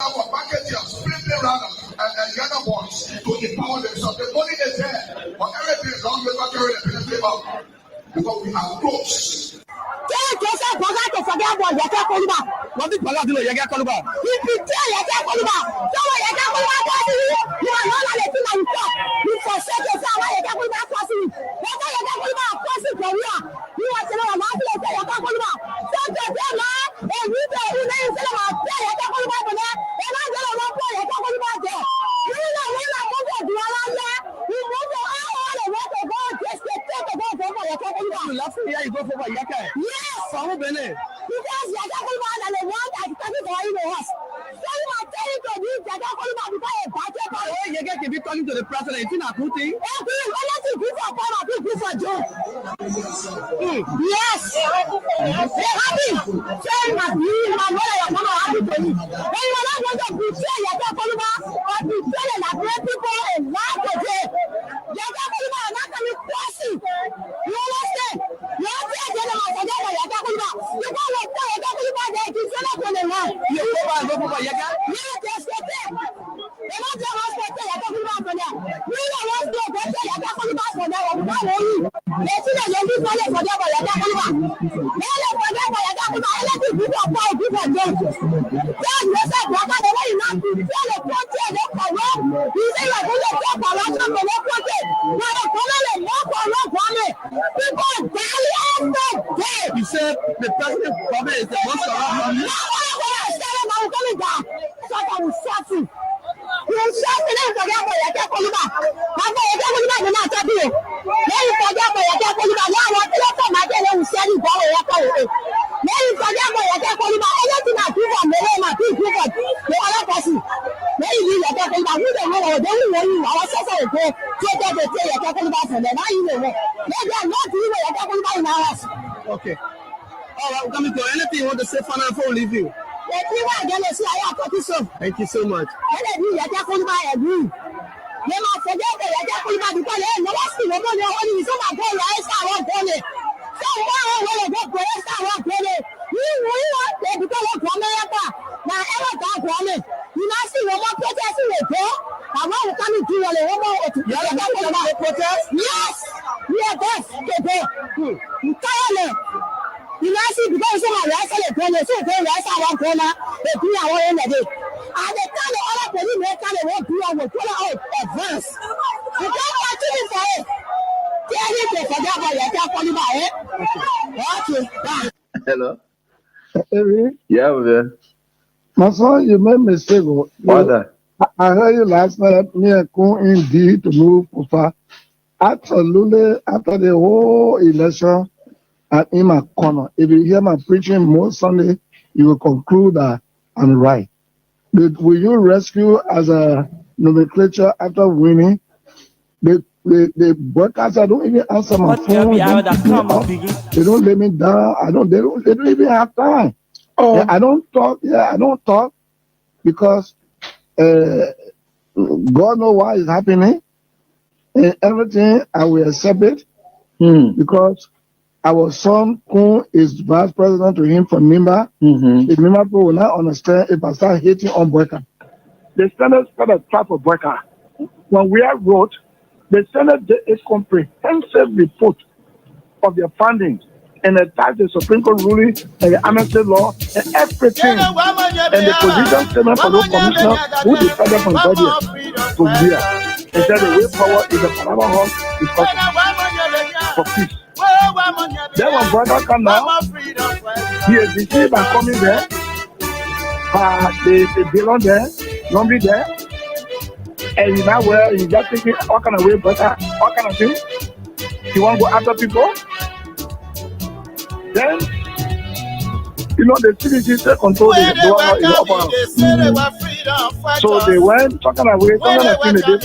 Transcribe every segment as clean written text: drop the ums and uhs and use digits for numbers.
Our marketers, flipping runners, and younger ones to empower themselves. The money is there, but everything is long without carrying a penalty out because we are close. Talking to the president, it's not a good thing. Yes, they're happy. Saying that you, my mother, are not happy for you. When you are not going to betray your Yakoluma or betray the great people in life today, Yakoluma are not going to cross you. You understand? You understand? You Yakoluma. You can't let Yakoluma there. You can't let them alone. You go for Yaga? Yes, yes, yes. They don't tell us what they are talking about for them. We don't want to go to Yakoluma for them. We don't want you. They see that you do for them for Yakoluma. They don't for them for Yakoluma. Anything people buy, people don't. Then you say, Brother, they don't enough. Tell the country, they for them. You say you're going to talk about them for their country. Now they're calling them more for them for me. People die every day. You said the president probably is the most corrupt. No, I said I'm coming down. So I will shut you. You shut me down for them for Yakoluma. I'm going to Yakoluma, you're not happy. Then you forget for Yakoluma. Now I want to let them again and send you for Yakoluma. Then you forget for Yakoluma. Anything I do for me, I do for the other person. Then you leave Yakoluma. We don't know. They will know you. Our sister will go. Take them to take Yakoluma from them. Now you know. They are not doing Yakoluma in our house. Okay. All right, we're coming to anything you want to say for now before we leave you. Thank you so much. Yes, we are best. You know, see, because some of the rest of the corner, so they rest our corner, they do our own day. And they tell the other police, they tell them what do our corner advance. You can't continue for it. Tell you to forget about your calling by it. Okay. Hello. Eric? Yeah, man. My son, you made a mistake. What's that? I heard you last night, me and Kun indeed to move Kufa. Absolutely, after the whole election, I'm in my corner. If you hear my preaching most Sunday, you will conclude that I'm right. But will you rescue as a nomenclature after winning? The broadcaster don't even answer my phone. They don't let me down. They don't even have time. Oh. Yeah, I don't talk because God knows why it's happening. And everything I will accept it because our son Kun is vice president to him from Nimba. The Nimba people will not understand if I start hating on Breaker. The Senate started a trap of Breaker. When we are wrote, the Senate did a comprehensive report of their findings and attached the Supreme Court ruling and the amnesty law and everything. And the position statement for those commissioners who decided from Georgia to here. They said the way forward is the Panama Hall discussion for peace. Then when brother come now, he is deceived by coming there. They belong there, normally there. And you know where you just thinking all kind of way, brother, all kind of thing. You want to go after people? Then you know the CDC control the upper. So they went talking away, talking of thing they did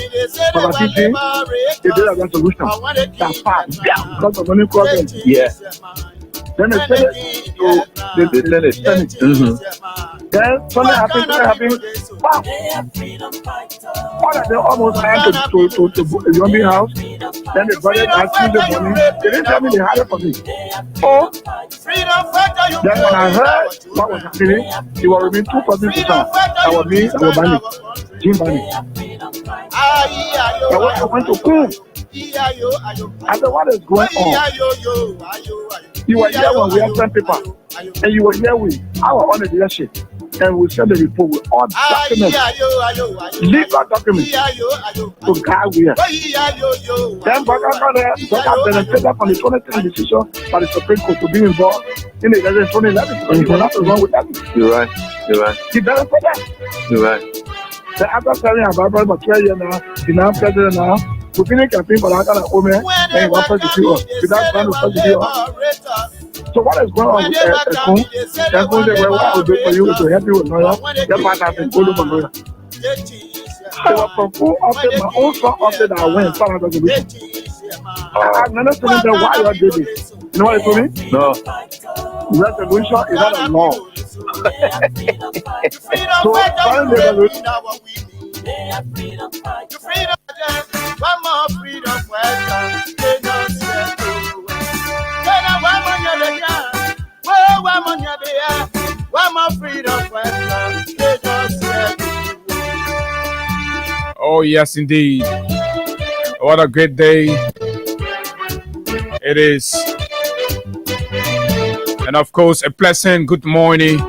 for the teaching. They did a solution. That part, because of money problem. Yeah. Then they said it to the Senate. Then something happened. Wow. All of them almost ran to Yombi house. Then they brought it back Tuesday morning. They didn't tell me they had it for me. Oh, then when I heard what was happening, it was within 2 persons to town. That was me, that was Bani, Jim Bani. So when I went to Kum, I said, what is going on? You were here when we had sent paper, and you were here with our own leadership, and we sent the report with all documents, legal documents, to God we are. Then Baka benefited from the 2010 decision by the Supreme Court to be involved in the election 2011. So he was not wrong with that. You're right. He benefited. You're right. Then after serving about 12 years now, he's now president now. We finished campaign for that kind of woman, and he wants to see us. Without trying to see us. So what is going on with Ekun? Ekun said, well, what I will do for you is to help you with lawyer. Your partner has been good for lawyer. They were from full office, my own son office that I went, so I'm going to be. I've never told them why you did this. You know what they told me? No. Resolution is not a law. So, foreign resolution. One more freedom, welcome. They don't say no. One more freedom, welcome. They don't say no. Oh, yes, indeed. What a great day it is. And of course, a pleasant good morning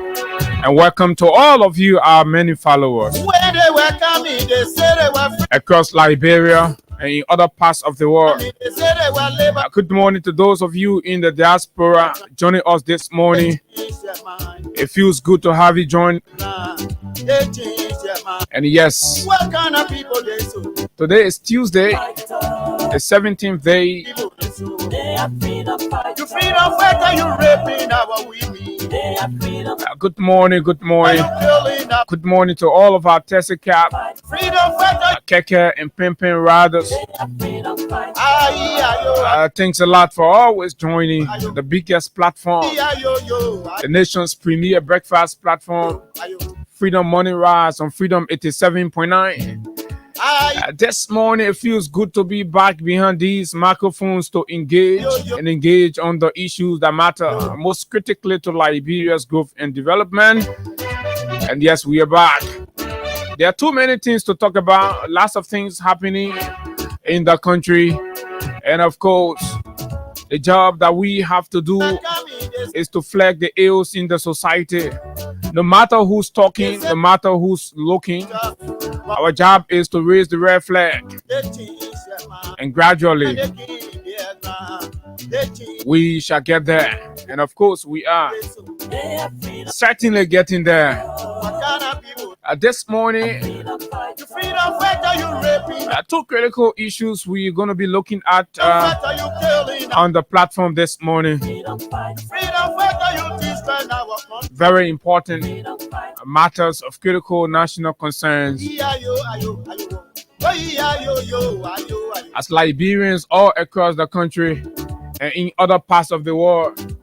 and welcome to all of you, our many followers When they were coming, they said they were free. across Liberia and in other parts of the world. They said they were labor. Good morning to those of you in the diaspora joining us this morning. It feels good to have you join. They changed their mind. And yes, What kind of people they so? today is Tuesday, the 17th day. People they so. You freedom fighter, you raping our women. Good morning, good morning. Killing our Good morning to all of our Tessie Cap, freedom fighter. Keke and Pimpin Riders. Thanks a lot for always joining the biggest platform, the nation's premier breakfast platform, Freedom Morning Rise on Freedom 87.9. This morning, it feels good to be back behind these microphones to engage on the issues that matter most critically to Liberia's growth and development. And yes, we are back. There are too many things to talk about, lots of things happening in the country. And of course, the job that we have to do is to flag the ills in the society. No matter who's talking, no matter who's looking, our job is to raise the red flag. And gradually, we shall get there. And of course, we are certainly getting there. This morning, two critical issues we're going to be looking at on the platform this morning. Very important matters of critical national concerns. As Liberians all across the country and in other parts of the world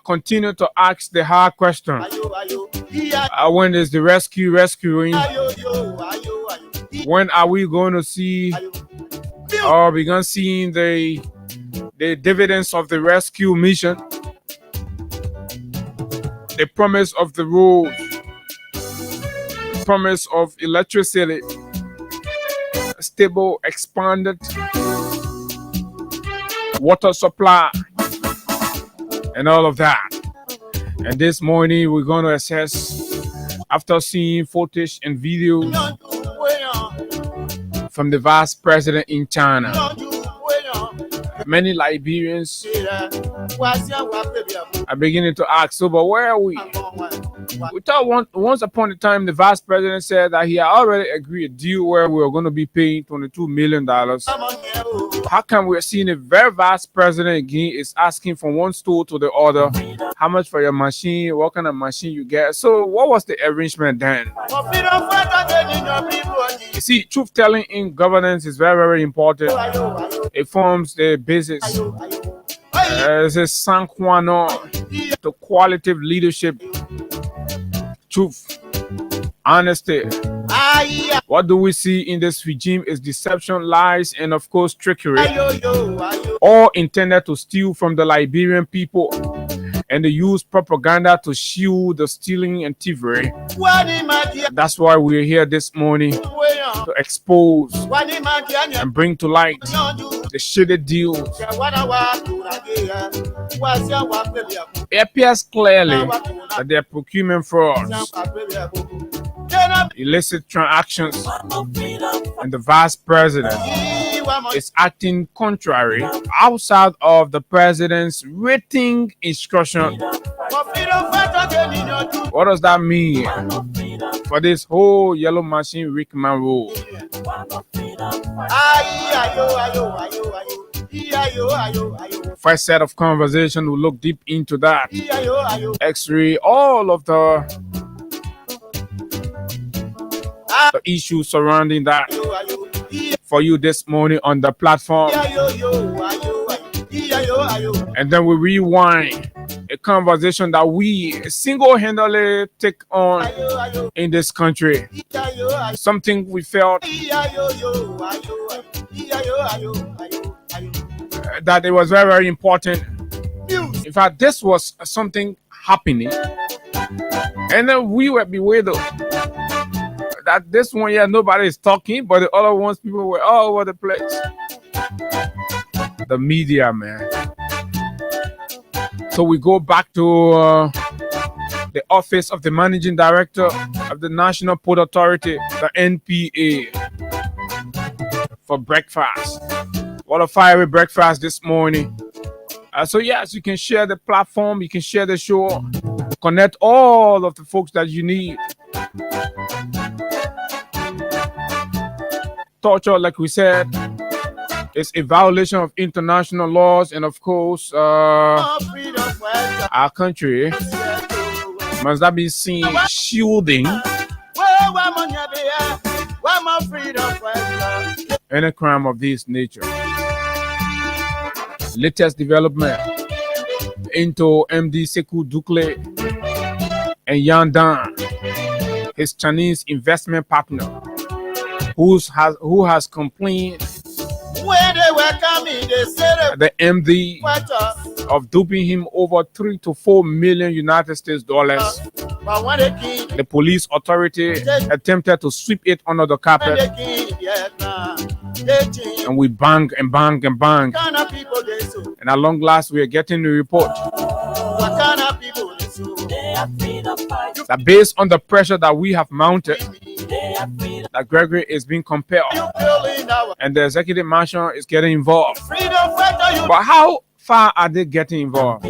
continue to ask the hard question. When is the rescuing? When are we going to see or begin seeing the dividends of the rescue mission? The promise of the road, promise of electricity, stable, expanded water supply, and all of that. And this morning we're going to assess, after seeing footage and videos from the vice president in China. Many Liberians are beginning to ask, so but where are we? We thought once upon a time the vice president said that he had already agreed a deal where we were going to be paying $22 million. How come we're seeing a very vice president again is asking from one store to the other, how much for your machine, what kind of machine you get? So what was the arrangement then? You see, truth telling in governance is very, very important. It forms the basis. It's a sine qua non to qualitative leadership, truth, honesty, What do we see in this regime is deception, lies, and of course trickery, all intended to steal from the Liberian people, and they use propaganda to shield the stealing and thievery. That's why we're here this morning to expose and bring to light the shady deals. It appears clearly that there are procurement frauds, illicit transactions, and the vice president is acting contrary outside of the president's written instruction. What does that mean for this whole yellow machine Rickman rule? First set of conversation, we'll look deep into that. X-ray all of the issues surrounding that for you this morning on the platform. And then we rewind a conversation that we single-handedly take on in this country. Something we felt that it was very, very important. In fact, this was something happening. And then we were bewildered that this one here, nobody is talking, but the other ones, people were all over the place. The media, man. So we go back to the office of the managing director of the National Port Authority, the NPA, for breakfast. What a fiery breakfast this morning. So yes, you can share the platform, you can share the show, connect all of the folks that you need. Torture, like we said, is a violation of international laws, and of course, our country must not be seen shielding any crime of this nature. Latest development into MD Sekou Dukle and Yandan, his Chinese investment partner, who has complained the MD of duping him over 3 to 4 million United States dollars. The police authority attempted to sweep it under the carpet, and we bang and bang and bang, and at long last we are getting the report that based on the pressure that we have mounted, that Gregory is being compelled and the executive marshal is getting involved. But how far are they getting involved?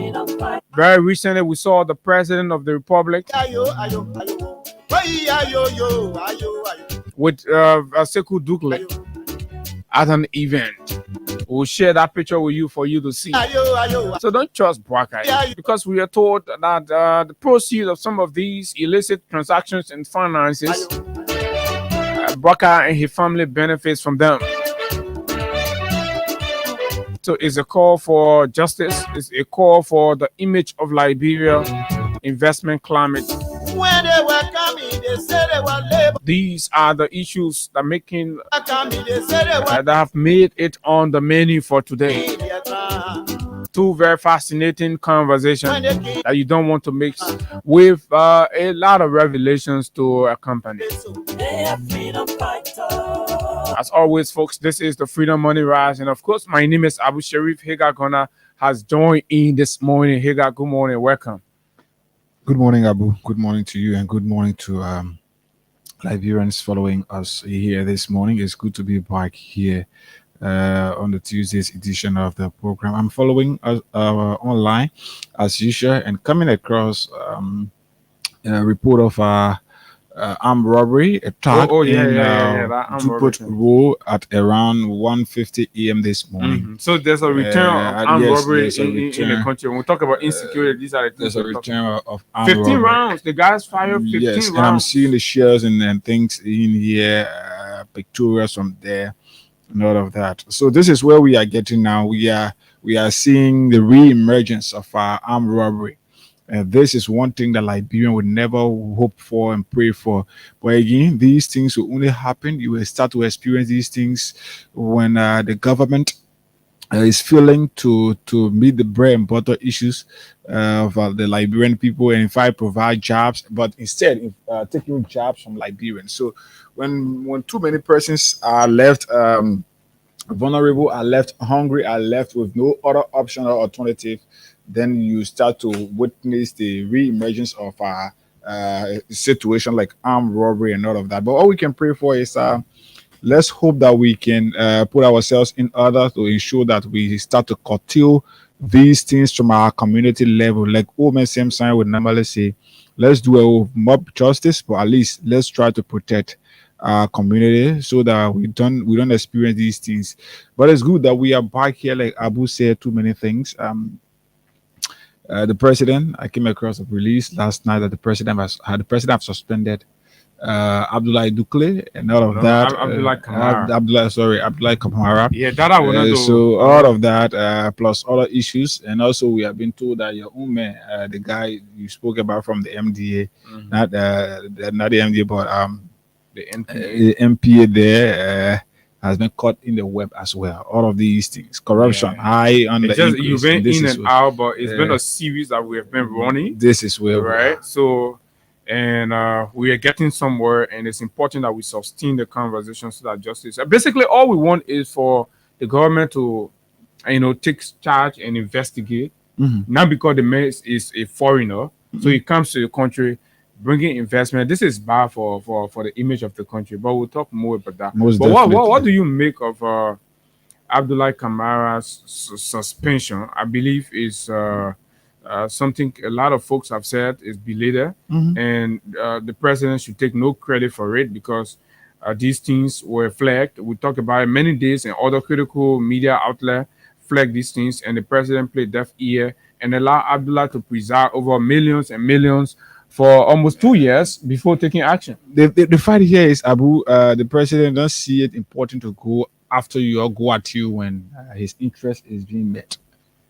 Very recently we saw the president of the republic with Sekou Dukle at an event. We'll share that picture with you for you to see. So don't trust Bwaka, because we are told that the proceeds of some of these illicit transactions and finances, Bwaka and his family benefits from them. So it's a call for justice. It's a call for the image of Liberia investment climate. When they were coming, they said they were labor. These are the issues that that have made it on the menu for today. Two very fascinating conversations that you don't want to mix with a lot of revelations to accompany. As always, folks, this is the Freedom Money Rise, and of course, my name is Abu Sharif. Hagar Gona has joined in this morning. Hagar, good morning, welcome. Good morning, Abu. Good morning to you, and good morning to Liberians following us here this morning. It's good to be back here on the Tuesday's edition of the program. I'm following us online as usual and coming across a report of armed robbery attack in Dupont Road at around 1:50 a.m. this morning. Mm-hmm. So there's a return of armed robbery in the country. When we talk about insecurity, these are the things. There's a return of armed 15 robbery. rounds. The guys fired 15 rounds. And I'm seeing the shells and things in here, pictorials from there, and all of that. So this is where we are getting now. We are seeing the re-emergence of armed robbery. And this is one thing that Liberian would never hope for and pray for. But again, these things will only happen. You will start to experience these things when the government is failing to meet the bread and butter issues of the Liberian people, and in fact provide jobs, but instead taking jobs from Liberians. So when too many persons are left vulnerable, are left hungry, are left with no other option or alternative, then you start to witness the re-emergence of a situation like armed robbery and all of that. But all we can pray for is let's hope that we can put ourselves in order to ensure that we start to curtail these things from our community level. Like Omen Samson would normally say, let's do a mob justice, but at least let's try to protect our community so that we don't experience these things. But it's good that we are back here. Like Abu said, too many things. The president, I came across a release last night that the president have suspended Abdullah Dukle and all of that. Abdullah Kamara. Abdullah Kamara. Yeah, that I will not do. So all of that, plus other issues, and also we have been told that your own man, the guy you spoke about from the MDA, not the MDA, but the NPA. the MPA there has been caught in the web as well. All of these things, corruption, high on the Just you've been increase. in and out, but it's been a series that we have been running. This is where we are. Right. So, and we are getting somewhere, and it's important that we sustain the conversation so that justice. Basically, all we want is for the government to, take charge and investigate. Not because the man is a foreigner, so he comes to the country, bringing investment. This is bad for the image of the country. But we'll talk more about that. What do you make of Abdullah Kamara's suspension? I believe is something a lot of folks have said is belated, and the president should take no credit for it because these things were flagged. We talked about it many days, and other critical media outlets flagged these things, and the president played deaf ear and allowed Abdullah to preside over millions and millions for almost 2 years before taking action. The fight here is Abu. The president doesn't see it important to go after you or go at you when his interest is being met.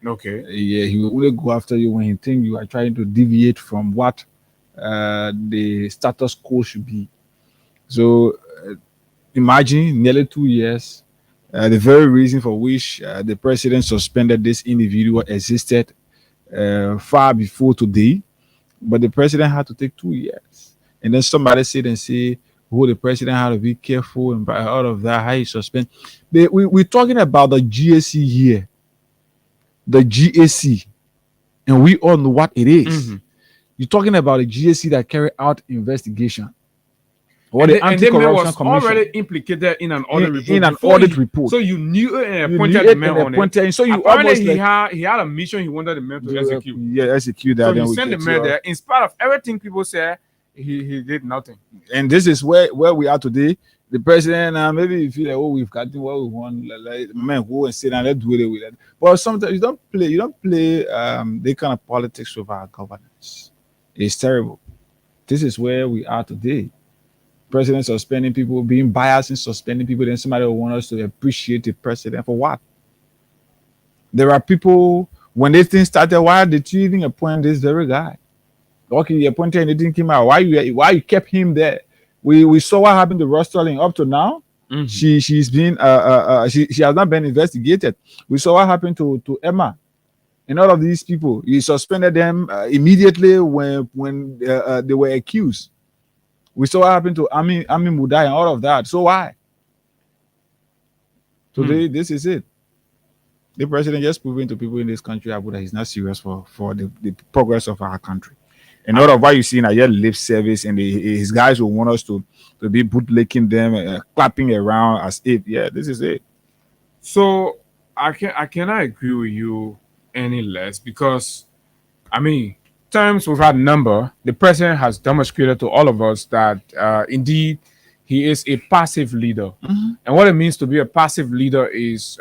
Okay. Yeah, he will only go after you when he thinks you are trying to deviate from what the status quo should be. So imagine nearly 2 years. The very reason for which the president suspended this individual existed far before today, but the president had to take 2 years. And then somebody said and say, oh, the president had to be careful and by all of that, how he suspend. We're talking about the GAC here. The GAC. And we all know what it is. You're talking about the GAC that carry out investigation. Or the Anti-Corruption Commission already implicated in an audit report. In an audit report. So you knew and appointed the man on it. So you apparently almost he had a mission he wanted the man to execute. Yeah, execute that. So you sent the man there. In spite of everything people say, he did nothing. And this is where we are today. The president, maybe you feel like, oh, we've gotten what we want. Like, man, go and sit down, let's do it with that. But sometimes you don't play the kind of politics with our governance. It's terrible. This is where we are today. President suspending people, being biased in suspending people, then somebody will want us to appreciate the president for what? There are people, when this thing started, why did you even appoint this very guy? Okay, you appointed and it didn't come out. Why you kept him there? We saw what happened to Ross Sterling up to now. She's been she has not been investigated. We saw what happened to Emma and all of these people. You suspended them immediately when they were accused. We saw what happened to Ami Mudai and all of that. So why? Today, this is it. The president just proving to people in this country that he's not serious for the progress of our country. And all of what you see in a lip service, and his guys will want us to be bootlicking them, clapping around as if, this is it. So I cannot agree with you any less because, times without number, the president has demonstrated to all of us that indeed he is a passive leader. And what it means to be a passive leader is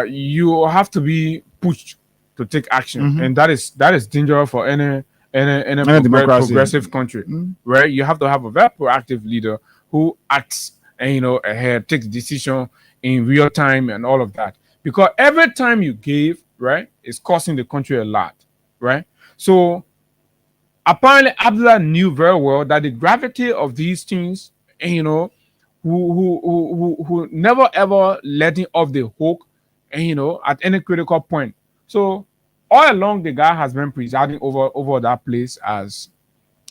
you have to be pushed to take action, and that is dangerous for any progressive country, right? You have to have a very proactive leader who acts and ahead, takes decision in real time and all of that. Because every time you give, right, it's costing the country a lot. Right, So apparently Abdullah knew very well that the gravity of these things, and who never ever letting off the hook, and at any critical point. So all along the guy has been presiding over that place as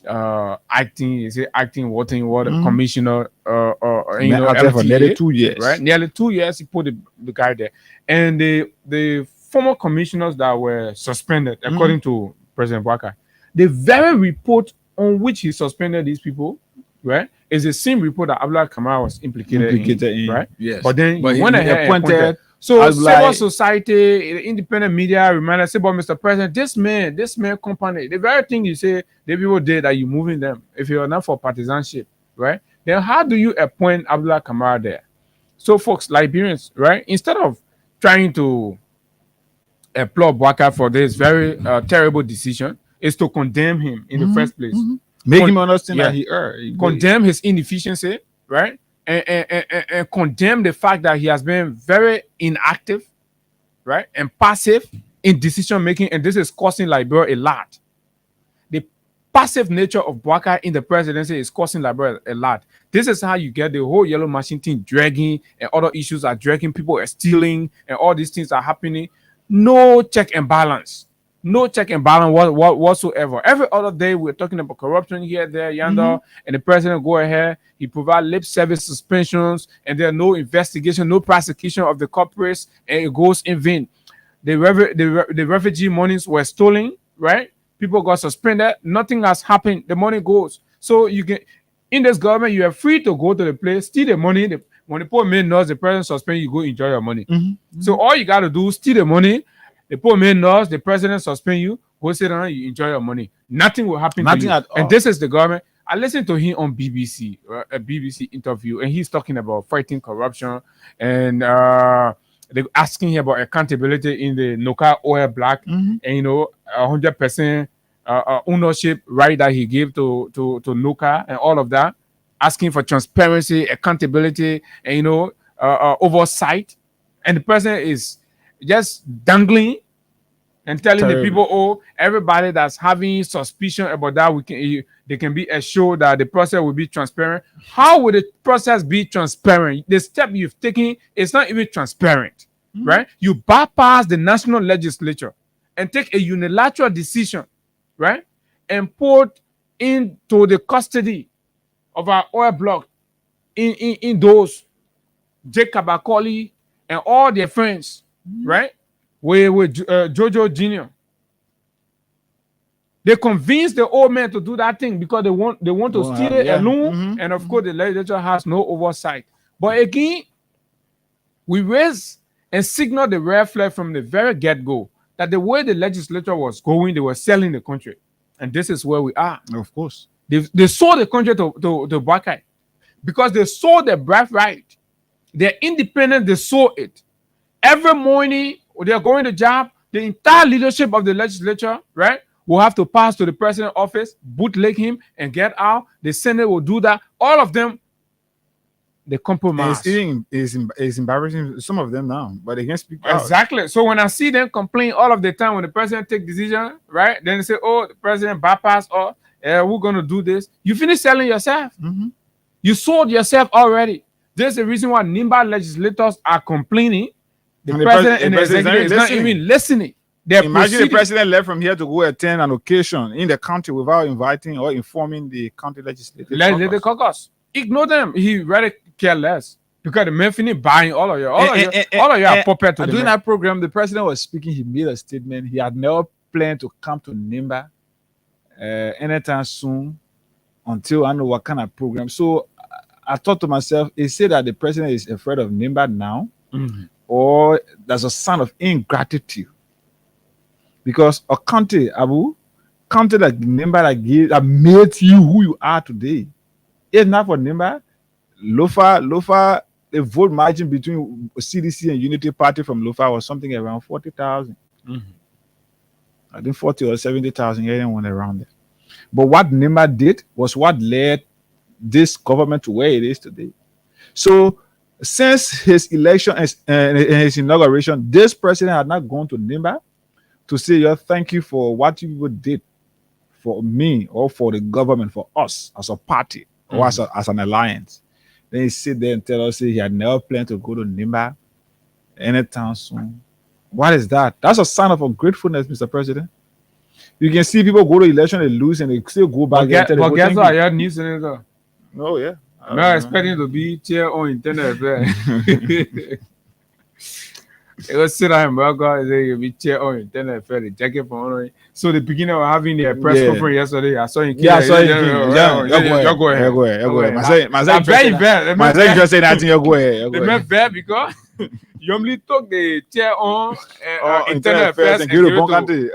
acting water commissioner Out there for nearly LTA, 2 years. right? Nearly 2 years he put the guy there. And the former commissioners that were suspended, according to President Waka, the very report on which he suspended these people, right, is the same report that Abdullah Kamara was implicated in, right? Yes. But then But he went he ahead and appointed appointed. So Abdullah- civil society, the independent media reminded, say, but Mr. President, this man company, the very thing you say the people did that you moving them, if you're not for partisanship, right? Then how do you appoint Abdullah Kamara there? So folks, Liberians, right? Instead of trying to applaud Waka for this very terrible decision, is to condemn him in the first place. Make him understand Yeah. that he erred. Condemn his inefficiency, right? And condemn the fact that he has been very inactive, right? And passive in decision making, and this is costing Liberia a lot. The passive nature of Bwaka in the presidency is costing Liberia a lot. This is how you get the whole yellow machine thing dragging, and other issues are dragging, people are stealing, and all these things are happening. No check and balance. No check and balance whatsoever. Every other day we're talking about corruption here, there, yonder, and the president go ahead, he provide lip service suspensions, and there's no investigation, no prosecution of the culprits, and it goes in vain. The refugee monies were stolen, right? People got suspended, nothing has happened, the money goes. So you can, in this government, you are free to go to the place, steal the money. When the poor man knows the president suspend, you go enjoy your money. So all you got to do is steal the money. The poor man knows the president suspend you, go sit down, you enjoy your money. Nothing will happen to you. At all. And this is the government. I listened to him on BBC, a BBC interview, and he's talking about fighting corruption, and they're asking him about accountability in the Noka oil block, and 100% ownership right that he gave to Noka and all of that, asking for transparency, accountability, and oversight. And the president is just dangling and telling the people, oh, everybody that's having suspicion about that, they can be assured that the process will be transparent. How will the process be transparent? The step you've taken is not even transparent, right? You bypass the national legislature and take a unilateral decision, right? And put into the custody of our oil block in those Jacob Akoli and all their friends, right? With Jojo Jr. They convinced the old man to do that thing because they want to steal it alone, and of course the legislature has no oversight. But again, we raised and signaled the red flag from the very get-go that the way the legislature was going, they were selling the country, and this is where we are. Of course, they sold the country to Bakai because they sold their birthright, their independence. They sold it. Every morning they're going to job, the entire leadership of the legislature, right, will have to pass to the president's office, bootleg him, and get out. The Senate will do that. All of them, they compromise. It's embarrassing, some of them now, but they can't speak out. Exactly. So when I see them complain all of the time when the president take decision, right, then they say, oh, the president bypass, or we're going to do this. You finish selling yourself. You sold yourself already. There's the reason why NIMBA legislators are complaining. The president and the executive is not even listening. Imagine the president left from here to go attend an occasion in the county without inviting or informing the county legislative caucus. Ignore them. He rather care less because the man finished buying all of you. All of you are puppet to during that program, the president was speaking. He made a statement. He had never planned to come to NIMBA anytime soon until I know what kind of program. So I thought to myself, he said that the president is afraid of NIMBA now, or there's a sign of ingratitude. Because a country, like NIMBA that made you who you are today. If not for NIMBA, Lofa, the vote margin between CDC and Unity Party from Lofa was something around 40,000. I think 40 or 70,000, anyone around there. But what NIMBA did was what led this government to where it is today. So since his election and his inauguration, this president had not gone to NIMBA to say, "Yeah, thank you for what you people did for me or for the government, for us as a party or as an alliance." Then he sit there and tell us he had never planned to go to Nimba anytime soon. What is that? That's a sign of gratefulness, Mr. President. You can see people go to election, they lose, and they still go back. But guess what? You're new senator. Oh yeah. I'm not expecting to be chair on internet. It was sit down, God, say you'll be chair on internet. The jacket for so the beginning of having a press conference yesterday, I saw him. Yeah, I saw him. You go ahead. My second just say that you go ahead. They met fair because you only took the chair on internet affairs and give it to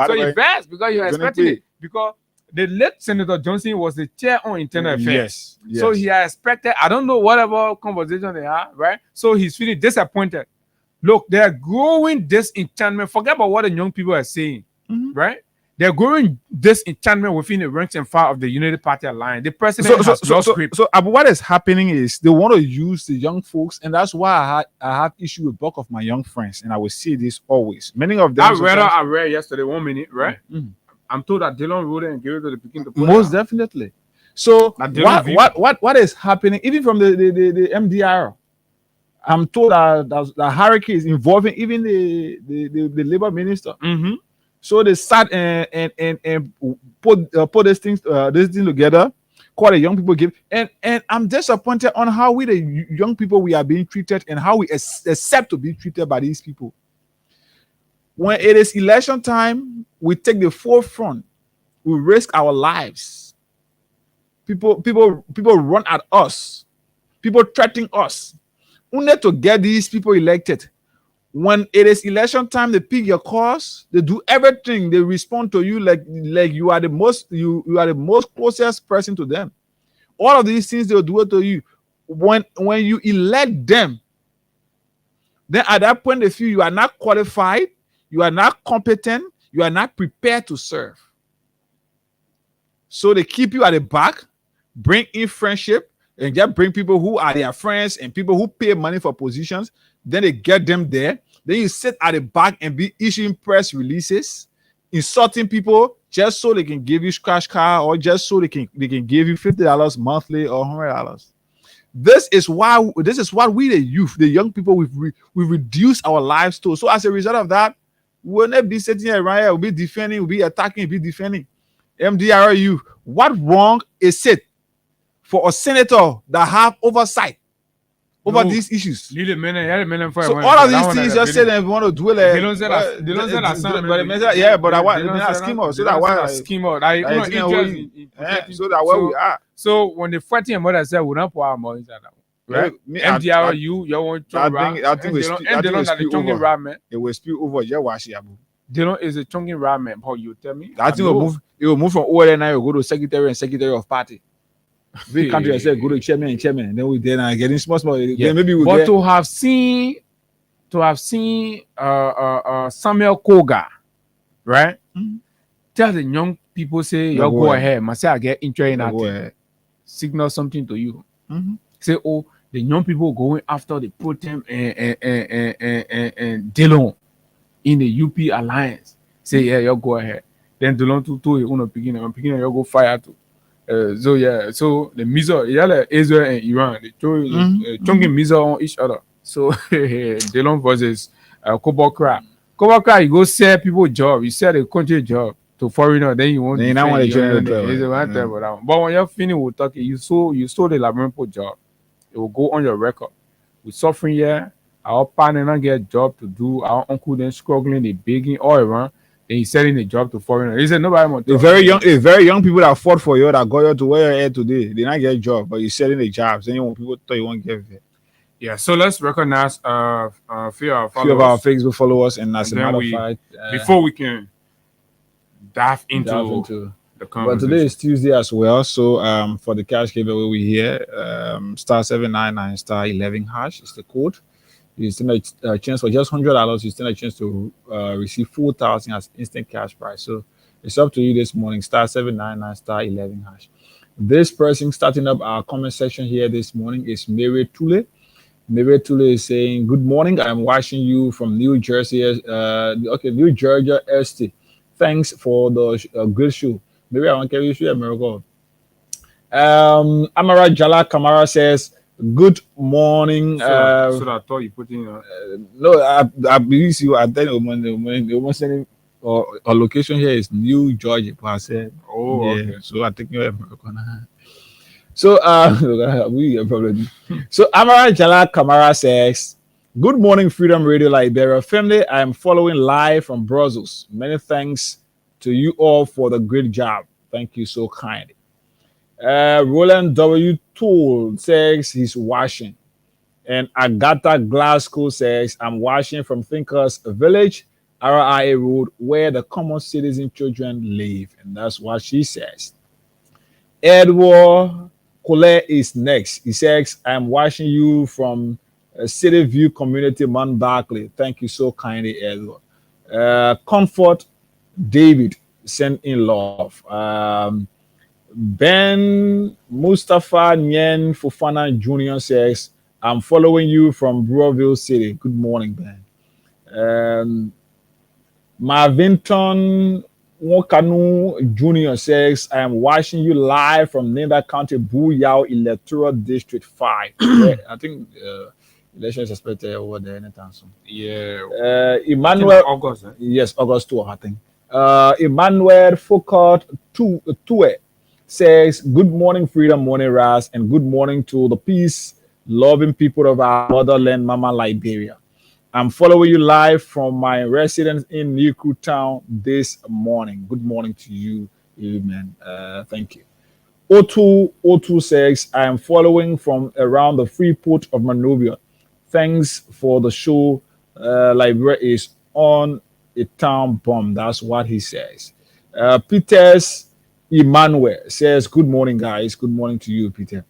so you fast because you expected it because the late Senator Johnson was the chair on internal affairs. Yes. So he had expected, I don't know whatever conversation they had, right? So he's feeling disappointed. Look, they're growing disenchantment. Forget about what the young people are saying, right? They're growing disenchantment within the ranks and file of the United Party Alliance. The president has lost grip. So what is happening is they want to use the young folks, and that's why I have issue with bulk of my young friends, and I will see this always. Many of them. I read yesterday, 1 minute, right? I'm told that Dylan wrote it and gave it to the Peking to put most definitely. So what is happening, even from the MDR? I'm told that hurricane is involving even the labor minister. So they sat and put this thing together, call the young people give, and I'm disappointed on how we the young people we are being treated and how we accept to be treated by these people. When it is election time, we take the forefront. We risk our lives. People run at us. People threaten us. Only to get these people elected. When it is election time, they pick your cause. They do everything. They respond to you like you are the most closest person to them. All of these things they'll do it to you. When you elect them, then at that point they feel you are not qualified. You are not competent. You are not prepared to serve. So they keep you at the back, bring in friendship, and just bring people who are their friends and people who pay money for positions. Then they get them there. Then you sit at the back and be issuing press releases, insulting people just so they can give you scratch card or just so they can give you $50 monthly or $100. This is what we the youth, the young people, we reduce our lives to. So as a result of that, we'll not be sitting here right here, we'll be defending, we'll be attacking, we'll be defending. MDRU, what wrong is it for a senator that have oversight over these issues? So all of these things just say they want to do it. They don't say that. Yeah, but I want to scheme out so that why scheme out. So that where we are. So when the fighting and mother said we don't pour our money that. Right? MDRU, you want to I think it will spill over. Yeah, Dylan is a chunking ramen. How you tell me? I think it will move from over there now. Go to secretary and secretary of party. We country yourself, go to chairman and chairman, and then we then getting small. Then maybe we. But to have seen Samuel Koga, right? Tell the young people say, "You go ahead." Must say I get interested in that. Signal something to you. Say, oh, the young people going after the Protem and Dylan in the UP alliance. Say, yeah, you go ahead. Then Dylan to you want to begin. You go fire too. So the missile, like Israel and Iran, they chunking missile on each other. So Dylan versus Kobokra. Kobokra, you go sell people job, you sell the country job to foreigner, then you want to join the But when you're finished with Turkey, you sold the Labrampo job. It will go on your record. We're suffering here. Our partner not get a job to do. Our uncle then struggling, they begging all around. Then he's selling the job to foreigners. He said nobody want to. Very young people that fought for you, that got you to where you're at today. They not get a job, but you're selling the jobs. Then people thought you won't get it. Yeah, so let's recognize a few of our Facebook followers, and as a matter of fact, before we can dive into the conversation. But today is Tuesday as well, so for the cash giveaway we here, star 799 star 11 hash is the code. You still have a chance for just $100. You still have a chance to receive 4,000 as instant cash prize. So it's up to you this morning. Star 799 star 11 hash. This person starting up our comment section here this morning is Mary Tule. Miretule is saying, "Good morning. I'm watching you from New Jersey. New Georgia ST. Thanks for the good show. Maybe I want to carry you a miracle." Amara Jala Kamara says, "Good morning." So that I thought you put in. No, I believe you. I tell you, the woman saying, our location here is New Georgia. But I said, Oh, yeah. okay. So I think you're American. So we are probably. So Amara Jala Kamara says, "Good morning, Freedom Radio Liberia family. I am following live from Brussels. Many thanks to you all for the great job. Thank you so kindly." Roland W. Tool says he's watching. And Agatha Glasgow says, "I'm watching from Thinkers Village, RIA Road, where the common citizen children live." And that's what she says. Edward Collet is next. He says, "I'm watching you from City View Community, Mount Barkley. Thank you so kindly, Edward." Comfort David sent in love. Ben Mustafa Nyen Fofana Jr. says, "I'm following you from Brewerville City." Good morning, Ben. Marvinton Wokanu Jr. says, "I am watching you live from Nenda County, Buyao Electoral District 5. Yeah, I think election is expected over there anytime soon. Yeah. Emmanuel August. Yes, August 2, I think. Emmanuel Foucault Tue says, "Good morning, Freedom Morning Raz, and good morning to the peace loving people of our motherland, Mama Liberia. I'm following you live from my residence in Niku Town this morning." Good morning to you. Amen. Thank you. O2 says, "I am following from around the free port of Monrovia. Thanks for the show. Liberia is on a town bomb." That's what he says. Peters Emmanuel says, "Good morning, guys." Good morning to you, Peter.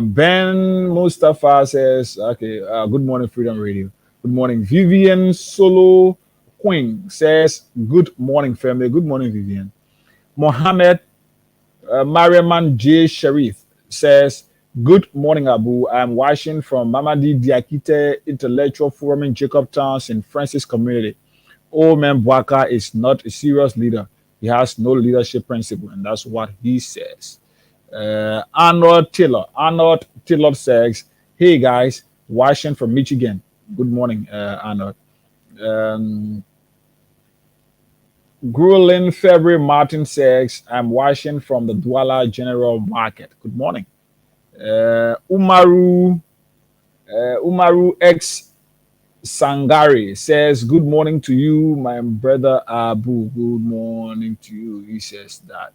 Ben Mustafa says, "Okay, good morning, Freedom Radio." Good morning. Vivian Solo Queen says, "Good morning, family." Good morning, Vivian. Mohammed Mariaman J. Sharif says, "Good morning, Abu. I'm watching from Mamadi Diakite Intellectual Forum in Jacobtown, St. Francis Community. Old man Bwaka is not a serious leader. He has no leadership principle." And that's what he says. Arnold Taylor says, "Hey guys, watching from Michigan." Good morning, Arnold. Grulin February Martin says, "I'm watching from the Douala General Market." Good morning. Umaru X Sangari says, "Good morning to you, my brother Abu." Good morning to you. He says that.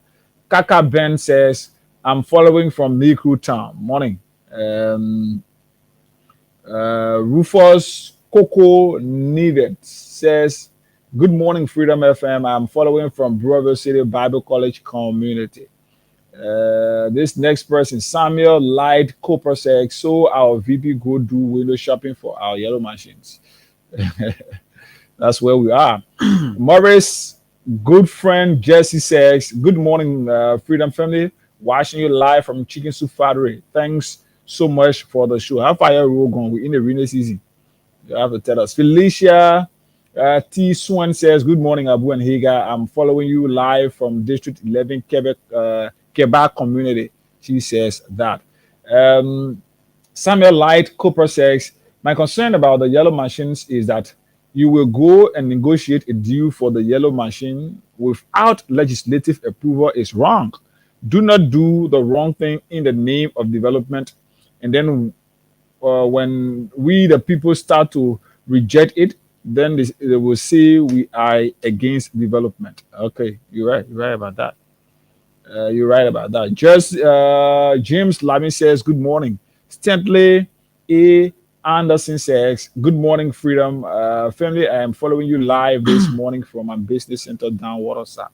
Kaka Ben says, "I'm following from Niku Town." Morning. Rufus Coco Needed says, "Good morning, Freedom FM. I'm following from Brewerville City Bible College Community." This next person, Samuel Light Cooper says, "So our VP go do window shopping for our yellow machines." That's where we are. Morris, good friend Jesse says, "Good morning, Freedom Family. Watching you live from Chicken Soup Factory. Thanks so much for the show." How far are you going? We're in the rainy season. You have to tell us. Felicia T. Swan says, "Good morning, Abu and Higa. I'm following you live from District 11 Quebec community." She says that. Samuel Light Cooper says, "My concern about the yellow machines is that you will go and negotiate a deal for the yellow machine without legislative approval is wrong. Do not do the wrong thing in the name of development, and then when we the people start to reject it, then they will say we are against development." Okay, you're right. You're right about that. You're right about that. Just James Lavin says, "Good morning." Stanley A. Anderson says, "Good morning, Freedom Family. I am following you live this morning from my business center down Waterside."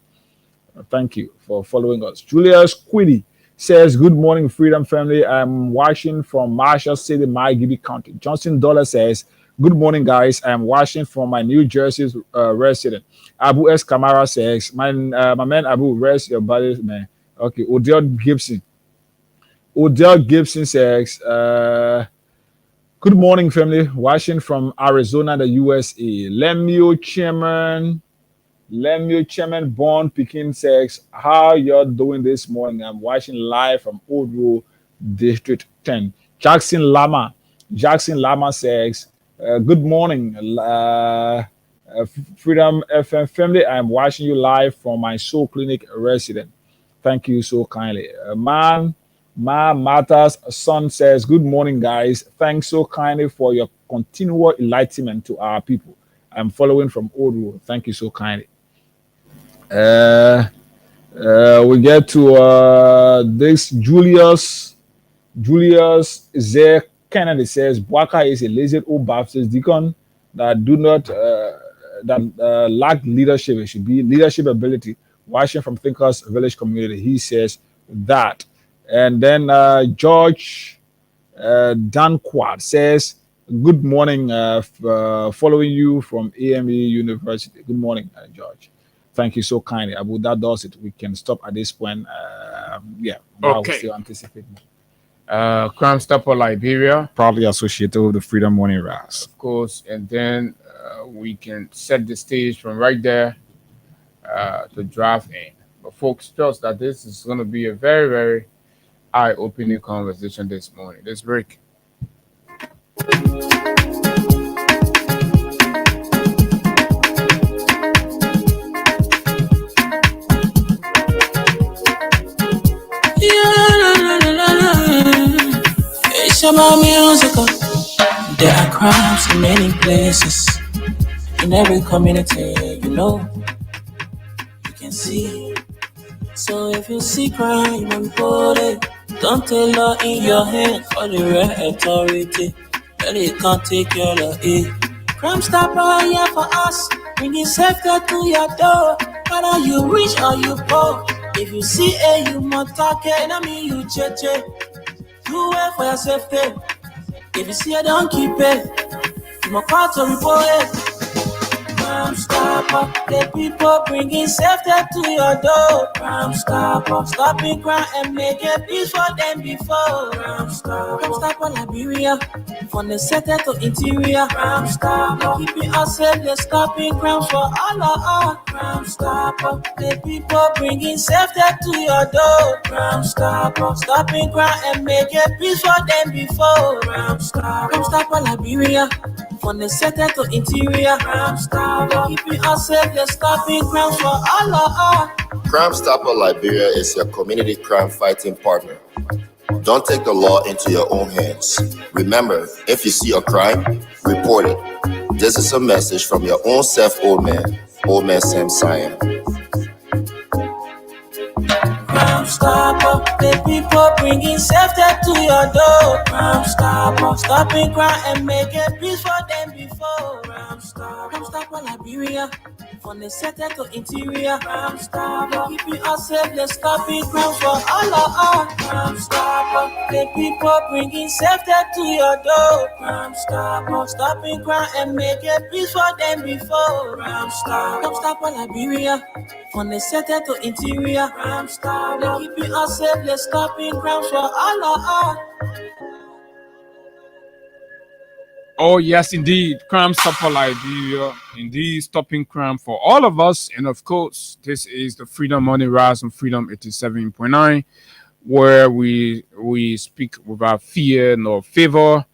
Thank you for following us. Julius Quiddy says, "Good morning, Freedom Family. I'm watching from Marshall City, Margibi County." Johnson Dollar says, "Good morning, guys. I'm watching from my New Jersey resident." Abu S. Kamara says, my man Abu, rest your body, man." Okay, Odell Gibson. Odell Gibson says, good morning, family. Watching from Arizona, the USA. Lemuel Chairman Bond Pekin says, how y'all doing this morning? I'm watching live from Old Road, District 10. Jackson Lama says, good morning, Freedom FM family. I'm watching you live from my Soul Clinic resident. Thank you so kindly. Ma Martha's son says, good morning, guys. Thanks so kindly for your continual enlightenment to our people. I'm following from Old Road. Thank you so kindly. We get to this Julius Z. Kennedy says, Bwaka is a lazy old Baptist deacon that do not lack leadership. It should be leadership ability. Watching from Thinkers Village Community, he says that. And then George Danquad says, good morning, following you from AME University. Good morning, George. Thank you so kindly. Abu, that does it. We can stop at this point. While we still anticipating. Crime Stopper Liberia. Probably associated with the Freedom Morning Rise. Of course, and then we can set the stage from right there to draft in. But folks, trust that this is going to be a very, very eye-opening conversation this morning. Let's break. It's about musical. There are crimes in many places. In every community, you can see. So if you see crime, report it. Don't take law in your hand for the real authority. Then they can't take care of it. Crime Stopper here for us, bringing safety to your door. Whether you rich or you poor, if you see you must talk it. I mean you cheche. Do it for your safety. If you see don't keep it. You must call to report it. Crime Stopper, the people bringing safety to your door. Crime Stopper, stopping crime and making peace for them before. Crime Stopper Liberia, from the center to interior. Crime Stopper, keeping us safe, they're stopping crimes for all of us. Crime Stopper, the people bringing safety to your door. Crime Stopper, stopping crime and making peace for them before. Crime Stopper Liberia, from the center to interior. Crime Stopper, keeping us safe, they're stopping crimes for all of us. Crime Stopper Liberia is your community crime fighting partner. Don't take the law into your own hands. Remember, if you see a crime, report it. This is a message from your own self, Old Man Sam Sion. Crime Stopper, the people bringing safety to your door. Crime Stopper, stopping crime and making peace for them before. Crime Stopper Liberia, from the center to interior. Crime Stopper, keeping us safe, they're stopping crimes for all of us. Crime Stopper, the people bringing safety to your door. Crime Stopper, stopping crime and making peace for them before. Crime Stopper Liberia, from the center to interior. Crime Stopper, keeping us safe, they're stopping crimes for all of us. Oh, yes, indeed. Crime Stopper Liberia. Indeed, stopping crime for all of us. And of course, this is the Freedom Morning Rise on Freedom 87.9, where we speak without fear nor favor.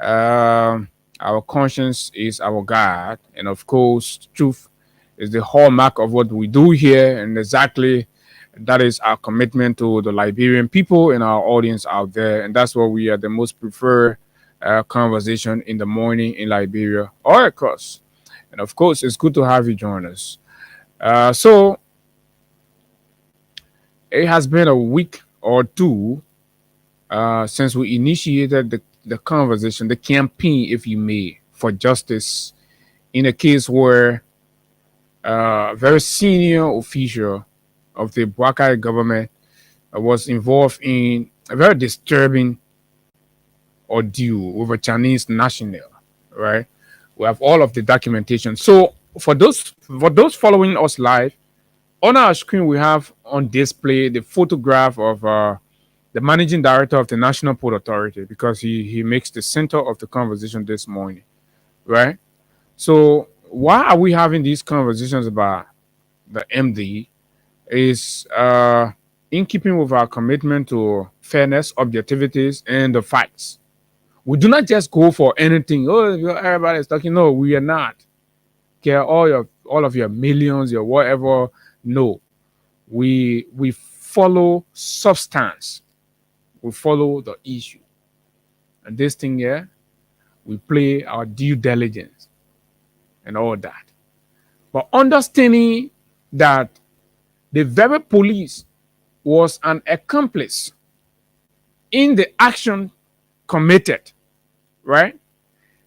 Our conscience is our guide. And of course, truth is the hallmark of what we do here. And exactly that is our commitment to the Liberian people and our audience out there. And that's what we are the most preferred conversation in the morning in Liberia or across. And of course, it's good to have you join us. So it has been a week or two since we initiated the conversation, the campaign, if you may, for justice in a case where a very senior official of the Bwaka government was involved in a very disturbing ordeal with a Chinese national, right? We have all of the documentation. So for those following us live, on our screen we have on display the photograph of the managing director of the National Port Authority, because he makes the center of the conversation this morning, right? So why are we having these conversations about the MD? Is in keeping with our commitment to fairness, objectivities, and the facts. We do not just go for anything. Oh, everybody's talking. No, we are not. Care all of your millions, your whatever. No, we follow substance. We follow the issue. And this thing here, we play our due diligence and all that. But understanding that the very police was an accomplice in the action committed, right?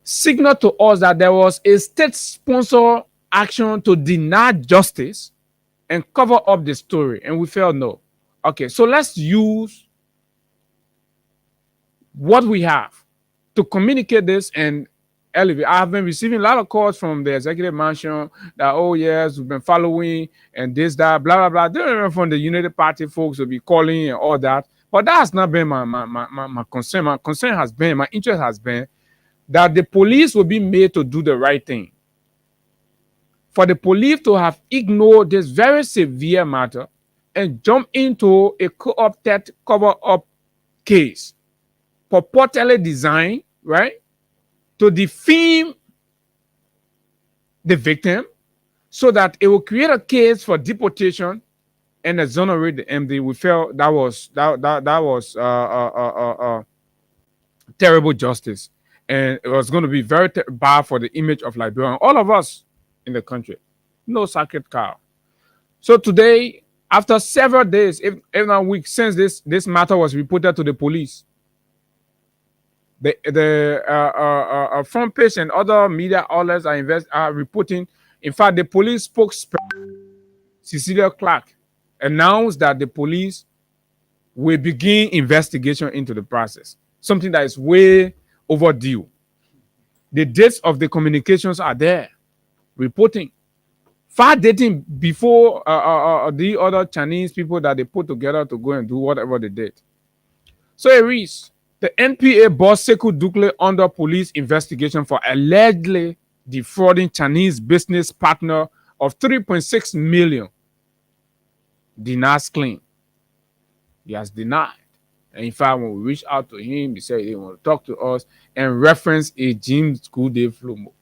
Signal to us that there was a state-sponsored action to deny justice and cover up the story, and we felt no. Okay, so let's use what we have to communicate this and elevate. I have been receiving a lot of calls from the executive mansion that, oh yes, we've been following and this, that, blah, blah, blah. They're from the United Party folks will be calling and all that. But that has not been my concern. My concern has been, my interest has been that the police will be made to do the right thing. For the police to have ignored this very severe matter and jump into a co-opted cover-up case, purportedly designed, right, to defame the victim so that it will create a case for deportation and exonerate the MD. We felt that was terrible justice, and it was going to be very bad for the image of Liberia and all of us in the country. No sacred cow. So today, after several days, if not weeks since this matter was reported to the police, the front page and other media outlets are reporting. In fact, the police spokesperson Cecilia Clark announced that the police will begin investigation into the process, something that is way overdue. The dates of the communications are there, reporting, far dating before the other Chinese people that they put together to go and do whatever they did. So it reads, the NPA boss Sekou Dukle under police investigation for allegedly defrauding Chinese business partner of 3.6 million. Denies claim. He has denied. And in fact, when we reached out to him, he said he didn't want to talk to us and reference a Jim Goode Flomo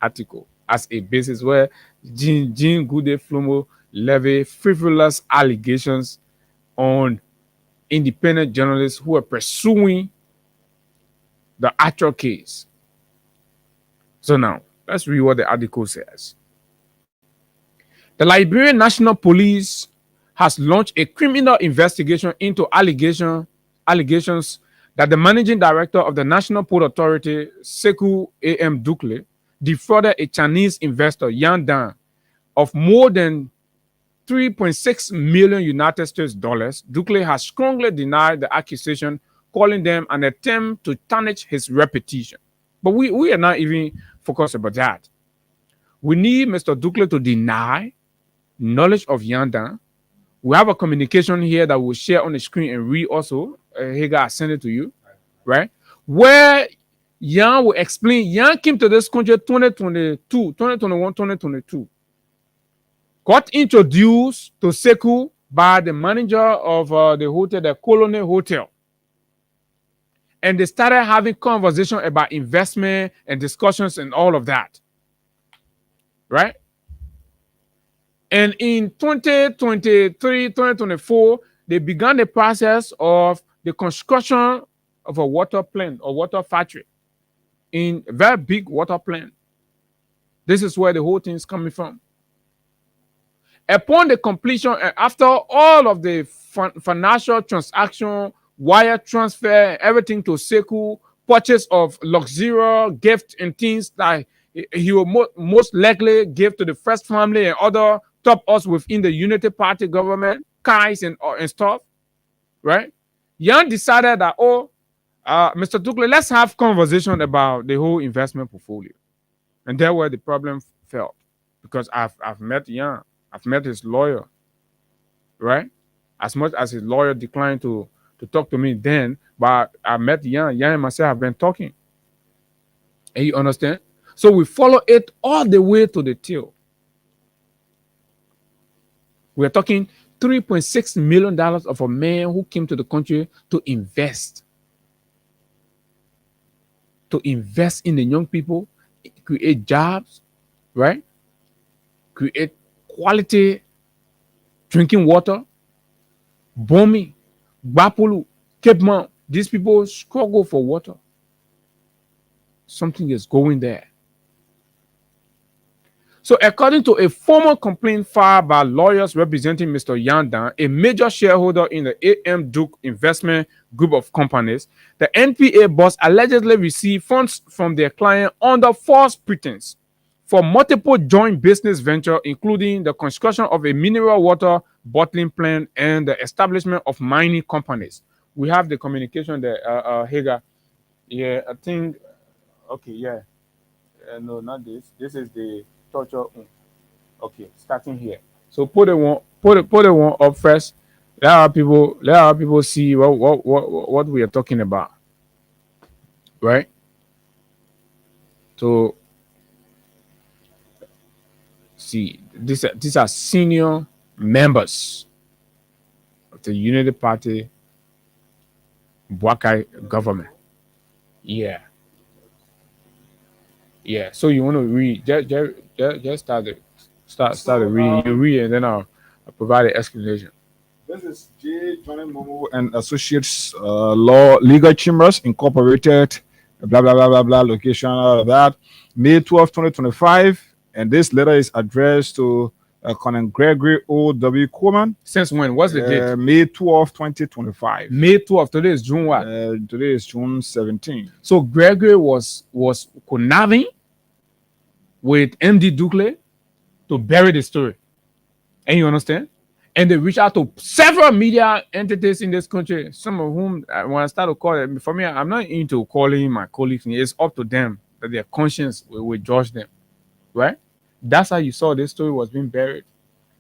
article as a basis where Jim Goode Flomo levied frivolous allegations on independent journalists who are pursuing the actual case. So now, let's read what the article says. The Liberian National Police has launched a criminal investigation into allegations that the managing director of the National Port Authority, Sekou A.M. Dukle, defrauded a Chinese investor, Yan Dan, of more than 3.6 million United States dollars. Dukle has strongly denied the accusation, calling them an attempt to tarnish his reputation. But we are not even focused about that. We need Mr. Dukle to deny knowledge of Yan Dan. We have a communication here that we'll share on the screen and read also. Hagar, I send it to you, right? Where Yan will explain, Yan came to this country 2021, 2022. Got introduced to Sekou by the manager of the hotel, the Colony Hotel. And they started having conversation about investment and discussions and all of that, right? And in 2023, 2024, they began the process of the construction of a water plant or water factory in a very big water plant. This is where the whole thing is coming from. Upon the completion, and after all of the financial transaction, wire transfer, everything to Sekou, purchase of luxurious gifts and things that he will most likely give to the First Family and other top us within the Unity Party government, guys and stuff, right? Yan decided that, Mr. Dukle, let's have conversation about the whole investment portfolio. And there where the problem fell. Because I've met Yan. I've met his lawyer, right? As much as his lawyer declined to to talk to me then, but I met Yan. Yan and myself have been talking. And you understand? So we follow it all the way to the tail. We're talking $3.6 million of a man who came to the country to invest in the young people, create jobs, right? Create quality drinking water. Bomi, Bapulu, Cape Mount. These people struggle for water. Something is going there. So, according to a formal complaint filed by lawyers representing Mr. Yandan, a major shareholder in the AM Duke Investment Group of companies, the NPA boss allegedly received funds from their client under false pretense for multiple joint business ventures, including the construction of a mineral water bottling plant and the establishment of mining companies. We have the communication there, Hager. Yeah, I think. Okay, yeah. No, not this. This is the torture. Okay, starting here. So put it one up first. Let our people see what we are talking about. Right? So see, these are senior members of the Unity Party Bwakai government. Yeah. Yeah. So you want to read? Just start the reading. You read and then I'll provide an explanation. This is J. Johnny Momo and Associates Law Legal Chambers Incorporated, blah, blah, blah, blah, blah, location, all of that. May 12, 2025. And this letter is addressed to Colonel Gregory O.W. Coleman. Since when? What's the date? May 12, 2025. May 12. Today is June what? Today is June 17. So Gregory was conniving with MD Ducle to bury the story. And you understand? And they reach out to several media entities in this country, some of whom, when I started calling, for me, I'm not into calling my colleagues. It's up to them that their conscience will judge them, right? That's how you saw this story was being buried.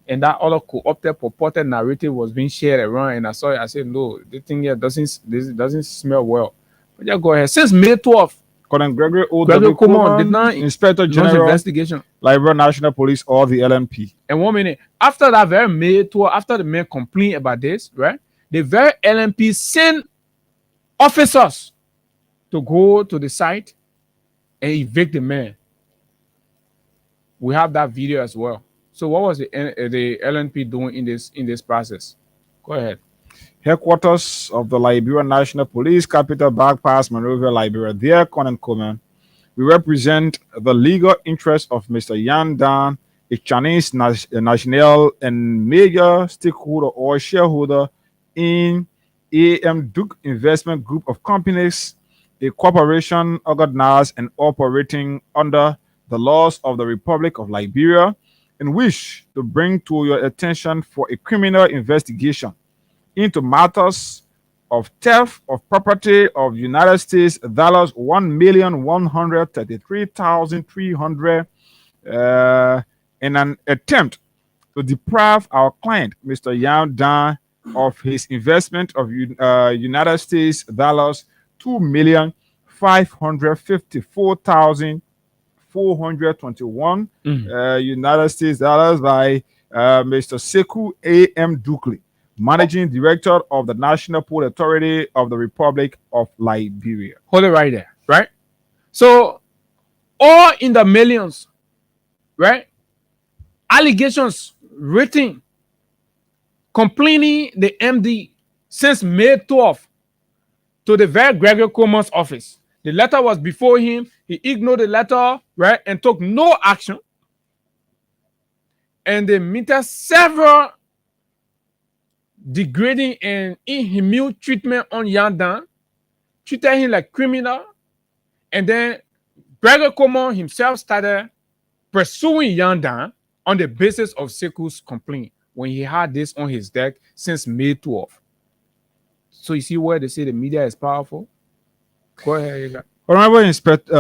And that other co-opted, purported narrative was being shared around. And I saw it, I said, no, this thing here doesn't smell well. But just go ahead. Since May 12th, Colonel Gregory O.W. Coleman did not Inspector General investigation. Liberia National Police or the LNP. And 1 minute after that very May 12th, after the man complained about this, right? The very LNP sent officers to go to the site and evict the man. We have that video as well. So what was the LNP doing in this process? Go ahead. Headquarters of the Liberia National Police, capital Bypass, Monrovia, Liberia. Dear Colonel Coleman, we represent the legal interests of Mr. Yan Dan, a Chinese national and major stakeholder or shareholder in AM Duke Investment Group of companies, a corporation organized and operating under the laws of the Republic of Liberia, and wish to bring to your attention for a criminal investigation into matters of theft of property of United States dollars 1,133,300 in an attempt to deprive our client, Mr. Yan Dan, of his investment of United States dollars 2,554,421 United States dollars by Mr. Sekou A.M. Dukley, Managing Director of the National Port Authority of the Republic of Liberia. Hold it right there, right? So, all in the millions, right? Allegations written complaining the MD since May 12th to the very Gregory Coleman's office. The letter was before him. He ignored the letter, right? And took no action. And they meted several degrading and inhumane treatment on Yandan, treated him like criminal, and then Gregory Coleman himself started pursuing Yandan on the basis of Sekou's complaint when he had this on his deck since May 12th. So you see where they say the media is powerful? Go ahead. Honorable Inspector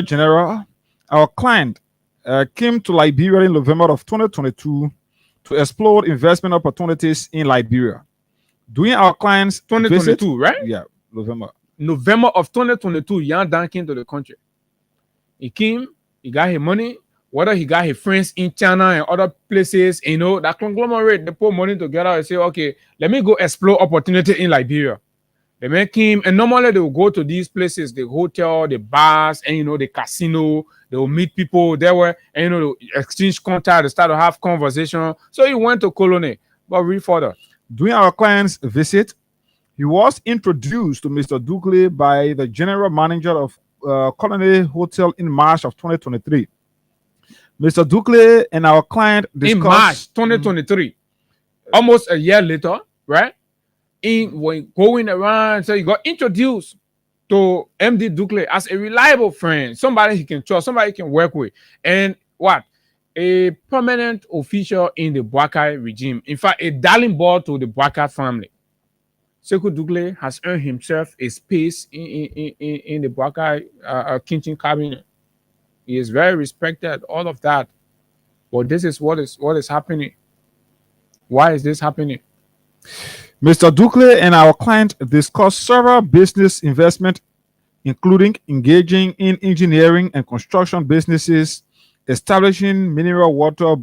General, our client came to Liberia in November of 2022 to explore investment opportunities in Liberia. During our client's 2022, visit, right? Yeah, November of 2022, Yan Dan came to the country. He came, he got his money, whether he got his friends in China and other places, that conglomerate, they put money together and say, okay, let me go explore opportunity in Liberia. They make him, and normally they will go to these places, the hotel, the bars, and the casino. They will meet people there, were, and they exchange contact, they start to have conversation. So he went to Colony. But read further. During our client's visit, he was introduced to Mr. Dukley by the general manager of Colony Hotel in March of 2023. Mr. Dukley and our client discussed... In March 2023, almost a year later, right? When going around, so he got introduced to MD Dukley as a reliable friend, somebody he can trust, somebody he can work with, and what? A permanent official in the Boakai regime. In fact, a darling boy to the Boakai family. Sekou Dukley has earned himself a space in the Boakai kitchen cabinet. He is very respected, all of that. But this is what is happening. Why is this happening? Mr. Dukley and our client discussed several business investments, including engaging in engineering and construction businesses, establishing mineral water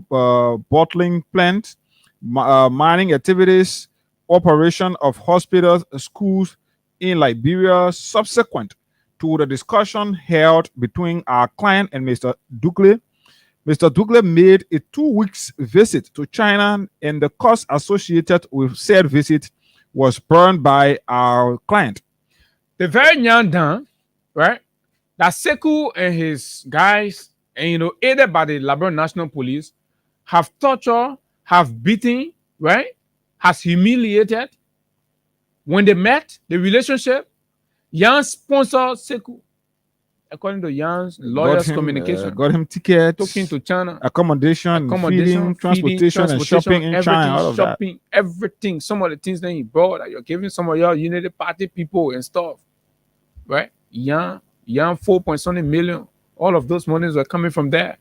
bottling plants, mining activities, operation of hospitals, schools in Liberia. Subsequent to the discussion held between our client and Mr. Dukley, Mr. Dukley made a 2 weeks visit to China, and the cost associated with said visit was borne by our client. The very young Dan, right? That Sekou and his guys, and aided by the Liberia National Police, have tortured, have beaten, right? Has humiliated. When they met, the relationship, Yan sponsored Sekou. According to Yan's lawyer's communication, got him tickets, took him to China, accommodation, feeding, transportation, and shopping in China, all of shopping, that. Everything. Some of the things that he brought, that you're giving some of your Unity Party people and stuff, right? Yan 4.something million. All of those monies were coming from there.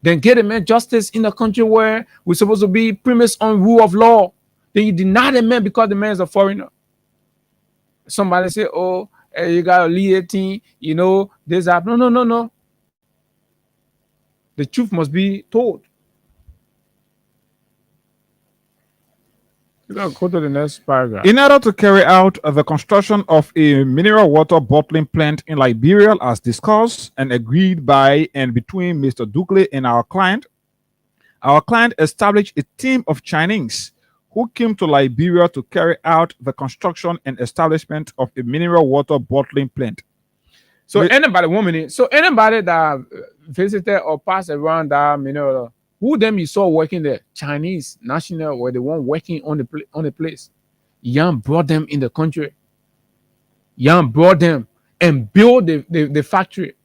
Then get a man justice in a country where we're supposed to be premised on rule of law. Then you deny the man because the man is a foreigner. Somebody say, oh, you got to lead a team, this up. No. The truth must be told. You got to go to the next paragraph. In order to carry out the construction of a mineral water bottling plant in Liberia, as discussed and agreed by and between Mr. Dukley and our client established a team of Chinese who came to Liberia to carry out the construction and establishment of a mineral water bottling plant. So anybody that visited or passed around that mineral, who them you saw working there? Chinese national were the one working on the place. Yan brought them in the country. Yan brought them and built the factory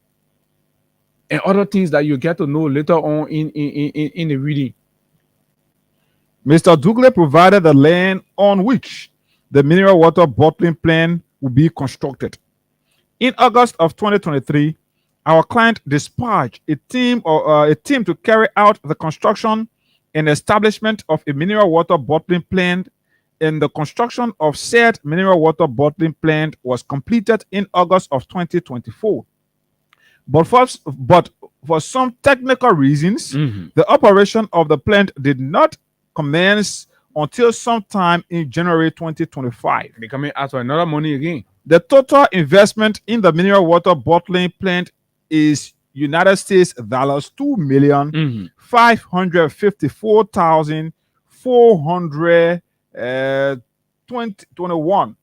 and other things that you get to know later on in the reading. Mr. Dukley provided the land on which the mineral water bottling plant will be constructed. In August of 2023, our client dispatched a team to carry out the construction and establishment of a mineral water bottling plant, and the construction of said mineral water bottling plant was completed in August of 2024. But for some technical reasons, the operation of the plant did not commence until sometime in January 2025. They coming out for another money again. The total investment in the mineral water bottling plant is United States dollars $2,554,421.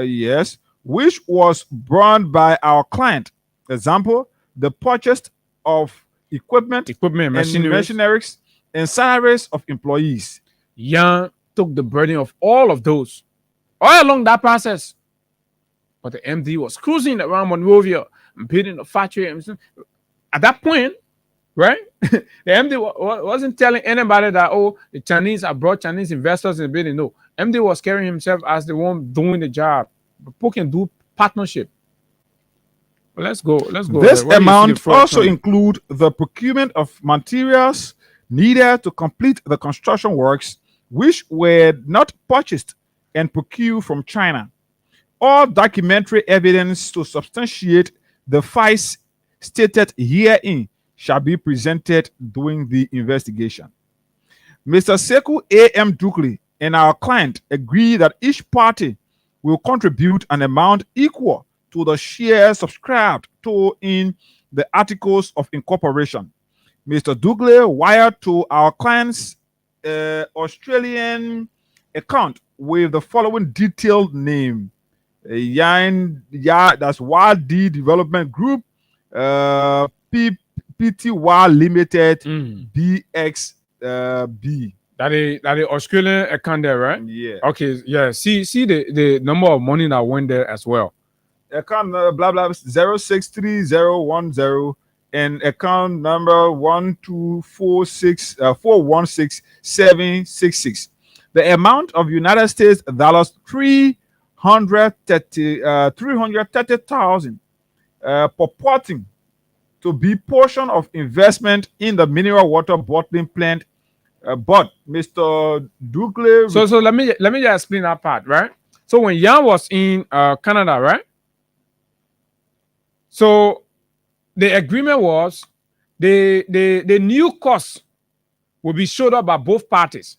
Yes, which was borne by our client. Example, the purchase of equipment and machineries and salaries of employees. Yan took the burden of all of those all along that process. But the MD was cruising around Monrovia and building a factory. At that point, right, the MD wasn't telling anybody that, oh, the Chinese have brought Chinese investors in the building. No, MD was carrying himself as the one doing the job. People can do partnership. Well, let's go. This amount also include the procurement of materials needed to complete the construction works, which were not purchased and procure from China. All documentary evidence to substantiate the facts stated herein shall be presented during the investigation. Mr. Sekou A.M. Dukli and our client agree that each party will contribute an amount equal to the share subscribed to in the Articles of Incorporation. Mr. Dukli wired to our client's Australian account with the following detailed name. That's YD Development Group, PTY Limited, BXB. That is Australian account there, right? Yeah. Okay, yeah. See the number of money that went there as well. Account blah blah 063010 and account number 12464166766. The amount of United States dollars 330,000 purporting to be portion of investment in the mineral water bottling plant. But Mr. Dukli. So let me just explain that part, right? So when Yan was in Canada, right? So the agreement was the new cost will be showed up by both parties.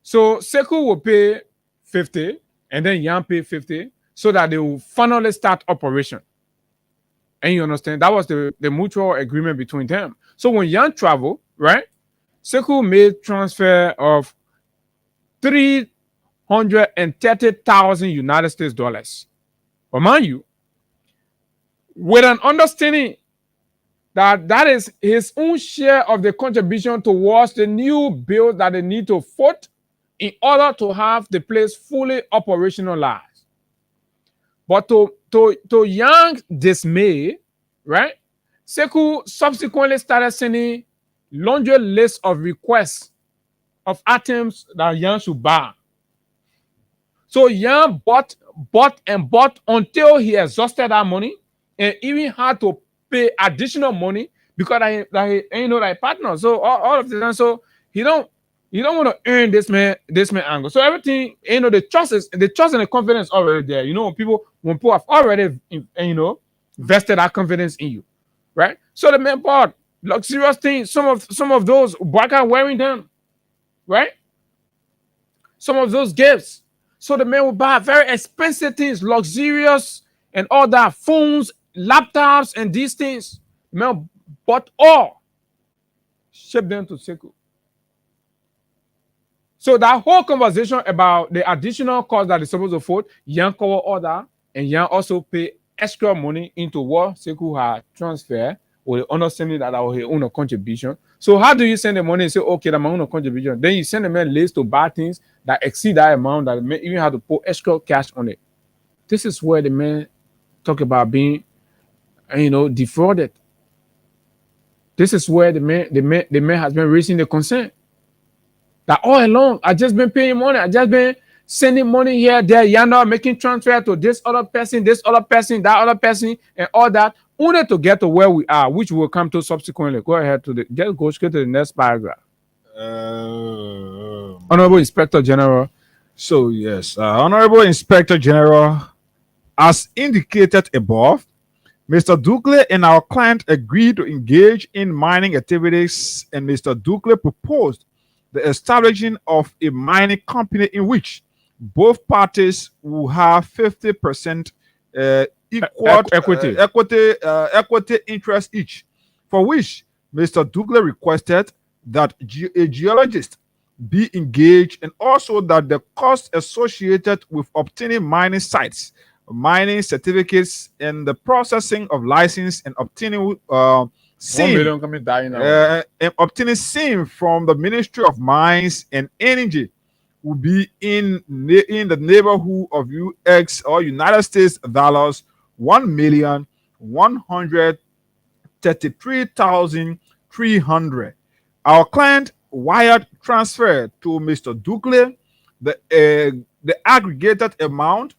So Sekou will pay 50 and then Yan pay 50 so that they will finally start operation. And you understand? That was the mutual agreement between them. So when Yan traveled, right? Sekou made transfer of 330,000 United States dollars. But mind you, with an understanding that is his own share of the contribution towards the new bill that they need to foot in order to have the place fully operationalized. But to Yang's dismay, right? Sekou subsequently started sending laundry list of requests of items that Yang should buy. So Yang bought until he exhausted that money and even had to pay additional money because that he partner. So all of this, so he don't want to earn this man angle. So everything, the trust and the confidence already there. When people have already vested that confidence in you, right? So the man bought luxurious things. Some of those Baka wearing them, right? Some of those gifts. So the man will buy very expensive things, luxurious and all that, phones, laptops, and these things. The man bought all, shipped them to Sekou. So that whole conversation about the additional cost that is supposed to foot, Yang cover all that, and Yang also pay extra money into what Sekou had transferred with the understanding that was his own contribution. So how do you send the money and say, okay, that's my own contribution? Then you send the man list to buy things that exceed that amount that may even have to put extra cash on it. This is where the man talk about being, defrauded. This is where the man has been raising the concern. That all along, I just been paying money. I just been sending money here, there, yonder, making transfer to this other person, that other person, and all that, only to get to where we are, which we'll come to subsequently. Go ahead just go straight to the next paragraph. Honorable Inspector General. So yes, Honorable Inspector General, as indicated above, Mr. Dukli and our client agreed to engage in mining activities, and Mr. Dukli proposed the establishing of a mining company in which both parties will have 50% equity interest each, for which Mr. Dukli requested that a geologist be engaged, and also that the costs associated with obtaining mining sites, mining certificates, and the processing of license and obtaining obtaining SIM from the Ministry of Mines and Energy will be in the neighborhood of United States dollars 1,133,300. Our client wired transfer to Mr. Dukli the aggregate amount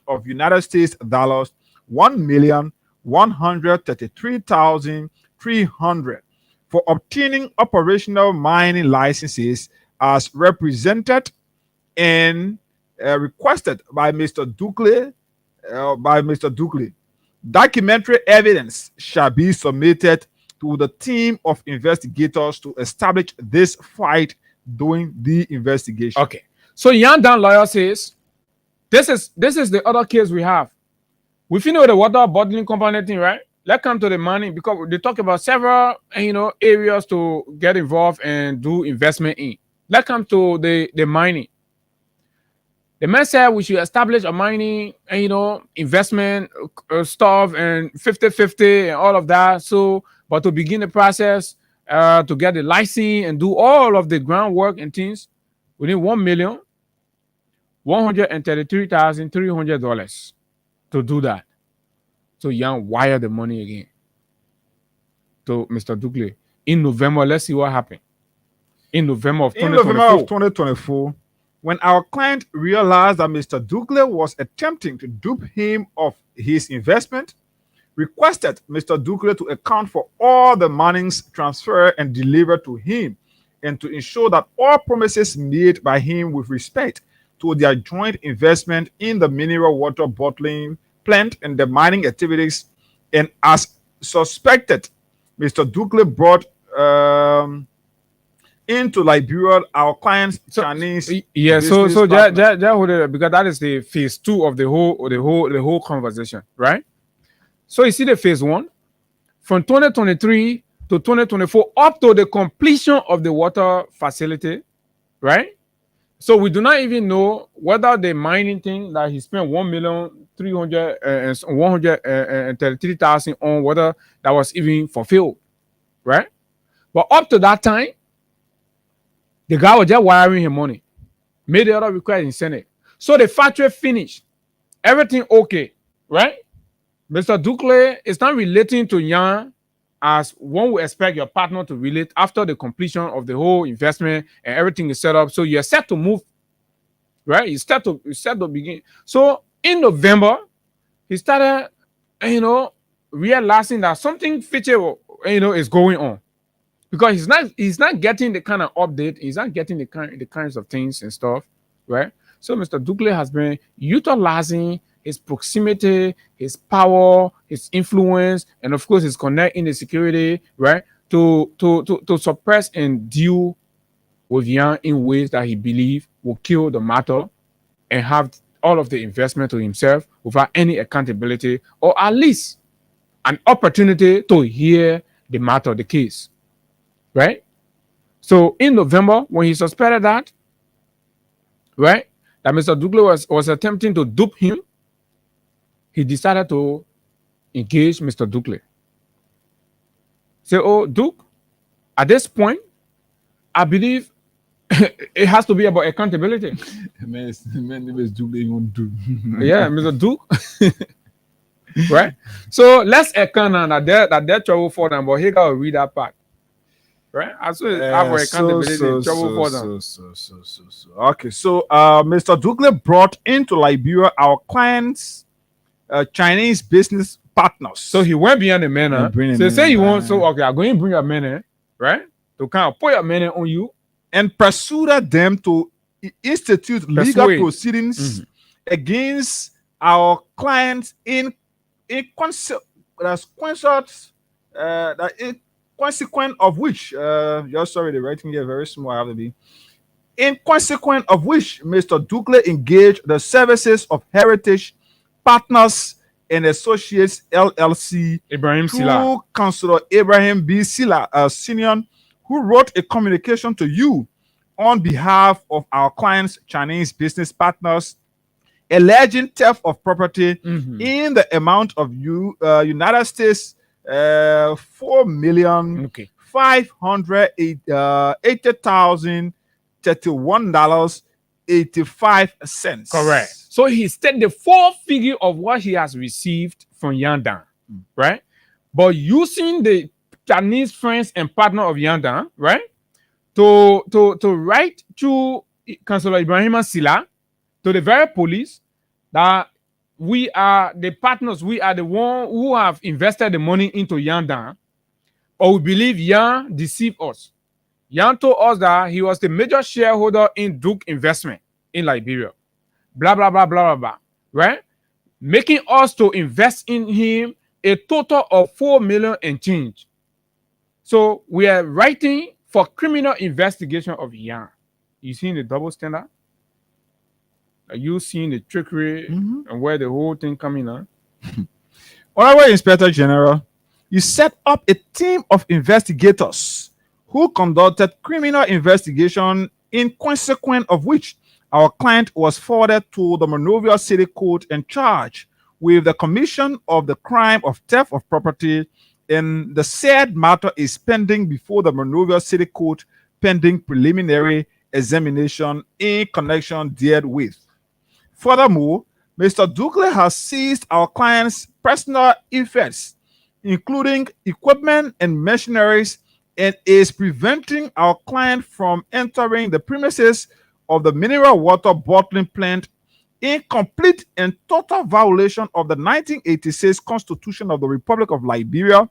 of United States dollars 1,133,300 for obtaining operational mining licenses as represented in requested by Mr. Dukley. Documentary evidence shall be submitted to the team of investigators to establish this fight during the investigation. Okay. So Yandan lawyer says this is the other case we have. We finish the water bottling company thing, right? Let's come to the money because they talk about several areas to get involved and do investment in. Let's come to the mining. The man said we should establish a mining investment stuff and 50-50 and all of that. So, but to begin the process, to get the license and do all of the groundwork and things, we need $1,133,300 to do that. So Young wire the money again to Mr. Dukley in November. Let's see what happened. In November of 2024, when our client realized that Mr. Dukley was attempting to dupe him of his investment, requested Mr. Dukley to account for all the monies transferred and delivered to him, and to ensure that all promises made by him with respect to their joint investment in the mineral water bottling plant and the mining activities. And as suspected, Mr. Dukley brought into Liberia our client's Chinese. Yeah, so hold it, because that is the phase 2 of the whole conversation, right? So you see the phase 1 from 2023 to 2024 up to the completion of the water facility, right? So we do not even know whether the mining thing that he spent $1,133,000 on, whether that was even fulfilled, right? But up to that time, the guy was just wiring him money, made the other request in Senate. So the factory finished, everything okay, right? Mr. Dukley is not relating to Yan as one would expect your partner to relate after the completion of the whole investment and everything is set up. So you're set to move, right? You set to begin. So in November, he started, realizing that something fishy, is going on, because he's not getting the kind of update. He's not getting the kinds of things and stuff, right? So Mr. Dukley has been utilizing his proximity, his power, his influence, and of course his connect in the security, right, to suppress and deal with Yan in ways that he believes will kill the matter and have all of the investment to himself without any accountability, or at least an opportunity to hear the matter, the case, right? So in November, when he suspected that, right, that Mr. Dukley was attempting to dupe him, he decided to engage Mr. Dukley. Say, oh, Duke, at this point, I believe it has to be about accountability. Man, name is Duke. Yeah, Mr. Duke. Right? So let's account that they're trouble for them, but he got to read that part. Right? As soon as have accountability, trouble for them. Okay, so Mr. Dukley brought into Liberia our clients' Chinese business partners. So he went beyond the manner. So say you want, so okay, I'm going to bring your man, right? To kind of put your man on you and persuaded them to institute legal proceedings against our clients in consequence of which, you're sorry, the writing here very small, I have to be. In consequence of which, Mr. Dukley engaged the services of Heritage Partners and Associates LLC Ibrahim Silla, Councilor Ibrahim B. Silla, Senior, who wrote a communication to you on behalf of our clients' Chinese business partners, alleging theft of property in the amount of United States $4,580,031.85. Correct. So he stated the full figure of what he has received from Yandan, right? But using the Chinese friends and partner of Yandan, right, to write to Councilor Ibrahim Silla, to the very police, that we are the partners, we are the one who have invested the money into Yandan, or we believe Yan deceived us. Yan told us that he was the major shareholder in Duke Investment in Liberia, blah, blah, blah, blah, blah, blah, right? Making us to invest in him a total of 4 million and change. So we are writing for criminal investigation of Yan. You seeing the double standard? Are you seeing the trickery and where the whole thing coming on? Honorable Inspector General, you set up a team of investigators who conducted criminal investigation, in consequence of which our client was forwarded to the Monrovia City Court and charged with the commission of the crime of theft of property, and the said matter is pending before the Monrovia City Court pending preliminary examination in connection therewith. Furthermore, Mr. Dukley has seized our client's personal effects, including equipment and machineries, and is preventing our client from entering the premises of the mineral water bottling plant in complete and total violation of the 1986 Constitution of the Republic of Liberia.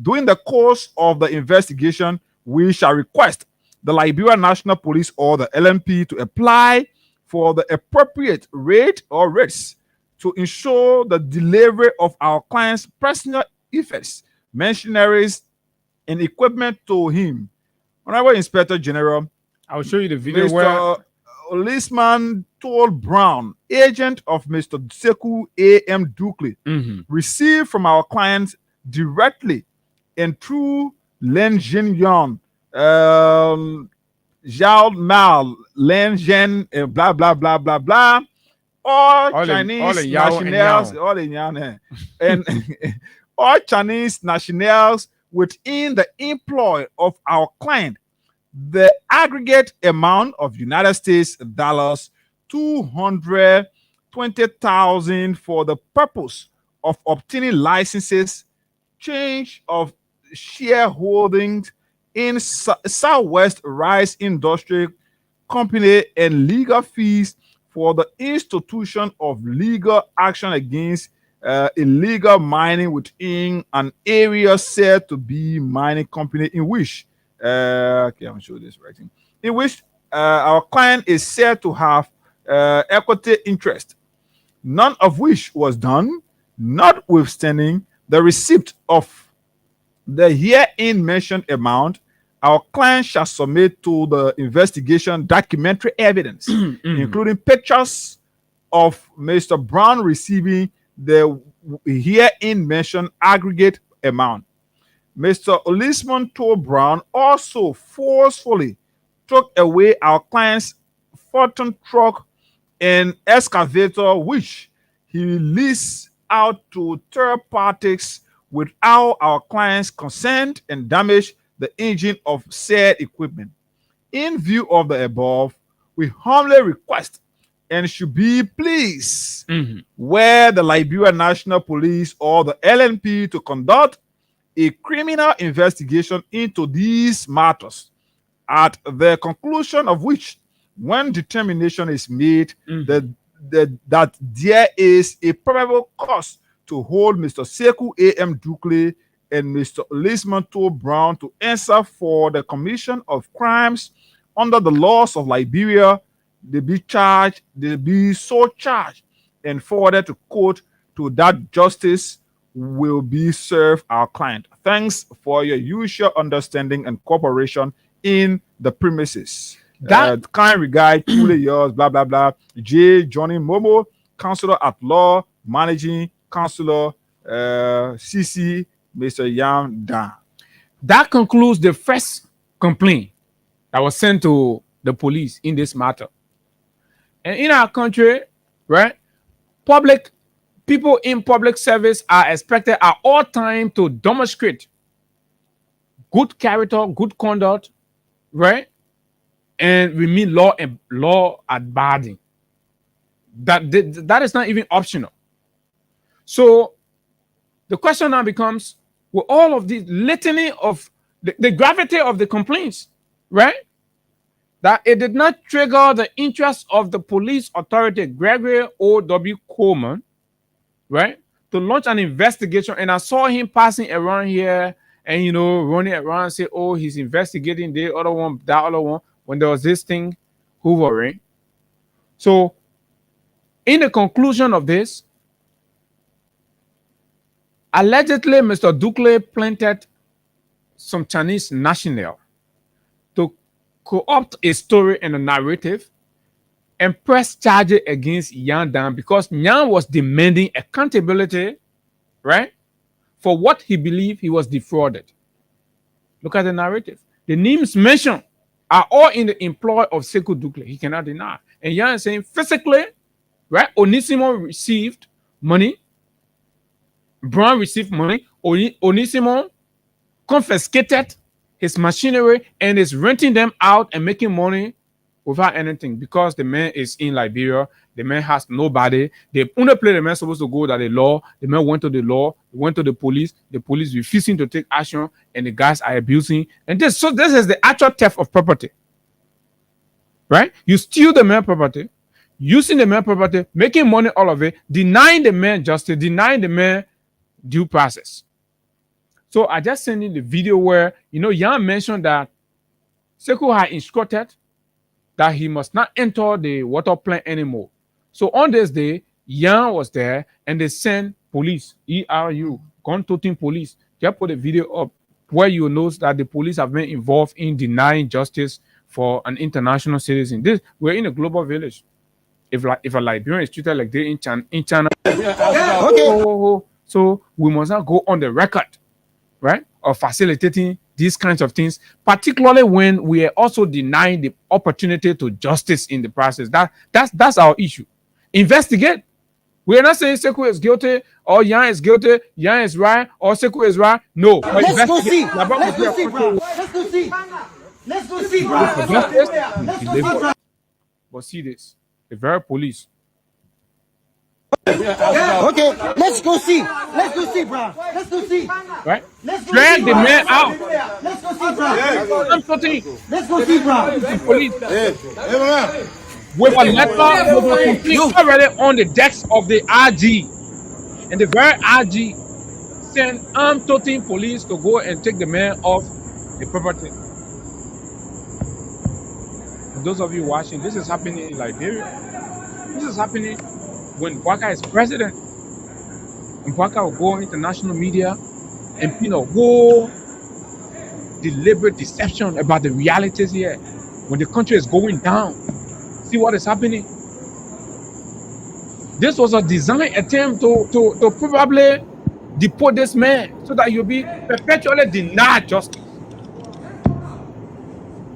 During the course of the investigation, we shall request the Liberia National Police or the LNP to apply for the appropriate rate or rates to ensure the delivery of our client's personal effects, machineries, and equipment to him. Honorable Inspector General, I will show you the video where Mr. Policeman Toll Brown, agent of Mr. Sekou A.M. Dukley, received from our clients directly and through Len Jin Yon, Zhao Mal, Len Zhen, blah, blah, blah, blah, blah, all Chinese nationals, all the Yan, and all Chinese nationals within the employ of our client, the aggregate amount of United States dollars 220,000 for the purpose of obtaining licenses, change of shareholdings in Southwest Rice Industry Company, and legal fees for the institution of legal action against illegal mining within an area said to be mining company in which okay, I'm sure this writing in which our client is said to have equity interest, none of which was done, notwithstanding the receipt of the herein mentioned amount. Our client shall submit to the investigation documentary evidence, including pictures of Mr. Brown receiving the herein mentioned aggregate amount. Mr. Policeman Toll Brown also forcefully took away our client's Fortune truck and excavator, which he leased out to third parties without our client's consent, and damaged the engine of said equipment. In view of the above, we humbly request and should be pleased where the Liberia National Police or the LNP to conduct a criminal investigation into these matters, at the conclusion of which, when determination is made that there is a probable cause to hold Mr. Sekou A.M. Dukley and Mr. Policeman Toll Brown to answer for the commission of crimes under the laws of Liberia, they be so charged and forwarded to court, to that justice will be served our client. Thanks for your usual understanding and cooperation in the premises. Kind regard, truly yours, blah, blah, blah. J. Johnny Momo, Counselor at Law, Managing Counselor, CC, Mr. Yam Dan. That concludes the first complaint that was sent to the police in this matter. And in our country, right, people in public service are expected at all times to demonstrate good character, good conduct, right, and we mean law abiding. That is not even optional. So the question now becomes, with all of the litany of the gravity of the complaints, right, that it did not trigger the interest of the police authority, Gregory O.W. Coleman, right, to launch an investigation. And I saw him passing around here and, running around and say, oh, he's investigating the other one, that other one, when there was this thing hovering. So In the conclusion of this, allegedly Mr. Dukle planted some Chinese national to co-opt a story and a narrative and press charges against Yang Dan because Yang was demanding accountability, right, for what he believed he was defrauded. Look at the narrative. The names mentioned are all in the employ of Sekou Dukle. He cannot deny. And Yang is saying physically, right, Onisimo received money, Brown received money, Onisimo confiscated his machinery and is renting them out and making money without anything because the man is in Liberia. The man has nobody. The only place the man supposed to go that the law. The man went to the law, went to the police refusing to take action, and the guys are abusing. And this is the actual theft of property. Right? You steal the man property, using the man property, making money all of it, denying the man justice, denying the man due process. So I just sent in the video where Yang mentioned that Sekou had instructed that he must not enter the water plant anymore. So on this day, Yang was there and they sent police, ERU, gun-toting police. Just put a video up where you notice that the police have been involved in denying justice for an international citizen. We're in a global village. If a Liberian is treated like they in China, okay. So we must not go on the record, right, of facilitating these kinds of things, particularly when we are also denying the opportunity to justice in the process. That's our issue. Investigate. We are not saying Sekou is guilty or Yang is guilty, Yang is right, or Sekou is right. No. Let's go see. Let's go see, bro. Let's go see. Let's go see, bro. Let's go see, bro. But see this. The very police. Okay, let's go see. Let's go see, bro. Let's go see. Right? Drag the man out. Let's go see, bro. I'm sorting. Let's go see, bro. The police. With a letter with a complaint already on the decks of the RG. And the very RG sent armed toting police to go and take the man off the property. And those of you watching, this is happening in Liberia. This is happening when Bwaka is president. And Bwaka will go on international media and whole deliberate deception about the realities here. When the country is going down, see what is happening. This was a design attempt to probably deport this man so that you'll be perpetually denied justice.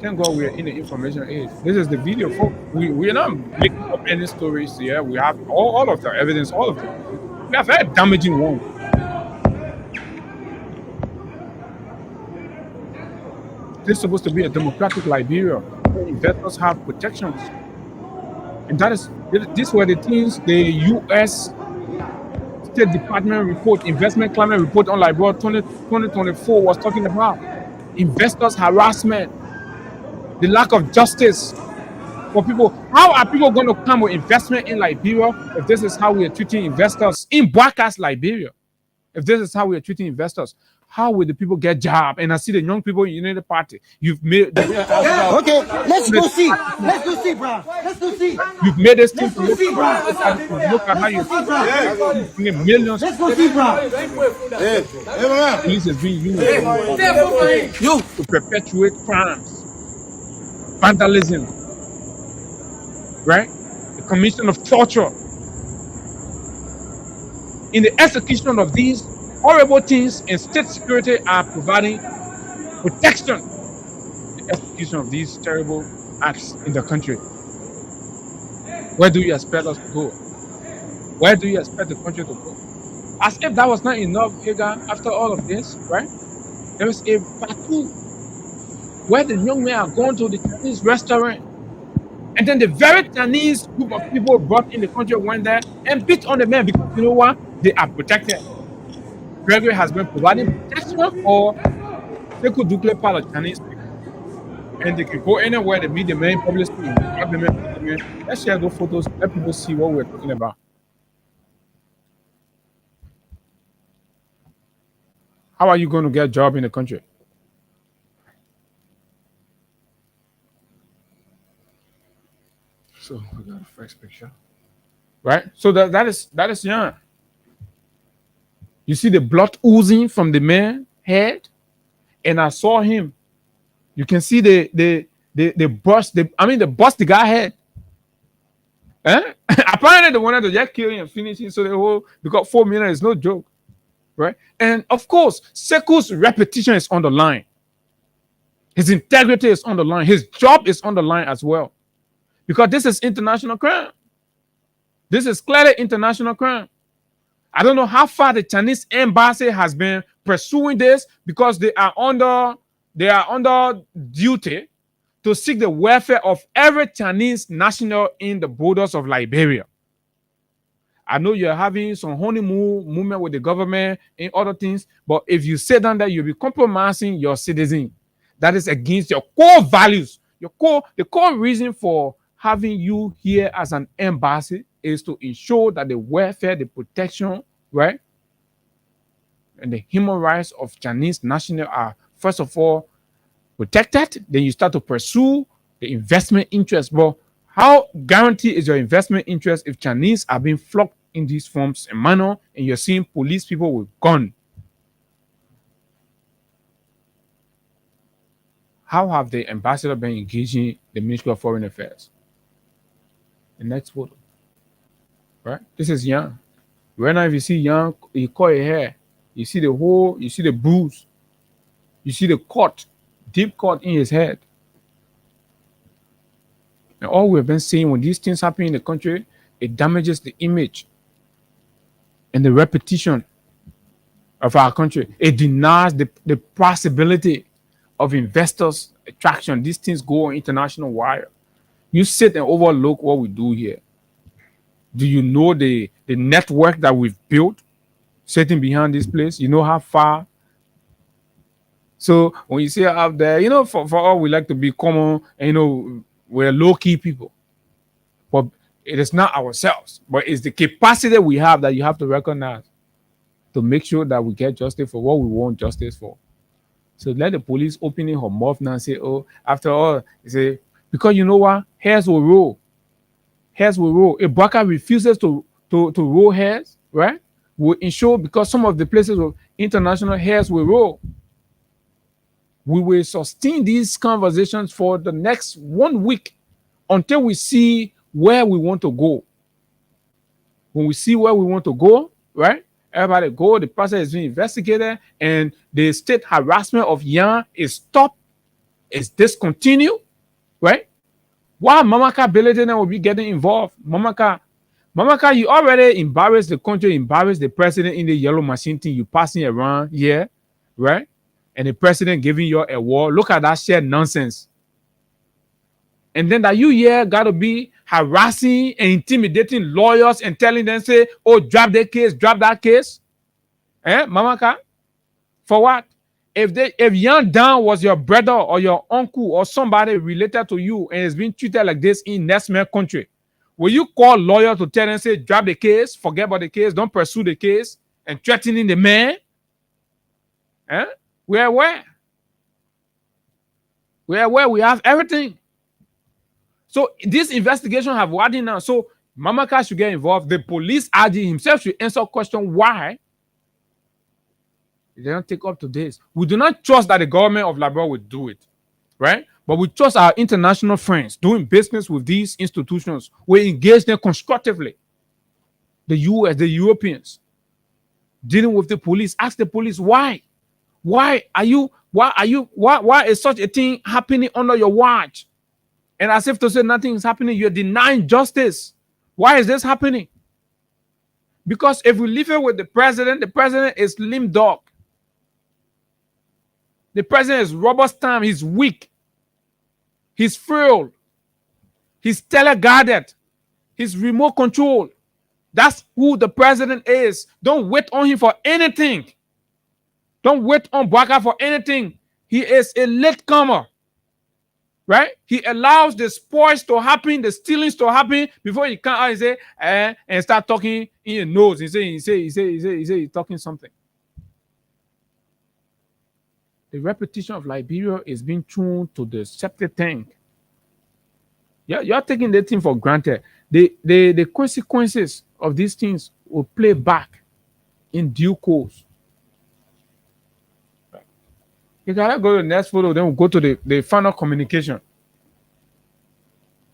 Thank God we are in the information age. This is the video, folks. We are not making up any stories here. We have all of the evidence, all of it. We have very damaging one. This is supposed to be a democratic Liberia where investors have protections. And these were the things the U.S. State Department report, investment climate report on Liberia 2024 was talking about. Investors harassment, the lack of justice for people. How are people going to come with investment in Liberia if this is how we are treating investors in Bwaka's Liberia? If this is how we are treating investors, how will the people get job? And I see the young people in the United Party. You've made okay, let's go see. Let's go see, bro. Let's go see. You've made this thing to look at how you bring millions. Let's go see, bro. Police is being used to perpetuate crimes, vandalism, right? The commission of torture. In the execution of these horrible things, and state security are providing protection. The execution of these terrible acts in the country. Where do you expect us to go? Where do you expect the country to go? As if that was not enough, Hagar, after all of this, right? There was a battle where the young men are going to the Chinese restaurant. And then the very Chinese group of people brought in the country went there and beat on the men because you know what? They are protected. Gregory has been providing protection for Sekou Dukle part of Chinese people. And they can go anywhere to meet the men, publicly, grab the men. Let's share those photos, let people see what we're talking about. How are you going to get a job in the country? So we got the first picture. right? So that is young. You see the blood oozing from the man's head, and I saw him. You can see the bust. The bust the guy head. Eh? Apparently they wanted to just kill him and finish him. So the whole because 4 million is no joke, right? And of course, Seku's reputation is on the line. His integrity is on the line. His job is on the line as well, because this is international crime. This is clearly international crime. I don't know how far the Chinese embassy has been pursuing this, because they are under duty to seek the welfare of every Chinese national in the borders of Liberia. I know you're having some honeymoon movement with the government and other things, but if you sit down there, you'll be compromising your citizen. That is against your core values. The core reason for having you here as an embassy is to ensure that the welfare, the protection, right, and the human rights of Chinese nationals are first of all protected. Then you start to pursue the investment interest. But how guaranteed is your investment interest if Chinese are being flocked in these forms and manner, and you're seeing police people with gun? How have the ambassador been engaging the Ministry of Foreign Affairs? The next photo, right? This is Young. Right now, if you see Young, you cut your hair. You see the hole. You see the bruise. You see the cut, deep cut in his head. And all we've been seeing when these things happen in the country, it damages the image and the reputation of our country. It denies the possibility of investors' attraction. These things go on international wire. You sit and overlook what we do here. Do you know the network that we've built sitting behind this place? You know how far. So when you see out there, for all we like to be common, and we're low-key people. But it is not ourselves, but it's the capacity we have that you have to recognize to make sure that we get justice for what we want justice for. So let the police open her mouth now and say, oh, after all, they say, because you know what? Hairs will roll. Hairs will roll. If Baka refuses to roll hairs, right, will ensure, because some of the places of international hairs will roll. We will sustain these conversations for the next 1 week until we see where we want to go. When we see where we want to go, right, everybody go, the process is being investigated, and the state harassment of Yan is stopped, is discontinued, right? Why Mamaka Beletina will be getting involved? Mamaka, you already embarrassed the country, embarrassed the president in the yellow machine thing you passing around here, right? And the president giving you a award. Look at that shit nonsense. And then that you here got to be harassing and intimidating lawyers and telling them, say, oh, drop that case, drop that case. Mamaka? For what? If Yan Dan was your brother or your uncle or somebody related to you and is being treated like this in next man country, will you call lawyer to tell them, say, drop the case, forget about the case, don't pursue the case, and threatening the man? We're aware. We have everything. So this investigation have wording now. So Mamaka should get involved. The police RG himself should answer question why they don't take up to this. We do not trust that the government of Liberia will do it, right? But we trust our international friends doing business with these institutions. We engage them constructively. The US, the Europeans, dealing with the police. Ask the police why. Why is such a thing happening under your watch? And as if to say nothing is happening, you're denying justice. Why is this happening? Because if we leave it with the president is limp dog. The president is rubber stamp. He's weak. He's frail. He's teleguarded. He's remote control. That's who the president is. Don't wait on him for anything. Don't wait on Baka for anything. He is a latecomer. Right? He allows the spoils to happen, the stealings to happen before he come out and say, and start talking in your nose. He say he's talking something. The reputation of Liberia is being thrown to the septic tank. You're taking that thing for granted. the consequences of these things will play back in due course. You gotta go to the next photo, then we'll go to the final communication.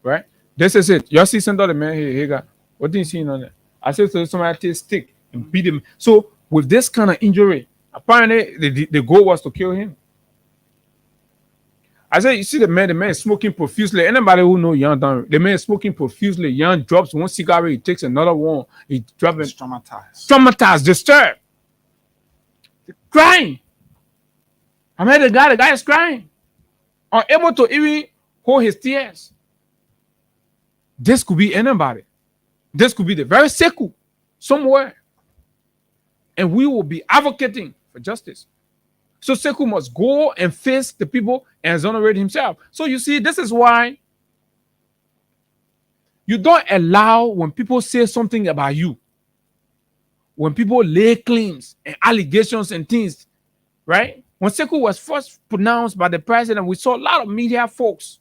Right? This is it. You see somebody man here got what did you see on there? I said so somebody take stick and beat him. So with this kind of injury, apparently the goal was to kill him. I said, you see the man is smoking profusely. Anybody who know Young down, the man is smoking profusely. Young drops one cigarette, he takes another one, he drops it. Traumatized, disturbed. Crying. I mean the guy is crying. Unable to even hold his tears. This could be anybody. This could be the very Sekou somewhere. And we will be advocating for justice. So Sekou must go and face the people and exonerate himself. So you see, this is why you don't allow when people say something about you, when people lay claims and allegations and things, right? When Sekou was first pronounced by the president, we saw a lot of media folks,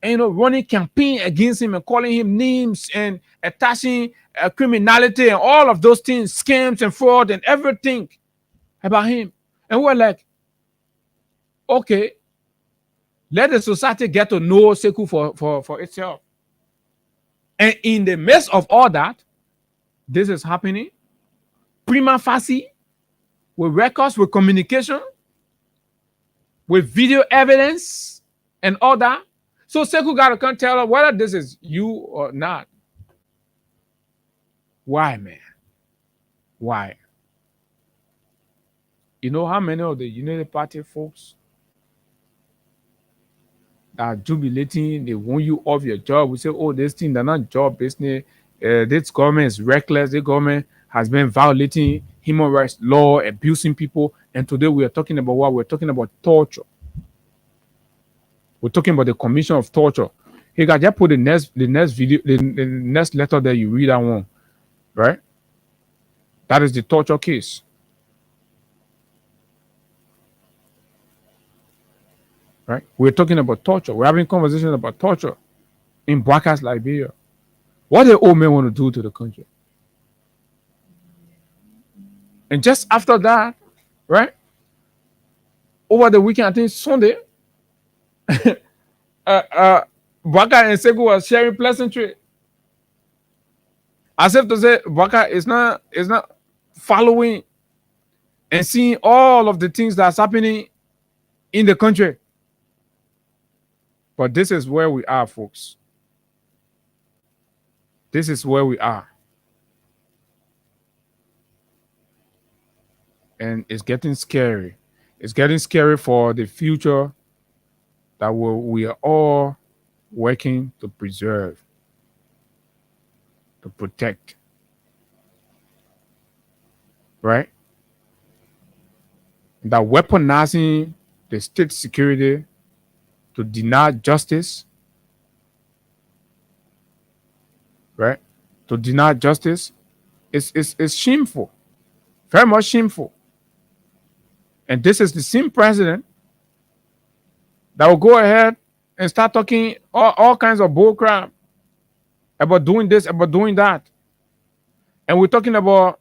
and, running campaign against him and calling him names and attaching criminality and all of those things, scams and fraud and everything about him. And we're like, okay, let the society get to know Sekou for itself. And in the midst of all that, this is happening. Prima facie, with records, with communication, with video evidence, and all that. So Sekou got to come tell her whether this is you or not. Why, man? Why? You know how many of the United Party folks are jubilating, they want you off your job. We say, oh, this thing, they're not job business. This government is reckless. The government has been violating human rights law, abusing people. And today we are talking about what? We're talking about torture. We're talking about the commission of torture. Hey, guys, just put the next video, the next letter that you read that one, right? That is the torture case. Right? We're talking about torture. We're having conversations about torture in Bwaka's Liberia. What the old men want to do to the country. And just after that, right? Over the weekend, I think Sunday, Bwaka and Sekou was sharing pleasantry. As if to say Bwaka is not following and seeing all of the things that's happening in the country. But this is where we are, folks. This is where we are. And it's getting scary. It's getting scary for the future that we are all working to preserve, to protect. Right? That weaponizing the state security to deny justice, right? To deny justice is shameful, very much shameful. And this is the same president that will go ahead and start talking all kinds of bull crap about doing this, about doing that. And we're talking about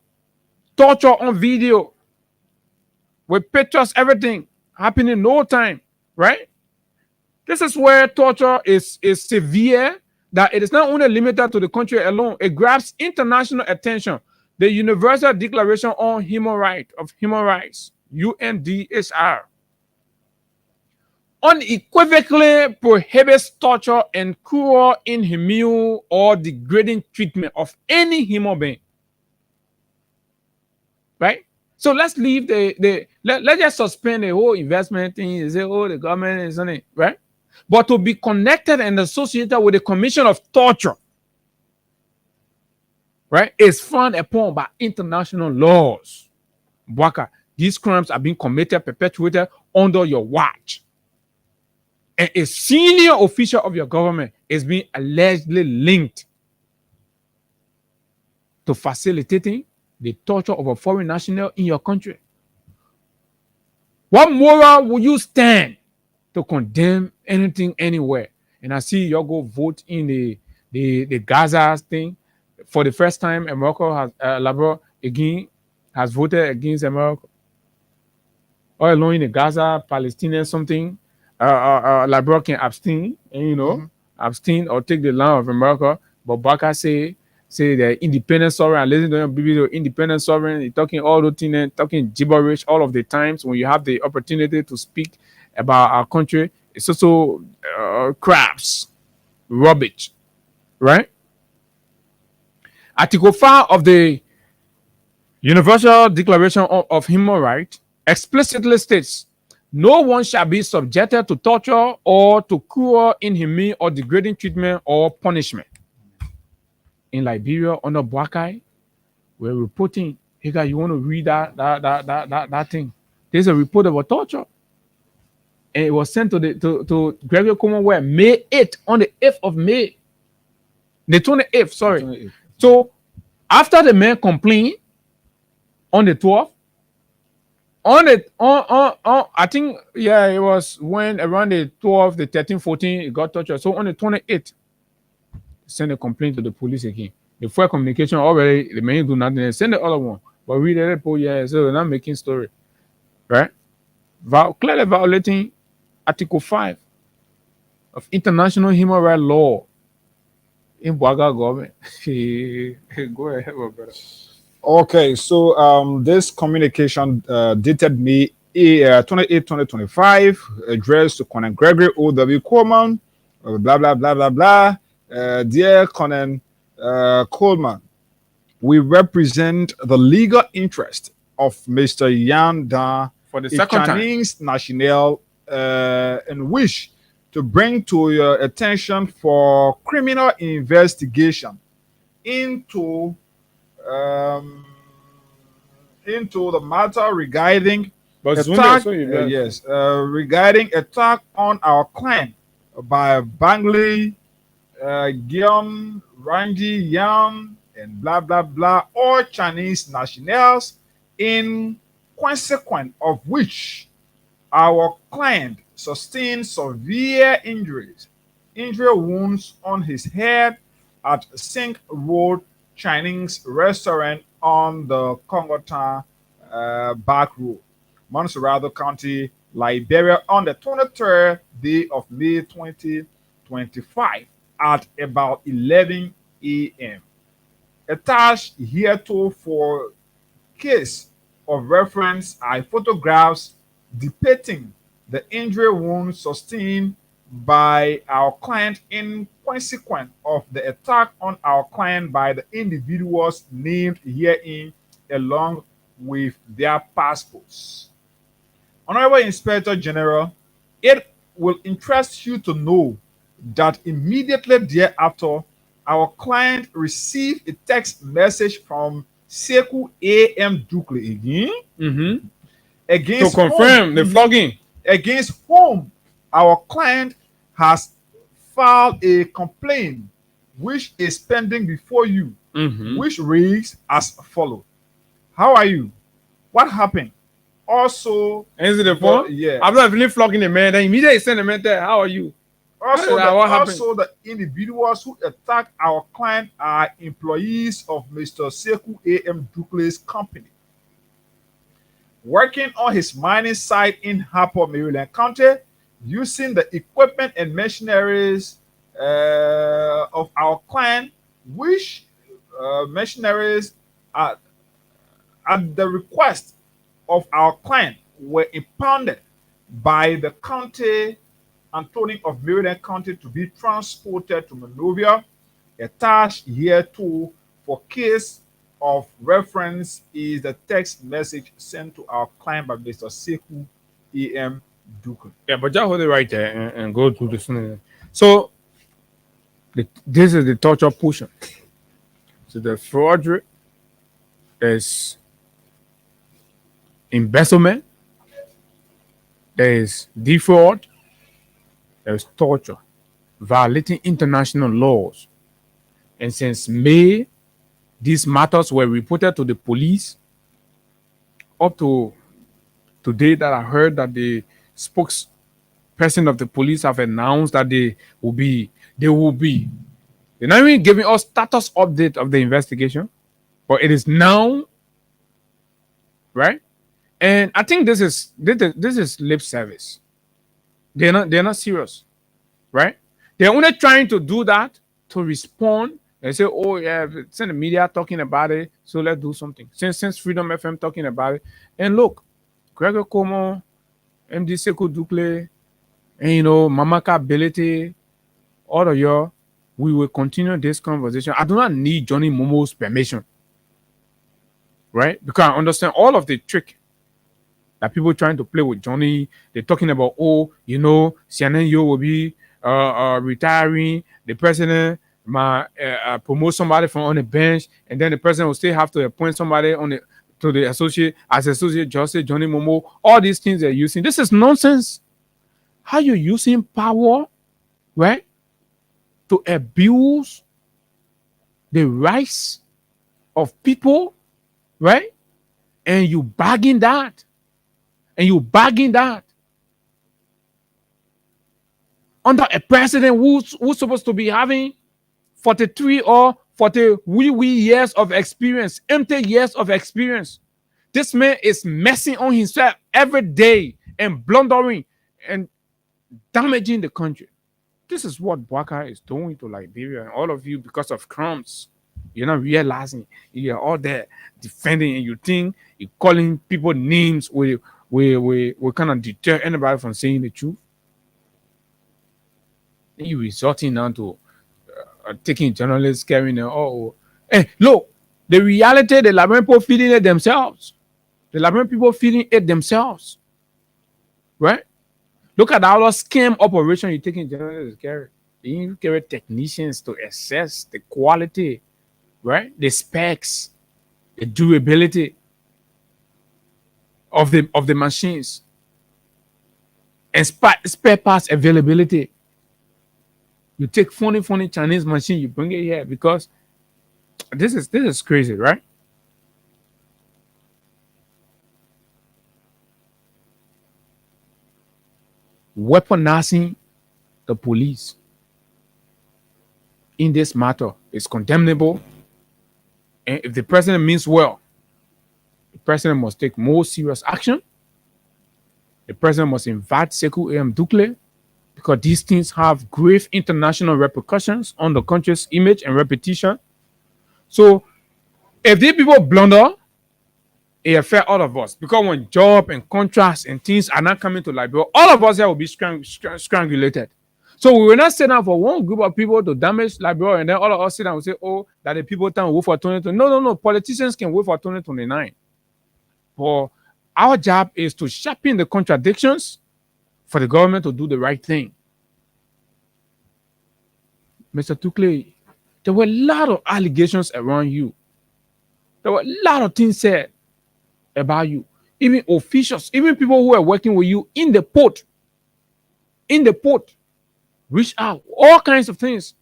torture on video with pictures, everything happening in no time, right? This is where torture is severe, that it is not only limited to the country alone, it grabs international attention. The Universal Declaration on Human Rights, UNDHR, unequivocally prohibits torture and cruel, inhumane, or degrading treatment of any human being. Right? So let's leave let's just suspend the whole investment thing and say, oh, the government is on it, right? But to be connected and associated with the commission of torture, right, is frowned upon by international laws. Bwaka, these crimes are being committed, perpetuated under your watch. And a senior official of your government is being allegedly linked to facilitating the torture of a foreign national in your country. What moral will you stand to condemn anything anywhere? And I see y'all go vote in the the Gaza thing. For the first time, America has voted against America. All along in the Gaza, Palestinian something, Liberia can abstain, and abstain or take the land of America. But Baka say the independent sovereign, and listen to them, the independent sovereign, he talking all the things, talking gibberish all of the times when you have the opportunity to speak about our country. It's also crabs, rubbish, right? Article 5 of the Universal Declaration of Human Rights explicitly states, no one shall be subjected to torture or to cruel, inhumane, or degrading treatment or punishment. In Liberia, under Bwakai, we're reporting, hey guys, you want to read that thing? There's a report of a torture. And it was sent to Gregory Commonwealth May 8th, on the 8th of May. The 28th, sorry. 28th. So after the man complained on the 12th, I think, yeah, it was when around the 12th, the 13, 14, it got tortured. So on the 28th, send a complaint to the police again. The first communication already, the man do nothing, they send the other one. But we did it, yeah, so we're not making story. Right? Clearly violating Article 5 of International Human Rights Law in Bwaga government. Go ahead, my brother. Okay, so this communication dated May 28, 2025, addressed to Conan Gregory O.W. Coleman, blah, blah, blah, blah, blah. Dear Conan Coleman, we represent the legal interest of Mr. Yan Da for the second Chinese national and wish to bring to your attention for criminal investigation into the matter regarding regarding attack on our client by Bangli, Guillaume, Ranji, Yan, and blah blah blah, all Chinese nationals, in consequence of which our client sustained severe injury wounds on his head at Sink Road Chinese restaurant on the Congotan Back Road, Montserrado County, Liberia, on the 23rd day of May 2025 at about 11 a.m. Attached hereto for case of reference are photographs depicting the injury wounds sustained by our client in consequence of the attack on our client by the individuals named herein, along with their passports. Honorable Inspector General, it will interest you to know that immediately thereafter, our client received a text message from Sekou A.M. Dukle again, against to confirm the flogging, against whom our client has filed a complaint which is pending before you, which reads as follows. How are you? What happened? Also, is it the phone? Yeah. I'm not really flogging the man. Then immediately send the man there. How are you? Also, the individuals who attacked our client are employees of Mr. Sekou A.M. Dukle's company, working on his mining site in Harper, Maryland County, using the equipment and machineries of our client, which machineries at the request of our client were impounded by the county Antony of Maryland County to be transported to Monrovia. Attached hereto for case of reference is the text message sent to our client by Mr. Sekou A.M. Dukle. Yeah, but just hold it right there and go through this. So, this is the torture portion. So, the fraud is embezzlement, there is defraud, there is torture, violating international laws. And since May, these matters were reported to the police. Up to today that I heard that the spokesperson of the police have announced that they will be They're not even giving us status update of the investigation, but it is now, right? And I think this is lip service. They're not serious, right? They're only trying to do that to respond and say, "Oh yeah, it's in the media talking about it, so let's do something." Since Freedom FM talking about it, and look, Gregor Como, MD Sekou Ducle, and Mamaka Ability, all of y'all, we will continue this conversation. I do not need Johnny Momo's permission, right? Because I understand all of the trick that people trying to play with Johnny. They're talking about, CNN Yo will be retiring. The president might promote somebody from on the bench, and then the president will still have to appoint somebody to the associate justice, Johnny Momo. All these things they're using. This is nonsense. How you using power, right, to abuse the rights of people, right? And you bagging that. Under a president who's supposed to be having 43 or 40 wee years of experience, empty years of experience. This man is messing on himself every day and blundering and damaging the country. This is what Bwaka is doing to Liberia and all of you because of crumbs. You're not realizing you're all there defending, and you think you're calling people names will kind of deter anybody from saying the truth. Then you resorting now to taking journalists carrying them. Hey, look, the reality, the Liberian people feeding it themselves. The Liberian people feeding it themselves. Right? Look at all the scam operation you're taking journalists carry. You carry technicians to assess the quality, right? The specs, the durability of the machines, and spare parts availability. You take funny Chinese machine, you bring it here because this is crazy, right? Weaponizing the police in this matter is condemnable, and if the president means well, the president must take more serious action. The president must invite Sekou Ducle, because these things have grave international repercussions on the country's image and reputation. So if these people blunder, it affects all of us. Because when job and contracts and things are not coming to Liberia, all of us here will be strangulated. So we will not sit down for one group of people to damage Liberia, and then all of us sit down and say, "Oh, that the people can wait for 2020." No. Politicians can wait for 2029. But our job is to sharpen the contradictions for the government to do the right thing. Mr. Tukle, there were a lot of allegations around you. There were a lot of things said about you. Even officials, even people who are working with you in the port, reach out, all kinds of things.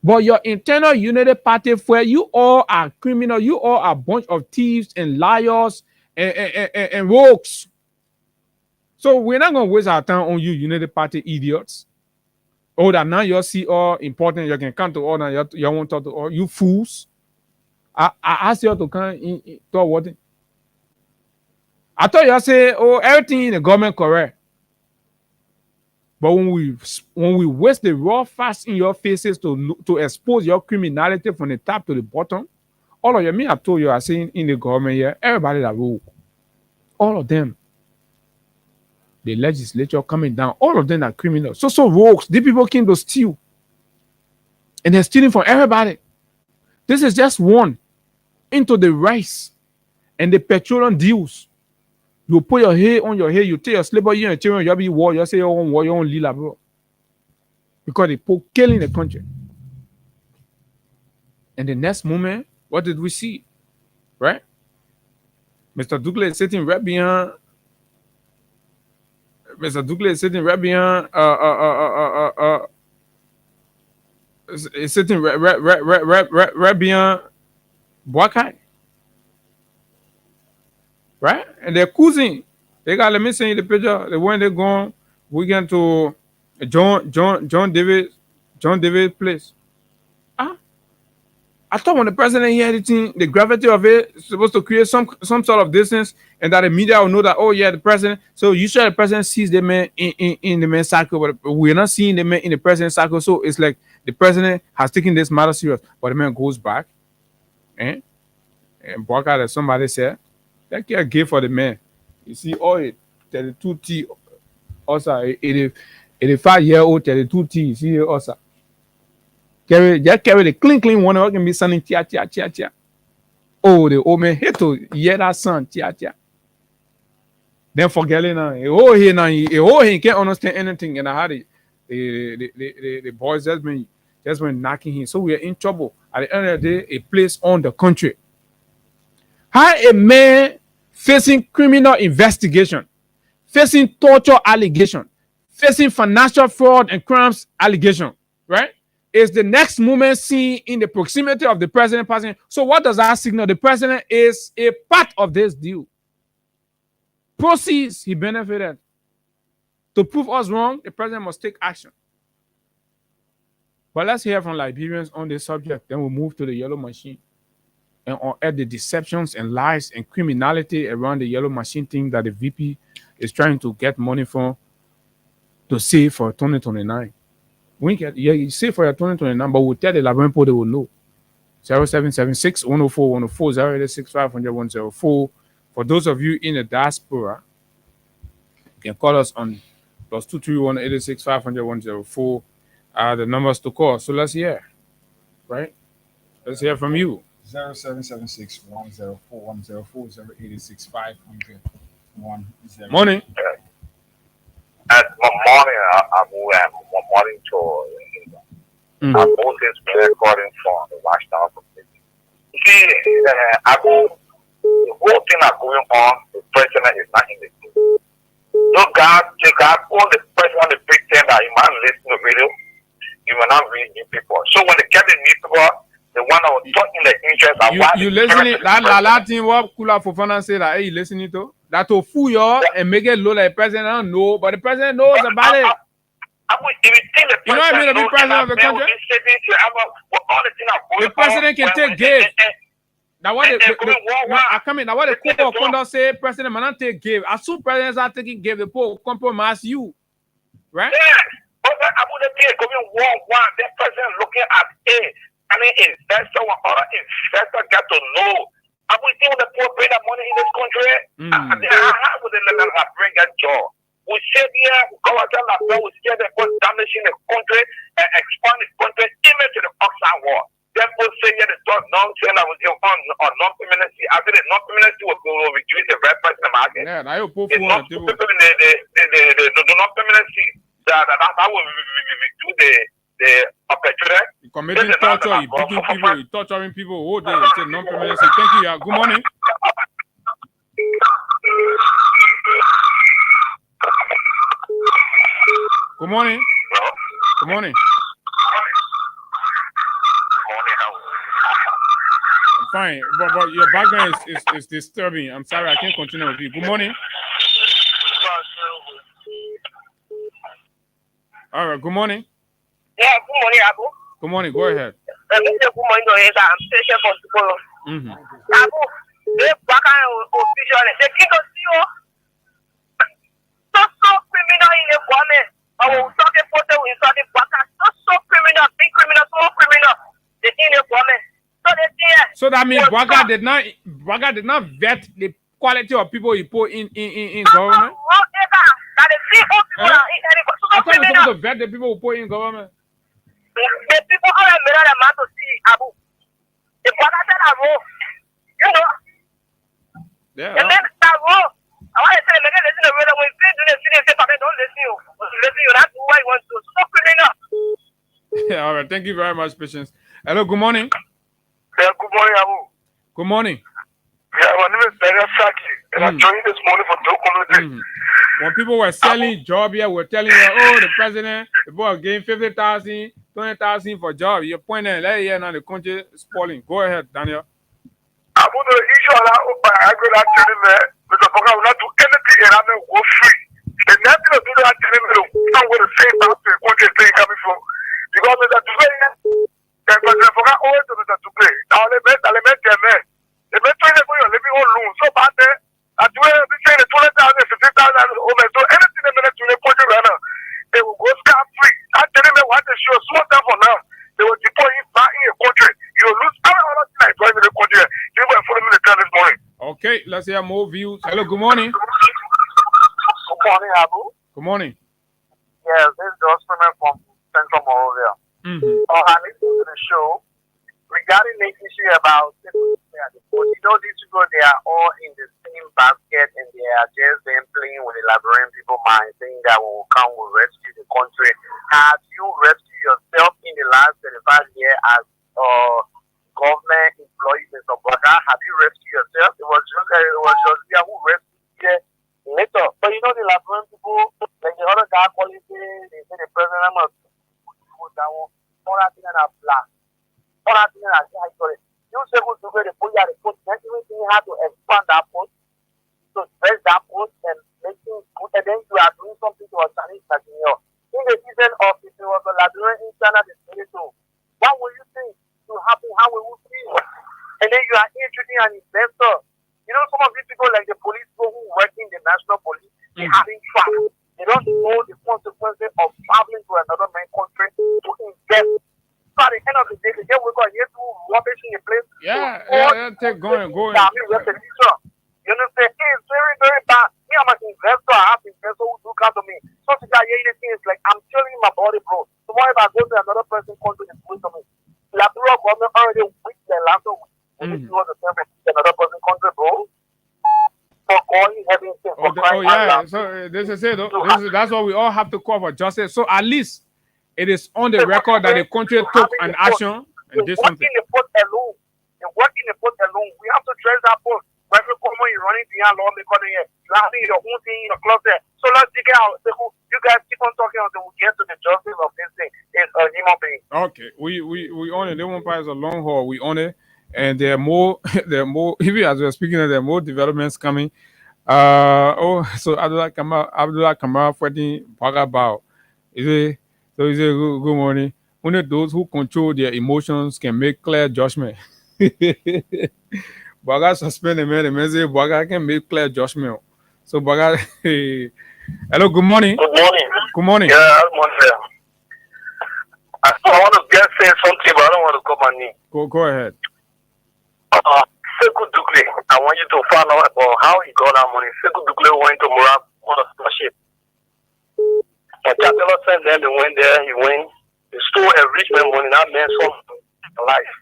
But your internal United Party, where you all are criminal, you all are a bunch of thieves and liars and rogues. So we're not going to waste our time on you United Party idiots. Oh, that now you see all important, you can come to all, and you won't talk to all, you fools. I asked you to come in talk what? I thought you say, "Oh, everything in the government correct." But when we waste the raw facts in your faces to expose your criminality from the top to the bottom, all of you, me, I told you, I saying in the government here, everybody that rogue, all of them, the legislature coming down, all of them are criminals. So rogues. These people came to steal, and they're stealing from everybody. This is just one into the rice and the petroleum deals. You put your hair on your hair, you take your slipper, you and children, you be war, you say your own war, your own lila, bro. Because they put killing the country. And the next moment, what did we see? Right? Mr. Dugle is sitting right behind. Mr. Dugle is sitting right behind. Is sitting right behind Bwakai. Right? And they're cruising. They got, let me send you the picture. They when they're going, we get to John David place. I thought when the president hear anything, the gravity of it is supposed to create some sort of distance, and that the media will know that, oh yeah, the president. So usually the president sees the man in the man's cycle, but we're not seeing the man in the president's cycle. So it's like the president has taken this matter serious, but the man goes back, and walk out as somebody said, that care give for the man. You see, all it 32T also 85-year-old 32T. You see also. Carry the clean one. Can be sending tia. Oh, the old man hate to hear that son tia. Then forget it now. He can't understand anything. And I had the boys just been knocking him. So we are in trouble. At the end of the day, a place on the country. How a man facing criminal investigation, facing torture allegation, facing financial fraud and crimes allegation, right? Is the next moment seen in the proximity of the president passing. So what does that signal? The president is a part of this deal. Proceeds he benefited. To prove us wrong, the president must take action. But let's hear from Liberians on this subject. Then we'll move to the yellow machine and unearth the deceptions and lies and criminality around the yellow machine thing that the VP is trying to get money from to save for 2029. You say for your 2029, but we'll tell the Liberian people they will know. 0776 104 104 086 500 104. For those of you in the diaspora, you can call us on +231 86 500 104. The numbers to call. So let's hear, right? Let's hear from you. 0776 104 104 086 500 104. Morning. At my morning, my morning tour. I'm Moses recording from the Washington community. You see, the whole thing that's going on, the president is not in the team. So God, all the president, the pretend that you might listen to video, you will not read new people. So when they get the new people, the one that was talking the interest of you listening that thing what Kula Fofana say that hey, you listening to? That to fool you and make it look like the president don't know, but the president knows about it. You know what I mean? To be president of the country. The president can take give. Now what now what the court of conduct say, president may not take give. As soon presidents are taking give, the poor compromise you. Right? Yeah. But I would be going one. That president looking at investor or other investor got to know. I would think the poor bring that money in this country. How would they let them bring that job? We sit here, go out there, we see them put damaging the country and expand the country even to the Oxford war. Therefore, say yeah, the nonsense that was on non-permanency. After the non-permanency will reduce the very price in the market. Yeah, now you put the non-permanency that will reduce the opportunity. You committing torture, you beating people, you torturing people all day. You say non-permanency. Thank you. Good morning. Good morning. Good morning. I'm fine, but your background is disturbing. I'm sorry, I can't continue with you. Good morning. All right, good morning. Yeah, good morning, Abu. Good morning, go ahead. Good morning, I'm station for tomorrow. Abu, they back official. They can't see you. So criminal in the government. I will talk about the inside back. So criminal, big criminal, so criminal. They in the government. So that means Braga did not vet the quality of people he put in government. I thought we were supposed to vet the people who put in government. The people all I made a man to see Abu. The Braga said I wrong. You know. Yeah. The men are wrong. I want to say the men listen to the when they do the city, they don't listen you. Listen you. That's why you want to. So criminal. Yeah. All right. Thank you very much, Patience. Hello. Good morning. Yeah, good morning, Abu. Good morning. Yeah, my name is Daniel Saki, and I'm joining this morning for Doe Community. When people were selling job here, we're telling you, oh, the president, the boy getting 50,000, 20,000 for job. You're pointing, let here now the country is spoiling. Go ahead, Daniel. Abu, the issue I go to tell him that because I will not do anything and I'm go free. And nothing to do that telling me I'm going to say about the country thing coming from. Because Mr. Tupé, and President Foka always to Mr. Tupé. message you small time for now. They will deploy you back in your country. You will lose every other thing like driving the country. You will follow me the car this morning. Okay, let's hear more views. Hello, good morning. Good morning, Abu. Good morning. Yes, this is Disenchantment from Central Moravia. Mm-hmm. I listened to the show regarding the issue about people. You know, these people, they are all in the same basket and they are just then playing with the Liberian people mind, saying that will come will rescue the country. Have you rescued yourself in the last 35 years as government employee, Mr. Baka? Have you rescued yourself? It was just who rescued you later. But you know, the Liberian people, like the other guy calling, they say the president must put that one, all that thing and a black. All that thing and a black. You say who's the way the post, everything you have to expand that post, to press that post and making good, and then you are doing something to a Chinese personnel. In the season of if it was a Liberian in China, what will you think to happen? How will you feel? And then you are introducing an investor. You know, some of these people, like the police people who work in the national police, they having fun. They don't know the consequences of traveling to another main country to invest. So at the end of the day, they get we got here to rubbish in the place. Take going. You understand? It's very, very bad. Me, I'm an investor. I have investors who do come to me. So to that, anything is like I'm telling my body, bro. Tomorrow, if I go to another person, country, it's good to me. The Liberal government already weak their last week. And if you want to tell me another person, country, bro. For calling heaven, for crying out loud. So this is it. That's what we all have to call for justice. So at least it is on the record that the country took an action and did something. The post alone. The work in the post alone. We have to dress that post. When you come when you're running behind law, you're having your own thing in your closet. So let's dig out. You guys keep on talking until we get to the justice of this thing. It's a human being. Okay, we own it. They won't buy us a long haul. We own it, and there are more. Even as we're speaking, there are more developments coming. So Abdullah Kamara fighting Bagabao. Is it good morning? Only those who control their emotions can make clear judgment. Baga suspend the man say Baga can make clear judgment. So Baga, hello, good morning. Good morning. Good morning. Yeah, good morning. I want to get say something, but I don't want to call my name. Go ahead. Sekou Dukle, I want you to find out about how he got that money. Sekou Dukle went to Morab on a scholarship. And Chatelo sent them, they went there, he went, he stole a rich man money, that man sold life.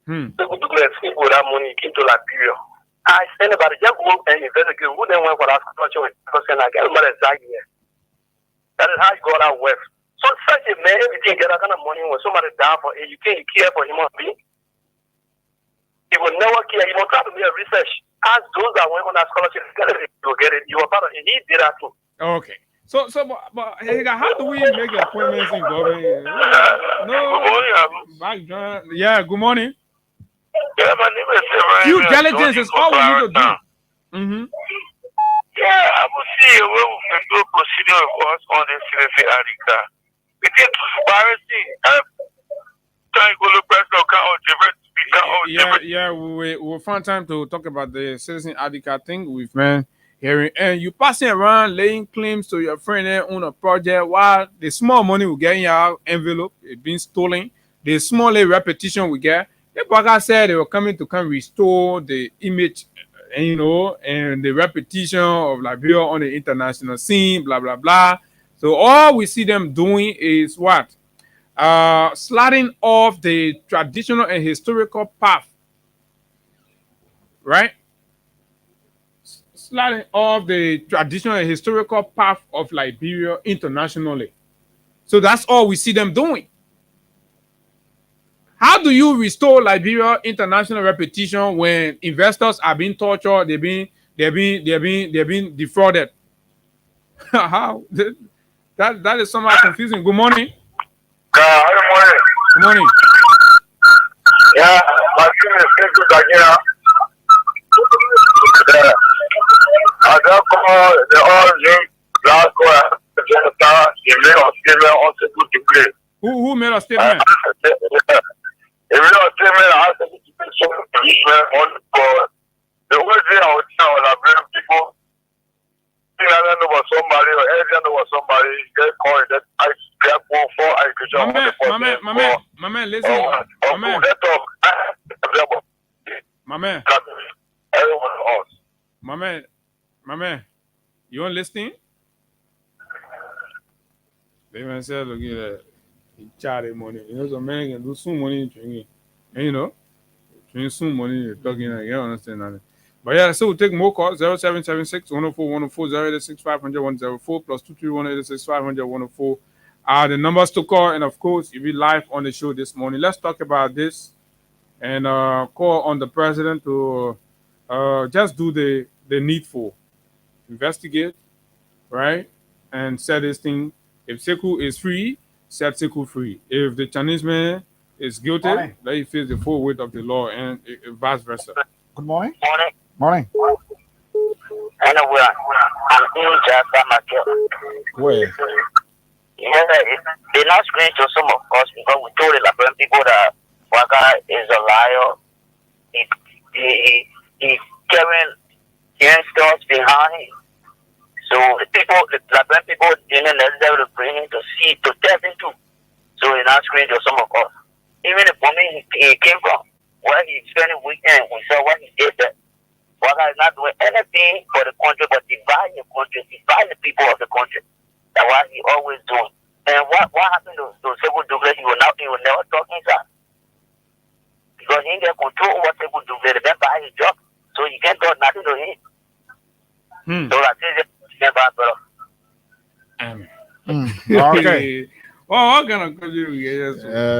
Sekou Dukle escaped with that money, he came to Liberia. I sent about just go and investigate who then went for that scholarship because I get about exactly here. That is how he got that wealth. So such a man, everything get that kind of money when somebody die for it, you can't care for human being. He will never care. He will try to do a research. Ask those that went on that scholarship, you will get it. You are part of it. He did that too. Okay. So, but hey, how do we make appointments in government? Good morning. Yeah, good morning. Yeah, my name is Due diligence is all we need to do. Yeah, I will see a way we can do procedure for us on the citizen article. It is transparency. We'll find time to talk about the citizen article thing we've been hearing. And you passing around laying claims to your friend on a project while the small money we get in your envelope is being stolen. The small repetition we get. The Baga said they were coming to restore the image, and the reputation of Liberia on the international scene, blah, blah, blah. So all we see them doing is what? Sliding off the traditional and historical path, right? Sliding off the traditional and historical path of Liberia internationally. So that's all we see them doing. How do you restore Liberia international reputation when investors are being tortured, they're being defrauded? How? That is somehow confusing. Good morning. Good morning. Good morning. Yeah, my name is Sekou Dagina. I don't call the all name last call. He made a statement on Sekou Dukle. Who made a statement? He made a statement on Sekou Dukle. The way they are telling Liberian people, I don't know what somebody or every know what somebody get called that I careful for agriculture. My man, listen. My man. My man. Everyone else. My man. You want listening? They man said, look at that. He charted money. You know, some man can do some money in drinking. And you know, doing some money, you're talking, like, you don't understand nothing. But yeah, so we'll take more calls 0776 104 104 086 500 104 plus 231 86 500 104 are the numbers to call. And of course, you'll be live on the show this morning. Let's talk about this and call on the president to just do the needful, investigate, right, and set this thing. If Sekou is free, set Sekou free. If the Chinese man is guilty, let him face the full weight of the law, and vice versa. Good morning. Morning. Morning. Anyway, I'm in Java, Where? Yeah, they're not screening to some of us because we told the Liberian people that Waka is a liar. He carrying gangsters behind him. So the Liberian people didn't necessarily bring him to see, to test him too. So they're not screening to some of us. Even the woman he came from, where he spent the weekend, we saw what he did there. Waka is not doing anything for the country but divide the country, divide the people of the country. That's what he always doing. And what happened to Sekou Douglas? He will never talk inside. Because he can control what Sekou Douglas, they buy his job. So he can't talk nothing to him. So that's it. Okay. Well, what kind of country we get?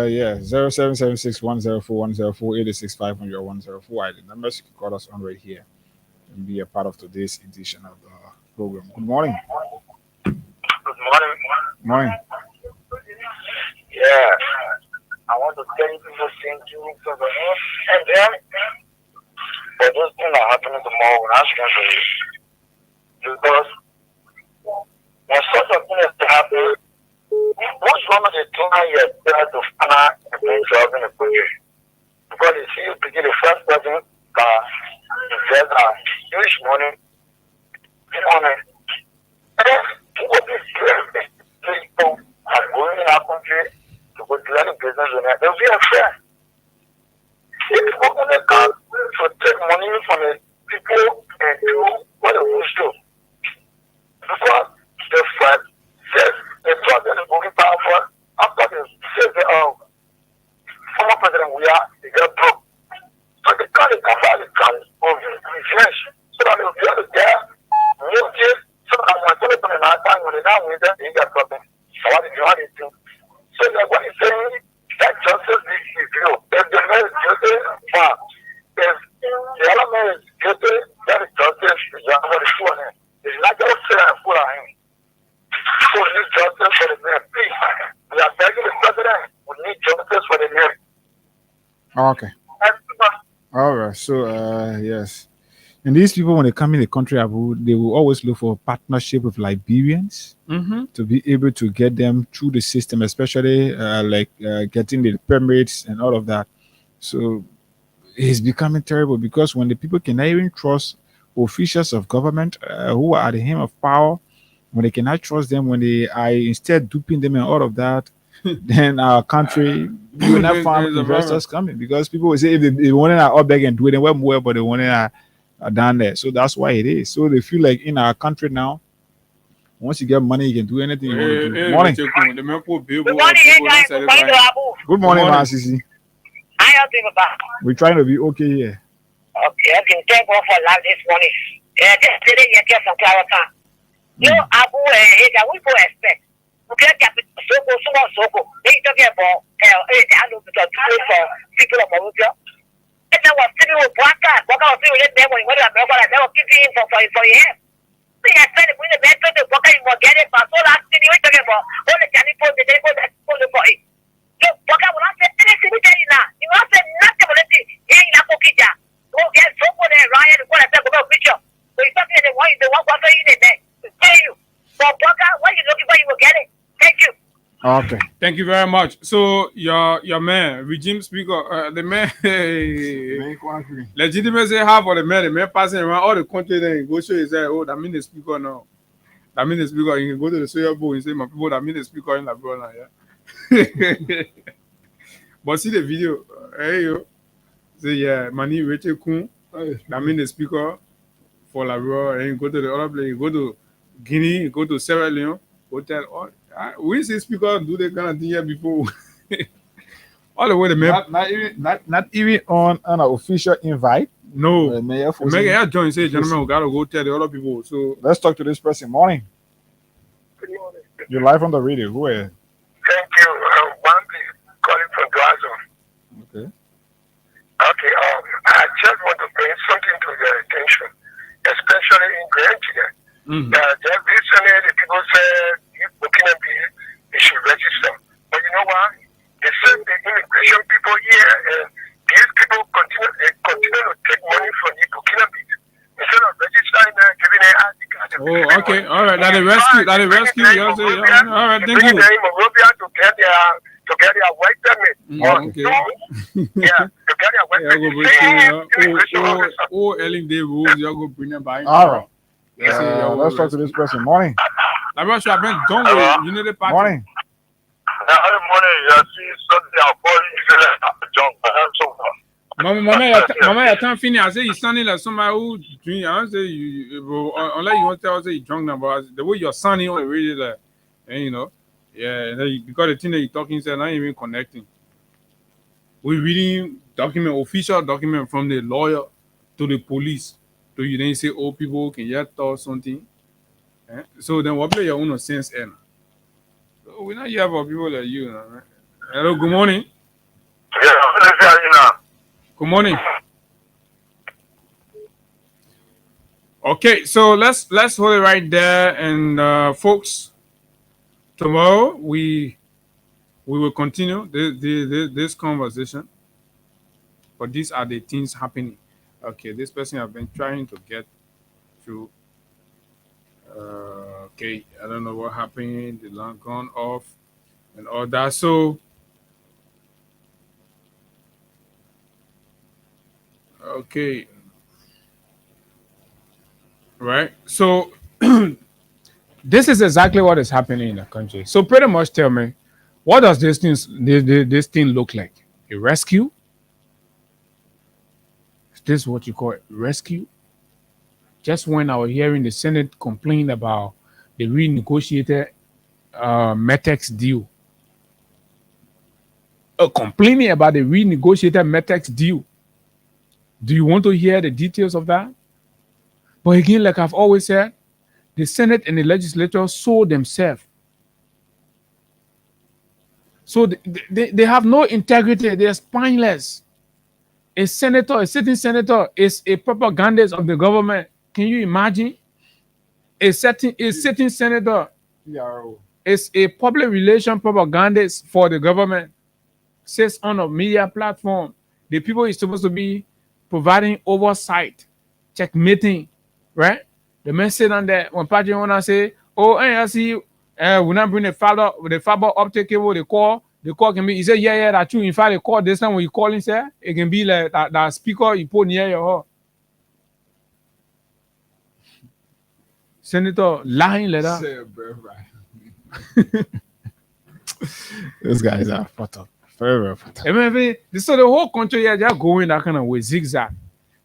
Yeah, 0776 104 104 86 500 104. The numbers you can call us on right here and be a part of today's edition of the program. Good morning. Good morning. Morning. Yeah. I want to tell you people thank you for the and then for those things that are happening tomorrow when I'm for you. Because when such a thing is to happen, most women they try to find out and bring jobs in the country. Because they see you begin the first person that invest huge money. And what is people are going in our country to go do any business in it, they'll be afraid. If people only come to take money from the people and do what they wish to. Because the first says the president is going powerful after the says the former president we are, they get broke. So they can't cover the can of revenge so that they'll be able to get motive so that when somebody come in our time when they now win them, they get problem. So what did you want to do? So like what he's saying, that justice is real. If the man is guilty, fine. If the other man is guilty, that is justice, you have to show him. It's not just fair and full of him. So we need justice for the man. Please, we are begging the president, we need justice for the man. Okay. All right. So, yes. And these people, when they come in the country, they will always look for a partnership with Liberians to be able to get them through the system, especially getting the permits and all of that. So it's becoming terrible because when the people cannot even trust officials of government who are at the helm of power, when they cannot trust them, when they are instead duping them and all of that, then our country will not find investors coming because people will say if they want to up back and do it, then we're more, but they want to down there. So that's why it is. So they feel like in our country now, once you get money, you can do anything you want to do. Morning. Good morning, guys. Good morning to Abu. Good morning, Masisi. How you doing, Baba? We're trying to be okay here. Okay, I've been thank God for life this morning. Yesterday, you get some clarity. You Abu, we go expect. We get Soko. They talking about people of Maruja. That was still with Waka was still with them when they were keeping him for him. We had said if we the best to Waka, you will get it, but so last thing we talking about all the Chinese for the table that's for it. So Waka will not say anything we tell you now. You will not say nothing about it. He ain't not cooking that. Go get Soko and Ryan and go and talk about picture. So you talking the one Waka in there to tell you. For Waka, what you looking for, you will get it. Thank you. Okay. Thank you very much. So your man, regime speaker, the man, legitimacy have for the man passing around all the country, then go show his head. Oh, that means the speaker now. That means the speaker. You can go to the Soya Bowl and say, my people, that means the speaker in La Brona, yeah. But see the video. Hey, yo. Say, yeah, Mani Rachel Kun. That means the speaker for La Brona. And you go to the other place. You go to Guinea. You go to Sierra Leone. Hotel. We see speaker do that kind of thing here before. All the way the man. Not even on an official invite. No. The mayor join say, gentlemen, we gotta go tell the other people. So let's talk to this person. Morning. Good morning. You're live on the radio. Who are you? Thank you. Wambi calling from Duazo. Okay. Okay. I just want to bring something to your attention, especially in Grenada. Just recently, the people said if Burkina Faso they should register. But you know what? They said the immigration people here and these people continue to take money from the Burkina Faso instead of registering and giving an ID card. Oh, okay, all right. That is rescue. All right, thank you. Bringing them in Monrovia to get their work permit. Okay. Yeah, to get their work permit. Ellen Day rules. You go bring them by. All right. Let's talk to this person. Morning. I'm not sure. I've been done with. You know the party. Morning. Every morning, you see Sunday, I'll call you, John. So Mama, I can't finish. I say you're sounding like somebody who drink. I don't say you, unless you want to tell us that you're drunk now, but the way you're sounding on the radio, like, and you know, yeah, because the thing that you're talking is not even connecting. We're reading official document from the lawyer to the police. So you then say, oh, people can yet talk something. So then what play your own sense in? So we're not here for people like you, man. Hello, good morning. Yeah, good morning. Okay, so let's hold it right there, and folks, tomorrow we will continue this conversation. But these are the things happening. Okay, this person have been trying to get through. Okay, I don't know what happened. The line gone off and all that. So, okay, right. So, this is exactly what is happening in the country. So, pretty much, tell me, what does this thing look like? A rescue? Is this what you call it? Rescue? Just when I was hearing the Senate complain about the renegotiated Metex deal, complaining about the renegotiated Metex deal, do you want to hear the details of that? But again, like I've always said, the Senate and the legislature sold themselves. So they have no integrity. They're spineless. A sitting senator, is a propagandist of the government. Can you imagine? A sitting senator is a public relation propagandist for the government. Says on a media platform, the people is supposed to be providing oversight, checkmating, right? The man sit on there when Patrick wanna say, "Oh, I see, we not bring the fiber optic cable. The call can be." He said, "Yeah, that's true. In fact, the call this time when you call in, sir, it can be like that speaker you put near your heart." Senator lying letter. These guys are fucked up. Very fucked up. So the whole country here just going that kind of way, zigzag.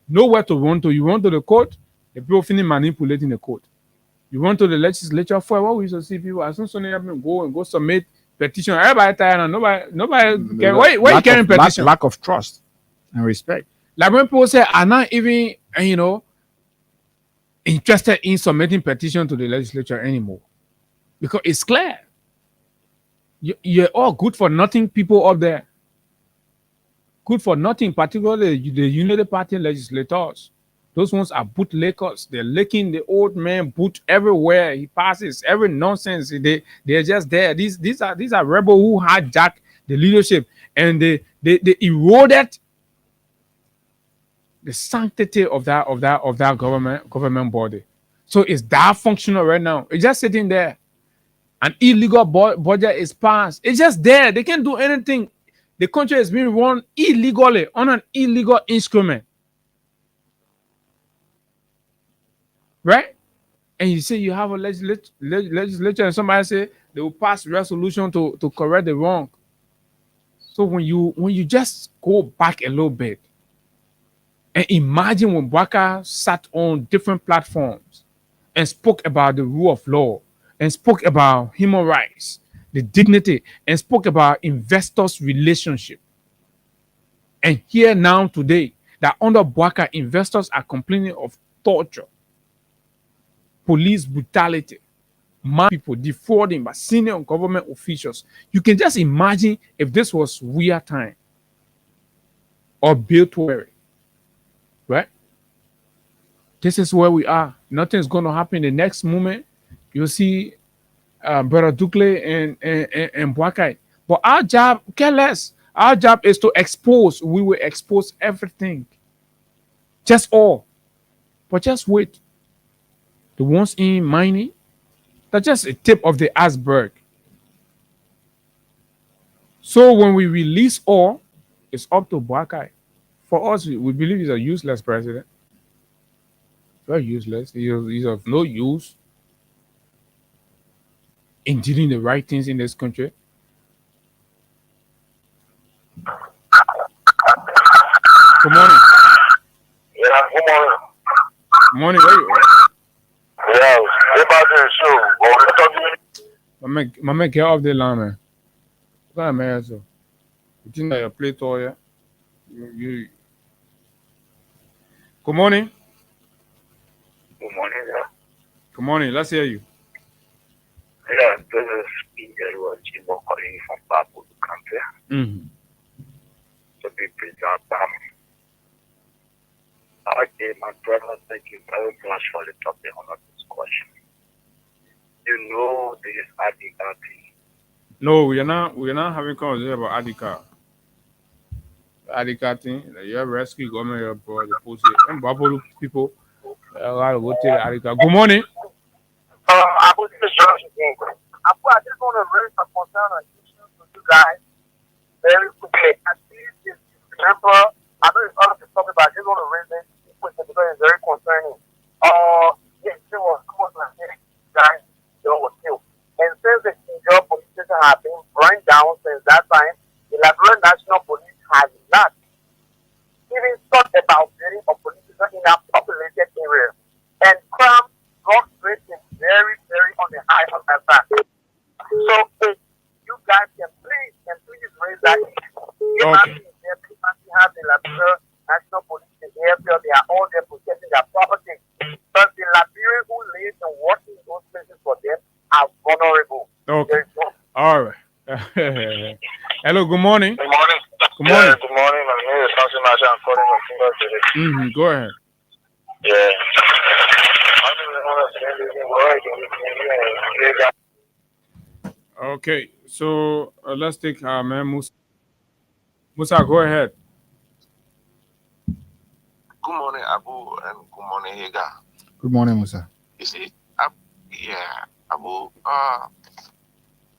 Nowhere to run to. You run to the court, the people finish manipulating the court. You run to the legislature for what we used to see people as soon as they go submit petition. Everybody tired and nobody can. Why you carrying petition? Lack of trust and respect. Like when people say are not even interested in submitting petition to the legislature anymore, because it's clear you're all good for nothing people up there. Good for nothing, particularly the Unity Party legislators. Those ones are bootlickers. They're licking the old man boot everywhere he passes. Every nonsense. They're just there. These are rebels who hijack the leadership, and they eroded the sanctity of that government body. So it's that functional right now. It's just sitting there. An illegal budget is passed. It's just there. They can't do anything. The country is being run illegally on an illegal instrument. Right? And you say you have a legislature, and somebody say they will pass resolution to correct the wrong. So when you just go back a little bit and imagine when Bwaka sat on different platforms and spoke about the rule of law and spoke about human rights, the dignity, and spoke about investors' relationship. And here now today that under Bwaka, investors are complaining of torture, police brutality, man people defrauding by senior government officials. You can just imagine if this was real time or built where, right? This is where we are. Nothing's going to happen the next moment. You'll see Brother Dukle and Bwakai. But our job, care less. Our job is to expose. We will expose everything. Just all. But just wait. The ones in mining, that's just a tip of the iceberg. So when we release all, it's up to Bwakai. For us, we believe he's a useless president. Very useless. He's of no use in doing the right things in this country. Good morning. Yeah, good morning. Morning, where you? Yeah, what about the show? What we talking? My man, get off the line, man. What's that, man? So, you think that you play toy, yeah? You. Good morning. Good morning, yeah. Good morning. Let's hear you. Yeah, this is Peter Jimbo calling from Babu country. Mm-hmm. To be present. Okay, my brother, thank you very much for the topic on this question. You know this article thing. No, we are not having conversation about Adika. Adika thing. You have rescue government here, bro. The post it. And Babu people. I gotta go take Adika. Good morning. I was just I just want to raise some concern and issues to you guys very quickly. I see this example. I know it's not the topic, but I just want to raise it quickly because it's very concerning. Yes, it was like this guy was killed. And since the Kinjo police station has been burned down since that time, the Liberia National Police has not even thought about building a police station in a populated area. And crime, drug rate is very, very on the high on that side. So if you guys can please raise that issue. Okay. They have the Liberia National Police, the AFL, they are all there protecting their property. But the Liberians who live and work in those places for them are vulnerable. Okay. All right. Hello, good morning. Good morning. Good morning. Yeah, good morning. My name is Samson Masha. I'm calling from Kimball today. Go ahead. Yeah. Okay, so let's take man Musa. Musa, go ahead. Good morning, Abu, and good morning, Higa. Good morning, Musa. You see, Abu,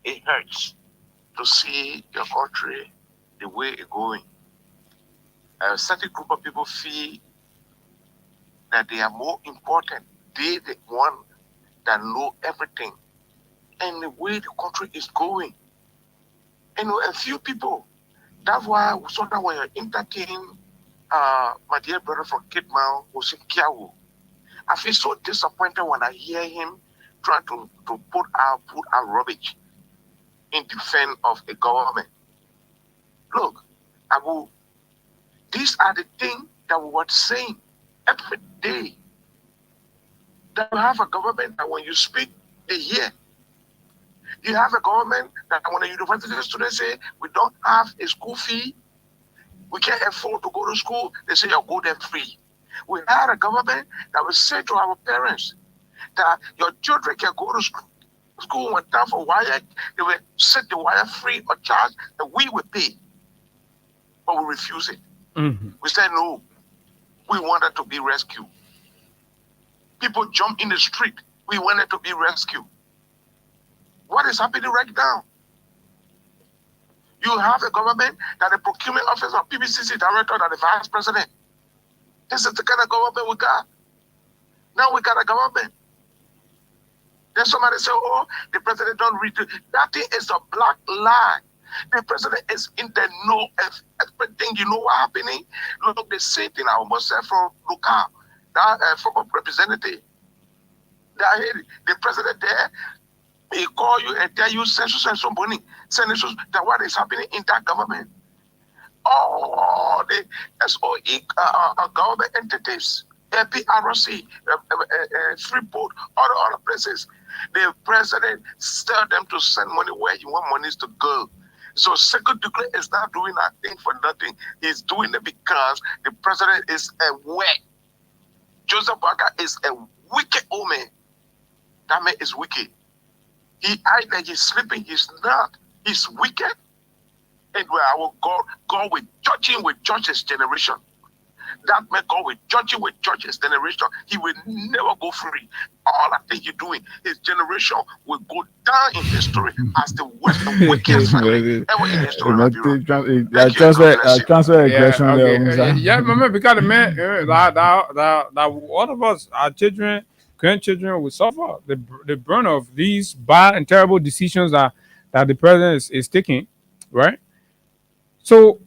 it hurts to see your country the way it's going. A certain group of people feel that they are more important. They the one that know everything and the way the country is going. And a few people. That's why sometimes when you entertain my dear brother from Kidman, Hossein Kiawu, I feel so disappointed when I hear him trying to put out rubbish in defense of a government. Look, Abu, these are the things that we were saying every day. That you have a government that when you speak, they hear. You have a government that when the university students say we don't have a school fee, we can't afford to go to school, they say you'll go there free. We had a government that will say to our parents that your children can go to school one time for wire, they will set the wire free or charge, and we will pay. But we refuse it. We said no. We wanted to be rescued. People jump in the street. We wanted to be rescued. What is happening right now? You have a government that the procurement officer, PBCC director, that the vice president. This is the kind of government we got. Now we got a government Then somebody say, oh, the president don't read it. That thing is a black lie. The president is in the know of everything. You know what happening? Look, the same thing I almost said from local, that from a representative. That the president there, he call you and tell you send some money, send that what is happening in that government. All the SOE government entities, APRC, Freeport, all the other places. The president tell them to send money where you want monies to go. So second degree is not doing that thing for nothing. He's doing it because the president is aware. Joseph Barker is a wicked old man. That man is wicked. He either he's sleeping, he's not. He's wicked. And where our God will judge him with judge his generation. That man God will judge him with judge his generation. He will never go free. All I think you're doing, his generation will go down in history as the worst and wickedest family ever in history of Europe. Transfer aggression there. Yeah, remember because the man that all of us, our children, grandchildren will suffer the burn of these bad and terrible decisions that the president is taking, right? So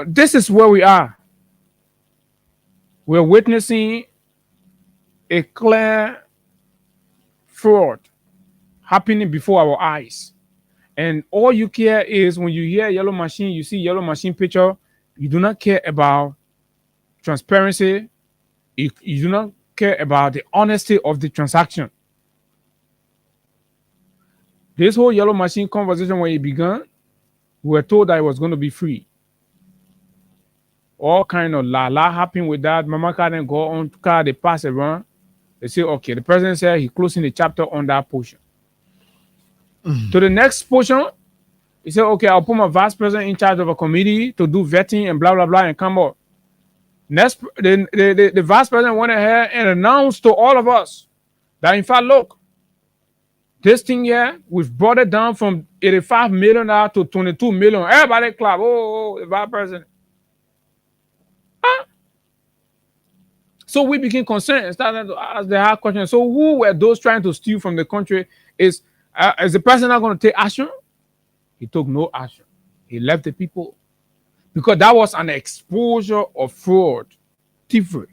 this is where we are. We're witnessing a clear fraud happening before our eyes. And all you care is when you hear yellow machine, you see yellow machine picture, you do not care about transparency. You do not care about the honesty of the transaction. This whole yellow machine conversation, when it began, we were told that it was going to be free. All kind of la happened with that. Mama car then go on car, they pass around. They say, okay, the president said he closing the chapter on that portion. To the next portion, he said, okay, I'll put my vice president in charge of a committee to do vetting and blah, blah, blah, and come up. Next, the vice president went ahead and announced to all of us that, in fact, look, this thing here, we've brought it down from 85 million now to 22 million. Everybody clap. Oh, the vice president. So we became concerned and started to ask the hard question. So who were those trying to steal from the country? Is the president not going to take action? He took no action. He left the people. Because that was an exposure of fraud, thievery.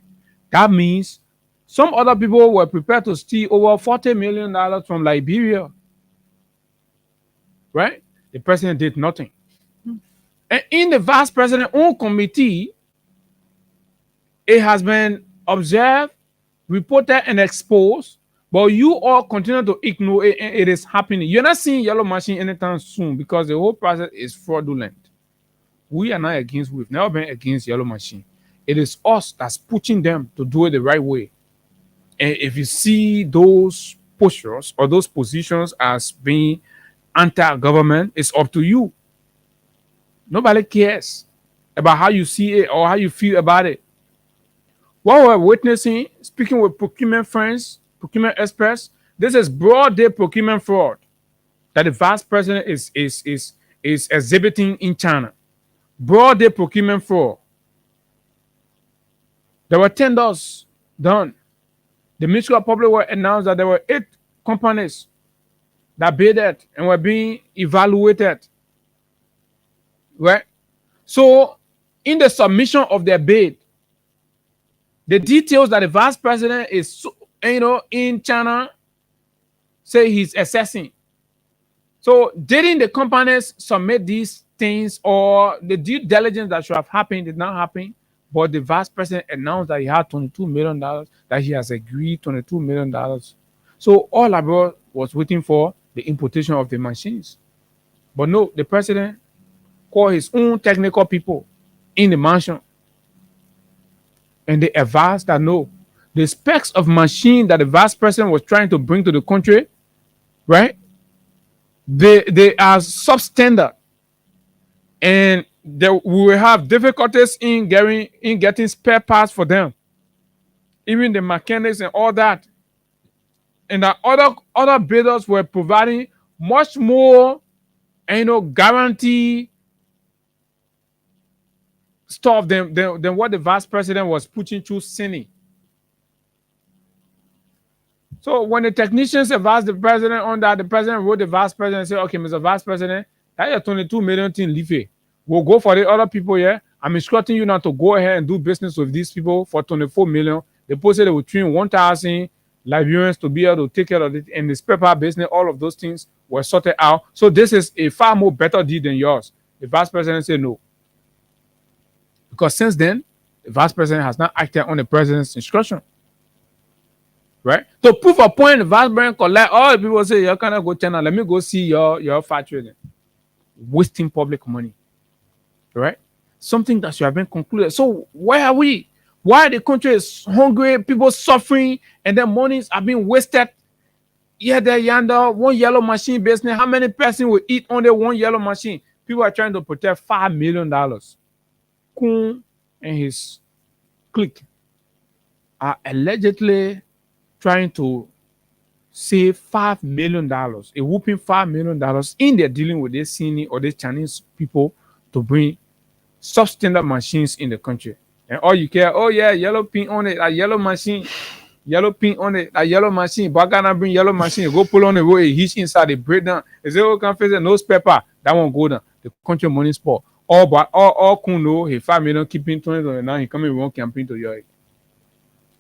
That means some other people were prepared to steal over $40 million from Liberia. Right? The president did nothing. And in the vice president's own committee, it has been observed, reported, and exposed, but you all continue to ignore it, and it is happening. You're not seeing yellow machine anytime soon because the whole process is fraudulent. We are not against, we've never been against yellow machine. It is us that's pushing them to do it the right way. And if you see those postures or those positions as being anti-government, it's up to you. Nobody cares about how you see it or how you feel about it. What we're witnessing, speaking with procurement friends, procurement experts, this is broad day procurement fraud that the vice president is exhibiting in China. Broad day procurement fraud. There were tenders done. The Ministry of Public Works announced that there were 8 companies that bid it and were being evaluated. Right? So, in the submission of their bid, the details that the vice president is, in China, say he's assessing. So, didn't the companies submit these things, or the due diligence that should have happened did not happen? But the vice president announced that he had $22 million, that he has agreed $22 million. So, all about was waiting for the importation of the machines. But no, the president called his own technical people in the mansion. And they advised that no, the specs of machine that the vice president was trying to bring to the country, right? They are substandard. And we will have difficulties in getting spare parts for them. Even the mechanics and all that. And that other bidders were providing much more, guarantee stuff than what the vice president was pushing through Senate. So when the technicians advised the president on that, the president wrote the vice president and said, okay, Mr. Vice President, that your 22 million thing leave. We'll go for the other people here. I'm instructing you now to go ahead and do business with these people for 24 million. They posted they will train 1,000 Liberians to be able to take care of it. And this paper business, all of those things were sorted out. So this is a far more better deal than yours. The vice president said no. Because since then, the vice president has not acted on the president's instruction. Right? To prove a point, the vice president collect all the people say, you cannot go China. Let me go see your factory then. Wasting public money. Right? Something that should have been concluded. So where are we? Why the country is hungry, people suffering, and then monies are being wasted. Yeah, there yonder, one yellow machine business. How many persons will eat on the one yellow machine? People are trying to protect $5 million. Kun and his clique are allegedly trying to save $5 million, a whooping $5 million in their dealing with this Sini or the Chinese people to bring substandard machines in the country. And all you care, oh yeah, yellow pin on it, a yellow machine, yellow pin on it, a yellow machine. But I bring yellow machine, go pull on the road, it hitch inside, they break down. They say, oh, confess, no paper, that won't go down. The country money sport. All Kuno, he 5 million keeping 20 now he coming wrong campaign to your.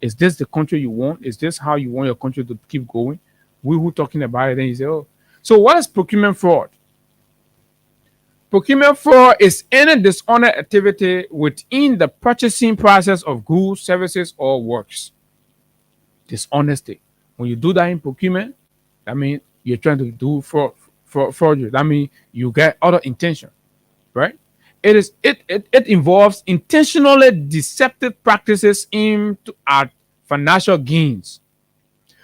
Is this the country you want? Is this how you want your country to keep going? We who talking about it, then you say, oh. So what is procurement fraud? Procurement fraud is any dishonest activity within the purchasing process of goods, services, or works. Dishonesty. When you do that in procurement, that means you're trying to do fraud. That means you get other intention, right? It involves intentionally deceptive practices aimed at financial gains.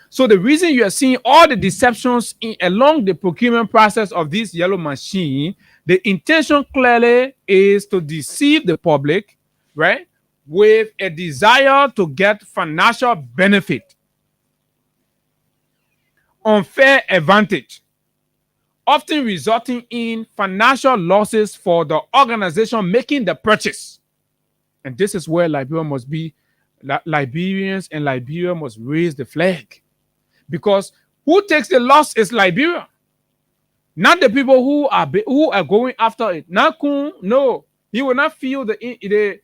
So the reason you are seeing all the deceptions along the procurement process of this yellow machine, the intention clearly is to deceive the public, right, with a desire to get financial benefit, unfair advantage, often resulting in financial losses for the organization making the purchase. And this is where Liberia must be. Liberians and Liberia must raise the flag. Because who takes the loss is Liberia, not the people who are going after it. No, he will not feel the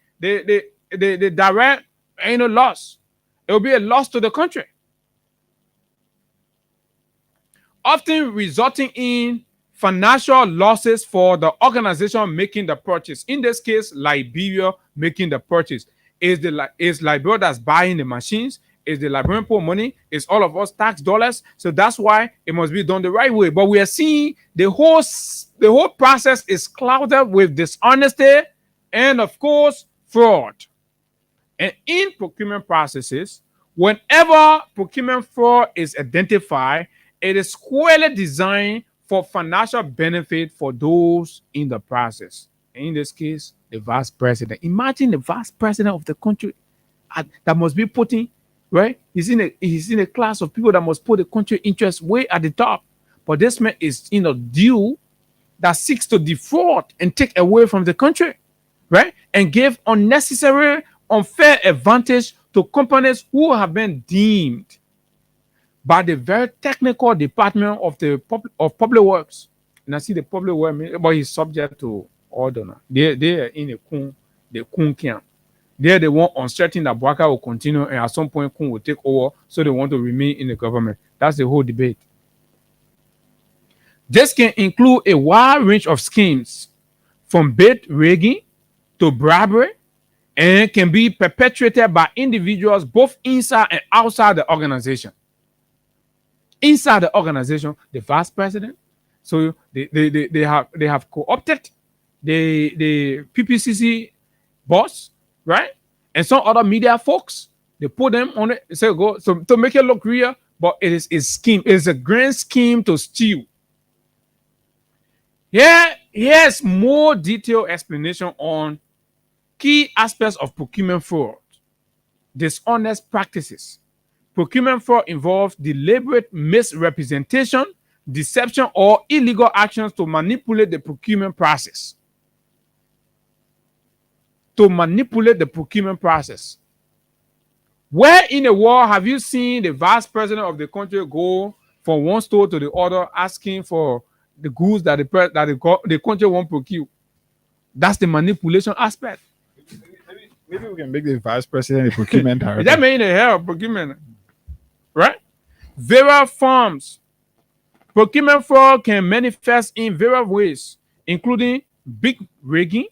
direct loss. It will be a loss to the country, often resulting in financial losses for the organization making the purchase. In this case, Liberia making the purchase. Is Liberia that's buying the machines? Is the Liberian poor money? Is all of us tax dollars? So that's why it must be done the right way. But we are seeing the whole process is clouded with dishonesty and, of course, fraud. And in procurement processes, whenever procurement fraud is identified, it is squarely designed for financial benefit for those in the process. In this case, the vice president. Imagine the vice president of the country that must be putting, right? He's in a class of people that must put the country interest way at the top. But this man is in a deal that seeks to defraud and take away from the country, right? And give unnecessary, unfair advantage to companies who have been deemed by the very technical department of public works. And I see the public work, but he's subject to order now. They are in the Kun camp. They want uncertain that Bwaka will continue, and at some point Kun will take over, so they want to remain in the government. That's the whole debate. This can include a wide range of schemes, from bid rigging to bribery, and can be perpetrated by individuals both inside and outside the organization. Inside the organization, the vice president, so they have co-opted the PPCC boss, right? And some other media folks, they put them on it. They say go so to make it look real, but it is a scheme. It is a grand scheme to steal. Here's more detailed explanation on key aspects of procurement fraud. Dishonest practices. Procurement fraud involves deliberate misrepresentation, deception, or illegal actions to manipulate the procurement process. To manipulate the procurement process. Where in the world have you seen the vice president of the country go from one store to the other asking for the goods that the country won't procure? That's the manipulation aspect. Maybe we can make the vice president a procurement director. That means the head of procurement, right? Various forms. Procurement fraud can manifest in various ways, including bid rigging.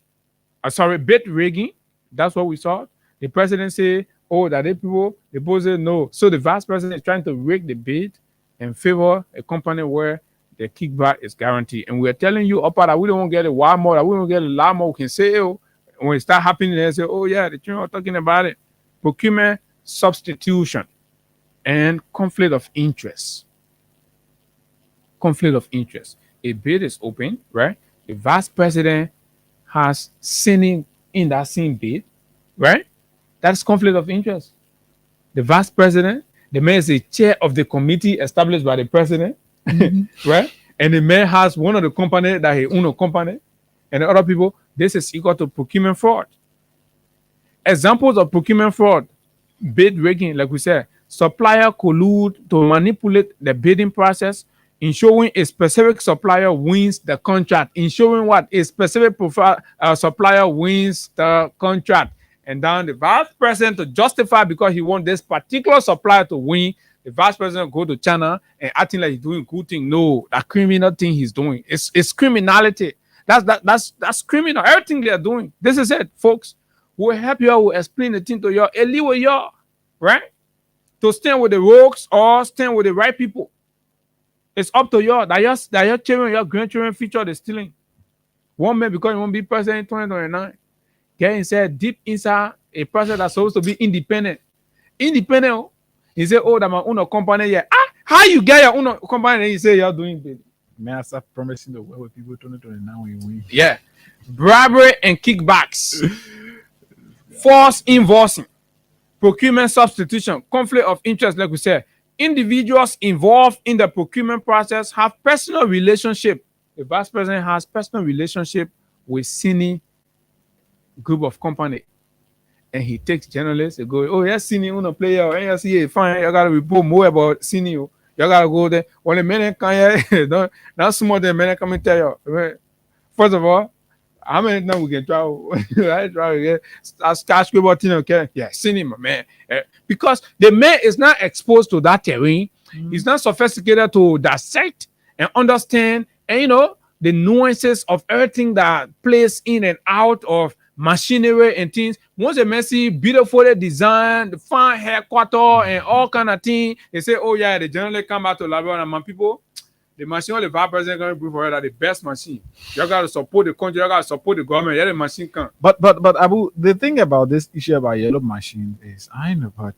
That's what we saw. The president say, "Oh, that the people," the boss say no. So the vice president is trying to rig the bid in favor a company where the kickback is guaranteed. And we're telling you up that we don't want to get a while more, that we don't get a lot more. We can say, oh, when it start happening, they say, oh yeah, the children are talking about it. Procurement substitution and conflict of interest. Conflict of interest. A bid is open, right? The vice president has sitting in that same bid, right? That's conflict of interest. The vice president, the man is the chair of the committee established by the president, right? And the man has one of the company that he owns a company, and the other people, this is equal to procurement fraud. Examples of procurement fraud: bid rigging, like we said, supplier collude to manipulate the bidding process, ensuring a specific supplier wins the contract, ensuring what a specific supplier wins the contract. And then the vice president, to justify because he wants this particular supplier to win, the vice president go to China and acting like he's doing good thing. No, that criminal thing he's doing. It's criminality. That's criminal. Everything they are doing. This is it, folks. We'll help you. We'll explain the thing to you. And live with you, right? To stand with the rogues or stand with the right people. It's up to you. That your children, your grandchildren feature the stealing. One man because he won't be president in 2029. Get inside, deep inside a person that's supposed to be independent. Independent. He say, oh, that my own company here. How you get your own company and you say you're doing big? Man, I start promising the world with people 2029 we win. Yeah. Bribery and kickbacks. False invoicing. Procurement substitution. Conflict of interest, like we said. Individuals involved in the procurement process have personal relationship. The vice president has personal relationship with senior group of company, and he takes journalists and go, oh yeah, senior on a player, and you see it fine, you gotta report more about senior, you gotta go there. When the men come here, don't small the men come and tell you. First of all, how many times we can travel? Right, travel again. Skyscraper thing, okay? Yeah, cinema, man. Because the man is not exposed to that terrain. He's not sophisticated to dissect and understand, and the nuances of everything that plays in and out of machinery and things. Once a man see beautifully designed, the fine headquarter and all kind of things, they say, oh yeah, they generally come out to Liberia and my people. The machine, the vice president going to bring for that the best machine. You got to support the country. You got to support the government. Yeah, the machine can. But Abu, the thing about this issue about yellow machine is, I know, but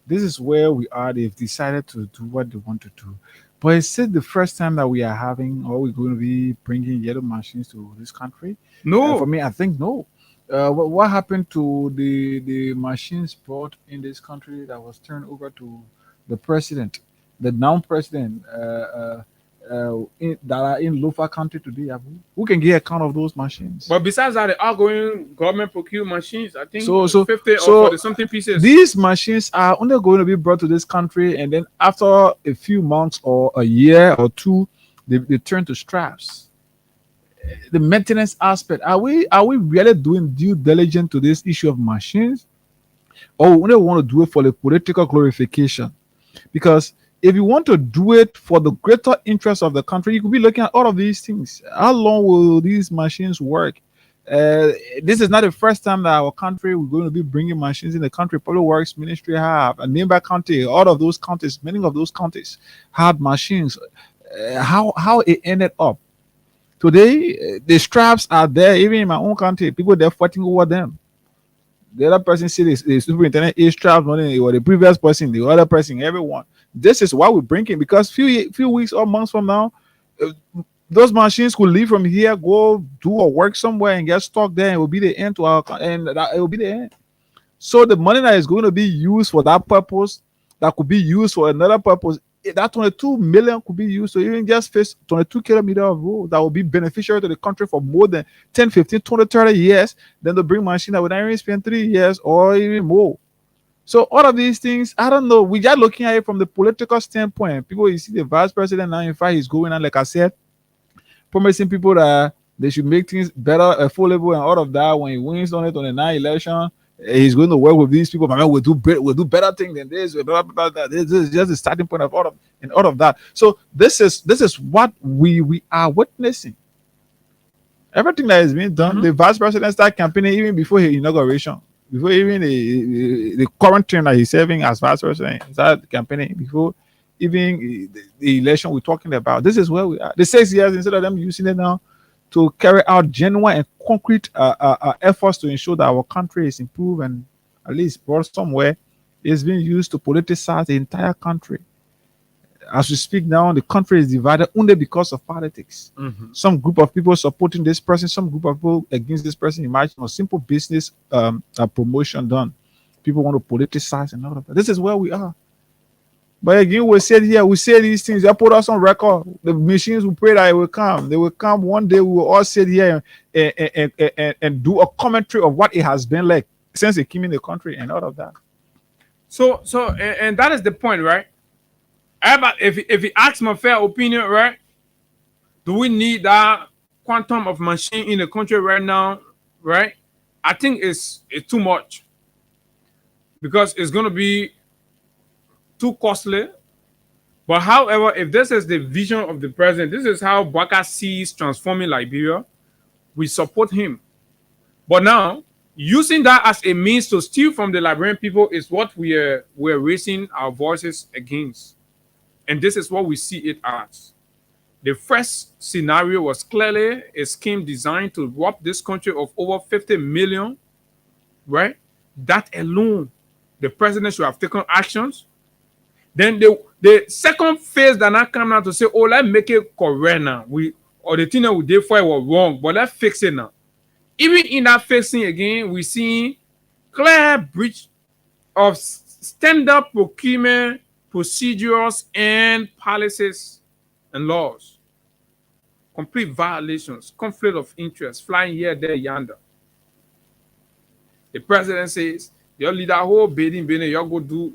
this is where we are. They've decided to do what they want to do. But is it the first time that we are having, or we're going to be bringing yellow machines to this country? No. For me, I think no. What happened to the machines brought in this country that was turned over to the president, the now president, that are in Lofa country today? Who can get account of those machines? But besides that, the outgoing government procure machines, I think 50 or 40 something pieces. These machines are only going to be brought to this country, and then after a few months or a year or two, they turn to straps. The maintenance aspect, are we really doing due diligence to this issue of machines, or we only want to do it for the political glorification? Because if you want to do it for the greater interest of the country, you could be looking at all of these things. How long will these machines work? This is not the first time that our country, we're going to be bringing machines in the country. Public Works Ministry have, and Nimba County, all of those counties, many of those counties had machines. How it ended up. Today, the straps are there, even in my own country. People, they're fighting over them. The other person see the superintendent is straps money, or the previous person, the other person, everyone. This is why we're bringing, because few weeks or months from now, those machines could leave from here, go do or work somewhere and get stuck there, and it will be the end to our, and it will be the end. So the money that is going to be used for that purpose, that could be used for another purpose, that 22 million could be used to even just fix 22 kilometers of road that will be beneficial to the country for more than 10, 15, 20, 30 years. Then to bring machine that would not even spend 3 years or even more. So all of these things, I don't know. We are looking at it from the political standpoint. People, you see the vice president now, in fact, he's going on, like I said, promising people that they should make things better, affordable, and all of that. When he wins on it on the 9 election, he's going to work with these people. My man, we'll do better things than this. Blah, blah, blah, blah. This is just the starting point of all of that. So this is what we are witnessing. Everything that is being done, the vice president started campaigning even before his inauguration, before even the current term that he's serving as vice president, started campaigning before even the election we're talking about. This is where we are. The 6 years, instead of them using it now to carry out genuine and concrete efforts to ensure that our country is improved and at least brought somewhere, it's being used to politicize the entire country. As we speak now, the country is divided only because of politics. Some group of people supporting this person, some group of people against this person. Imagine a simple business promotion done. People want to politicize and all of that. This is where we are. But again, we said here, we say these things. They put us on record. The machines will pray that it will come. They will come one day. We will all sit here and do a commentary of what it has been like since it came in the country and all of that. So and that is the point, right? If he asks my fair opinion, right? Do we need that quantum of machine in the country right now, right? I think it's too much because it's going to be too costly. But however, if this is the vision of the president, this is how Baka sees transforming Liberia, we support him. But now, using that as a means to steal from the Liberian people is what we're raising our voices against. And this is what we see it as. The first scenario was clearly a scheme designed to rob this country of over 50 million, right? That alone, the president should have taken actions. Then the second phase that now come now to say, oh, let's make it correct now. Or the thing that we did for it was wrong, but let's fix it now. Even in that fixing again, we see clear breach of standard procurement procedures and policies and laws. Complete violations, conflict of interest, flying here, there, yonder. The president says, your leader whole bidding, y'all go do,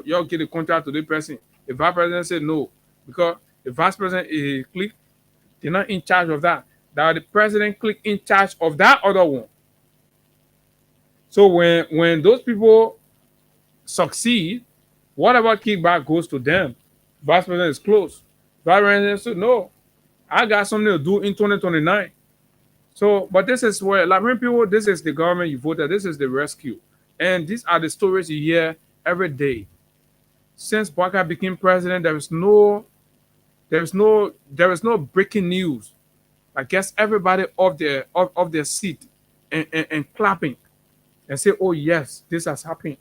y'all get a contract to the person. The vice president said no, because the vice president is click, they're not in charge of that. That the president click in charge of that other one. So when those people succeed, whatever kickback goes to them, vice president is close. Vice president said, no, I got something to do in 2029. So, but this is where, Liberian people, this is the government you voted, this is the rescue. And these are the stories you hear every day. Since Baka became president, there is no breaking news. I guess everybody off their seat and clapping and say, oh yes, this has happened.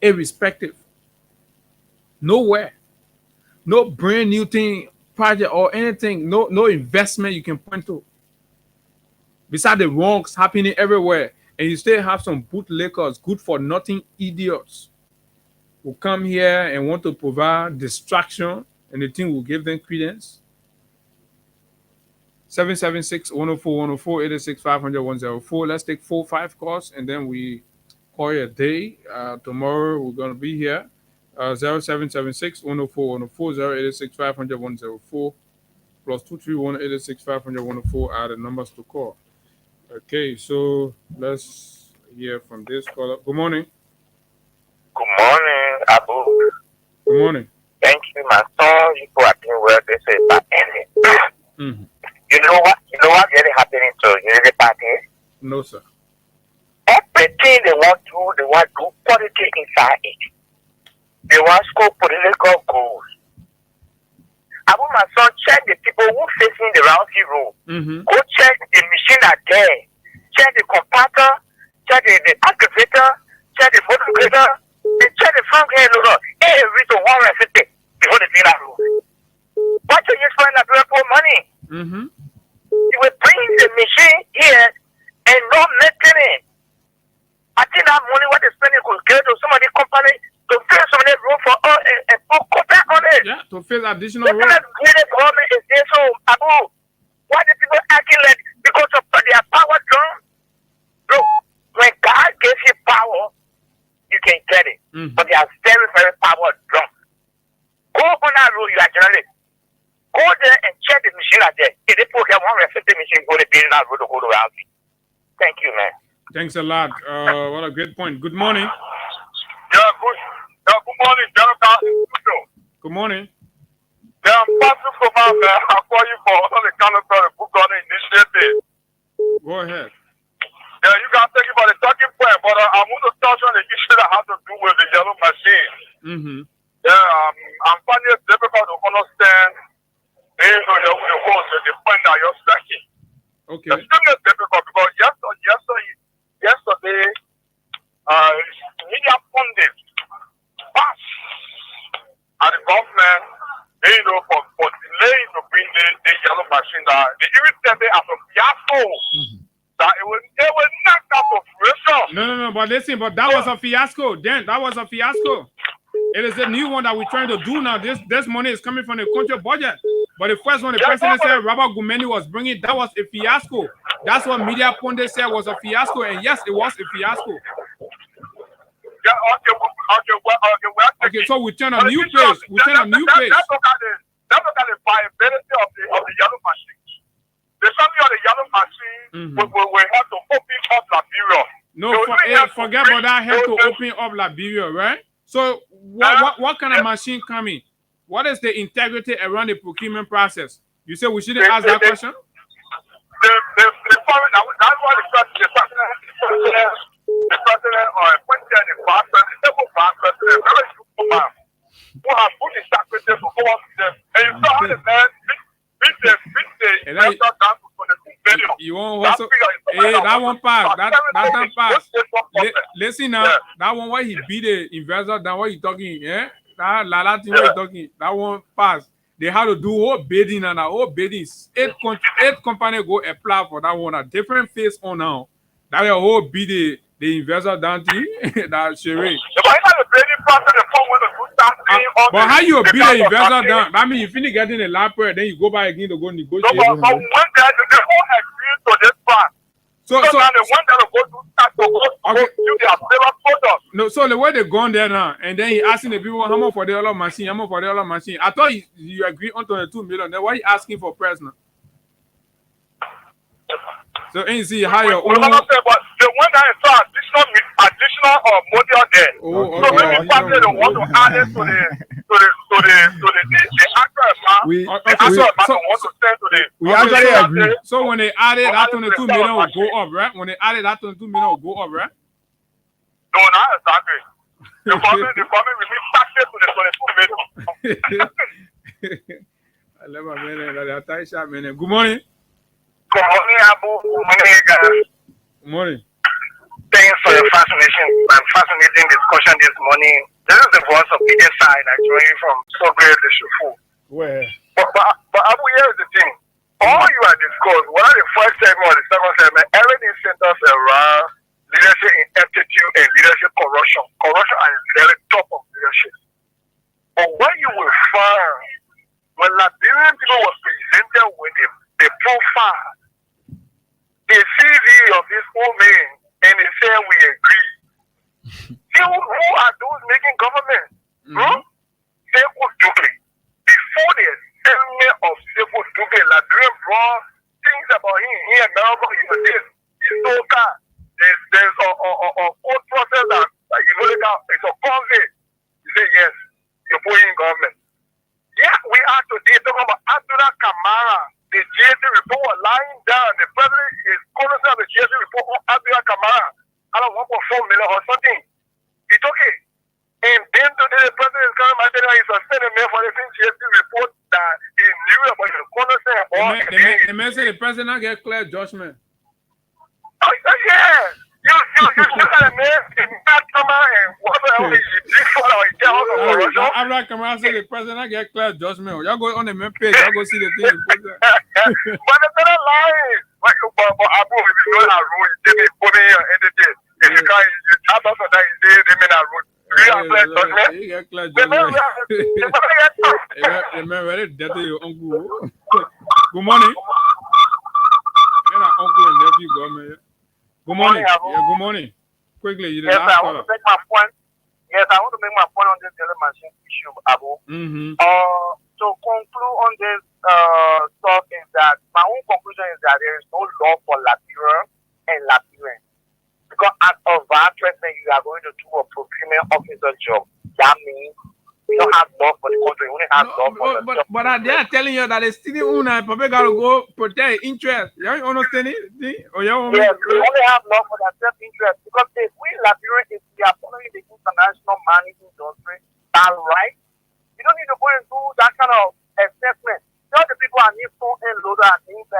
Irrespective. Nowhere. No brand new thing, project or anything, no investment you can point to. Besides the wrongs happening everywhere, and you still have some bootlickers, good for nothing idiots who come here and want to provide distraction, and the thing will give them credence. 776-104-104, 886-500-104. Let's take 4-5 calls, and then we call it a day. Tomorrow we're going to be here. 0776-104-104, 0886-500-104, plus 231-886-500-104 are the numbers to call. Okay, so let's hear from this caller. Good morning. Good morning, Abu. Good morning. Thank you, my son. You are doing well. They say about anything. You know what really happening to Unity Party? No, sir. Everything they want to do politics inside it. They want to score political goals. I want my son check the people who facing the Rousey room. Go check the machine are there. Check the compactor, check the aggravator, check the motivator, check the front end loader. Every to 150 before they fill that room. What you use for Liberia money? You will bring the machine here and not making it. I think that money what they spending could get to some of the company to fill some of the room for all and put contract on it. Yeah, to fill additional room. The government is there, so Abu, why the people acting like because of their power drawn? Look, when God gives you power, you can get it. get one restricted machine go to build that road to go to Ralphie. Thank you, man. Thanks a lot. What a great point. Good morning. Good morning, General. Good morning. Yeah, I'm passing from out there. I'll call you for all the kind of book on the initiative. Go ahead. Yeah, you guys thank you for the talking point, but I want to touch on the issue that has to do with the yellow machine. Mm-hmm. Yeah, I'm finding it difficult to understand the point that you're stressing. Okay. It's still difficult because yesterday, media pundits passed at the government, for delaying to bring the yellow machine down. They even said they as a fiasco. That it was not out of fruition. No, but listen, but that was a fiasco. Then that was a fiasco. It is a new one that we're trying to do now. This money is coming from the country budget. But the first one, the president said Robert Gumeni was bringing, that was a fiasco. That's what media pundits said was a fiasco. And yes, it was a fiasco. Yeah, okay, so we turn a new page. We turn a new page. Let's look at the viability of the yellow machine. The family of the yellow machine will have to open up Liberia. No, forget about that. Have to open up Liberia, right? So what kind of machine coming? What is the integrity around the procurement process? You say we shouldn't ask that question? The family, that's why the president appointed the past president, very super man, who has put the secretary to go up to them. And you saw how the man beat the down to the million. You won't also, that one pass. That one pass. Listen now, that one why he beat the investor down, what you talking, yeah? That thing what you talking, that one pass. They had to do all bidding and all bidding. Eight companies go apply for that one. A different face on now. That will all be the investor down to that Sherry. But how you beat the investor down? I mean, you finish getting a lap, then you go back again to go negotiate. No, but when they all agree to this part, so now they want them to go to start to go to their favorite product. No, so the way they gone there now, and then he asking the people how much for the other machine, how much for the other machine. I thought you agree on 22 million. Then why you asking for price now? So and you see how your own. But they went down and saw additional money on there. So maybe partly they want to add it to the actual amount. We actually agree. So when they added that 22 million will go up, right? When they added that 22 million will go up, right? No, not exactly. The government will be taxed to the 22 million. I love my man. Good morning. Good morning, Abu. Good morning, guys. Good morning. Thanks for your fascinating discussion this morning. This is the voice of the side I joined from Sogre de Shufu. Where? But Abu, here is the thing. All you are discussing, whether the first segment or the second segment, everything centers around leadership ineptitude and leadership corruption. Corruption at the very top of leadership. But what you will find, when Liberian people were presented with the profile, the CV of this old man, and they say we agree. See who are those making government? Sekou Double. Before the element of Sekou Double, Liberian brought things about him. He and Melbourne, he's so car. There's a court process that it's a convict. You say yes, you're putting in government. Yeah, we are today talking about Abdullah Kamara. The GSC report was lying down. The president is calling out the GSC report on Abdullah Kamara. Out of 1.4 million or something. It's okay. And then today the president is coming and saying he's suspended me for the same GSC report that he knew about the cornerstone. The man said the president get clear judgment. Oh, yeah. You got a man in that Kamara and whatever he did for our Abdullah Kamara said the president get clear judgment. Y'all go on the main page. Y'all go see the thing. But it's not lying. But Abu, if you know that rule, you didn't put me here anything. If you can't, out of that, you say they made a rule. You get clear judgment. The man ready to your uncle. Good morning. And our uncle and nephew go, man. Good morning. Yeah, good morning. Quickly, you did I want to make my point. Yes, I want to make my point on this yellow machine issue, Abu. to conclude on this stuff is that my own conclusion is that there is no law for Liberia and Liberians. Because as a vice president, you are going to do a procurement officer job. That means you don't have law for the country. You only have law for the job. But they are telling you that they still own and probably got to go protect interest. You understand it? Or you yes, we only have law for that self-interest. Because if we Liberians, if we are following the international mining industry, that's right. You don't need to go and do that kind of assessment. Tell the people I need phone and loader and need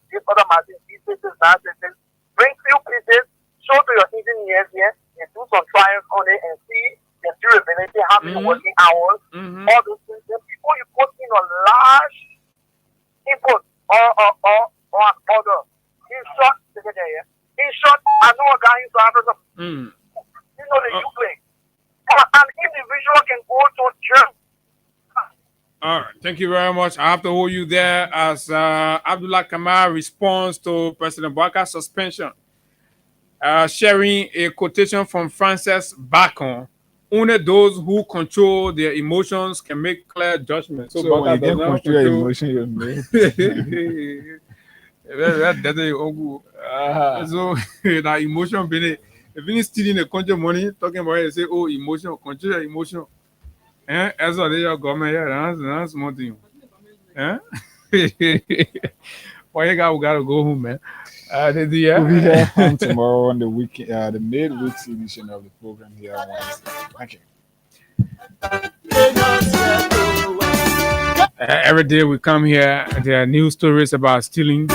these other machines, these pieces, that pieces. Bring few pieces, show to your engineers here, and do some trials on it and see the durability, how many working hours, all those things. Then before you put in a large input or an order, in short, I know a guy in South Africa. You know the Ukraine. An individual can go to Germany. All right, thank you very much. I have to hold you there as Abdullah Kamal responds to President Bouakar's suspension, sharing a quotation from Francis Bacon. Only those who control their emotions can make clear judgments. So when you don't control your emotion, you're made. So that emotion being if you stealing the country money, talking about it, say, oh, emotion, control your emotion. As a your government, that's small thing. Why you gotta go home, man? We'll be here home tomorrow on the weekend, the midweek edition of the program here on Wednesday. Thank you. Every day we come here, there are news stories about stealing,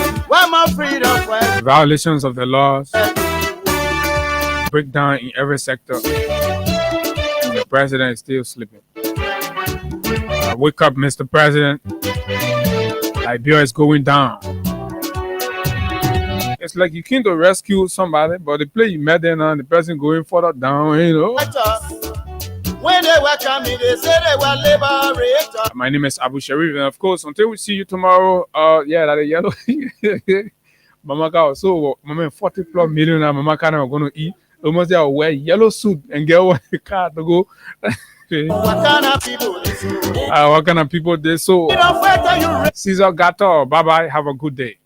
violations of the laws, breakdown in every sector. And the president is still sleeping. Wake up, Mr. President. Liberia is going down. It's like you came to rescue somebody, but the play you met there now, the person going further down, you know. When they were coming, they said they were liberators. My name is Abu Sharif, and of course, until we see you tomorrow, that yellow. Mama got so, Mama 40+ million, and Mama kind of going to eat. Almost they wear yellow suit and get one car to go. What kind of people this? What kind of people this? So, Caesar Gato, bye bye. Have a good day.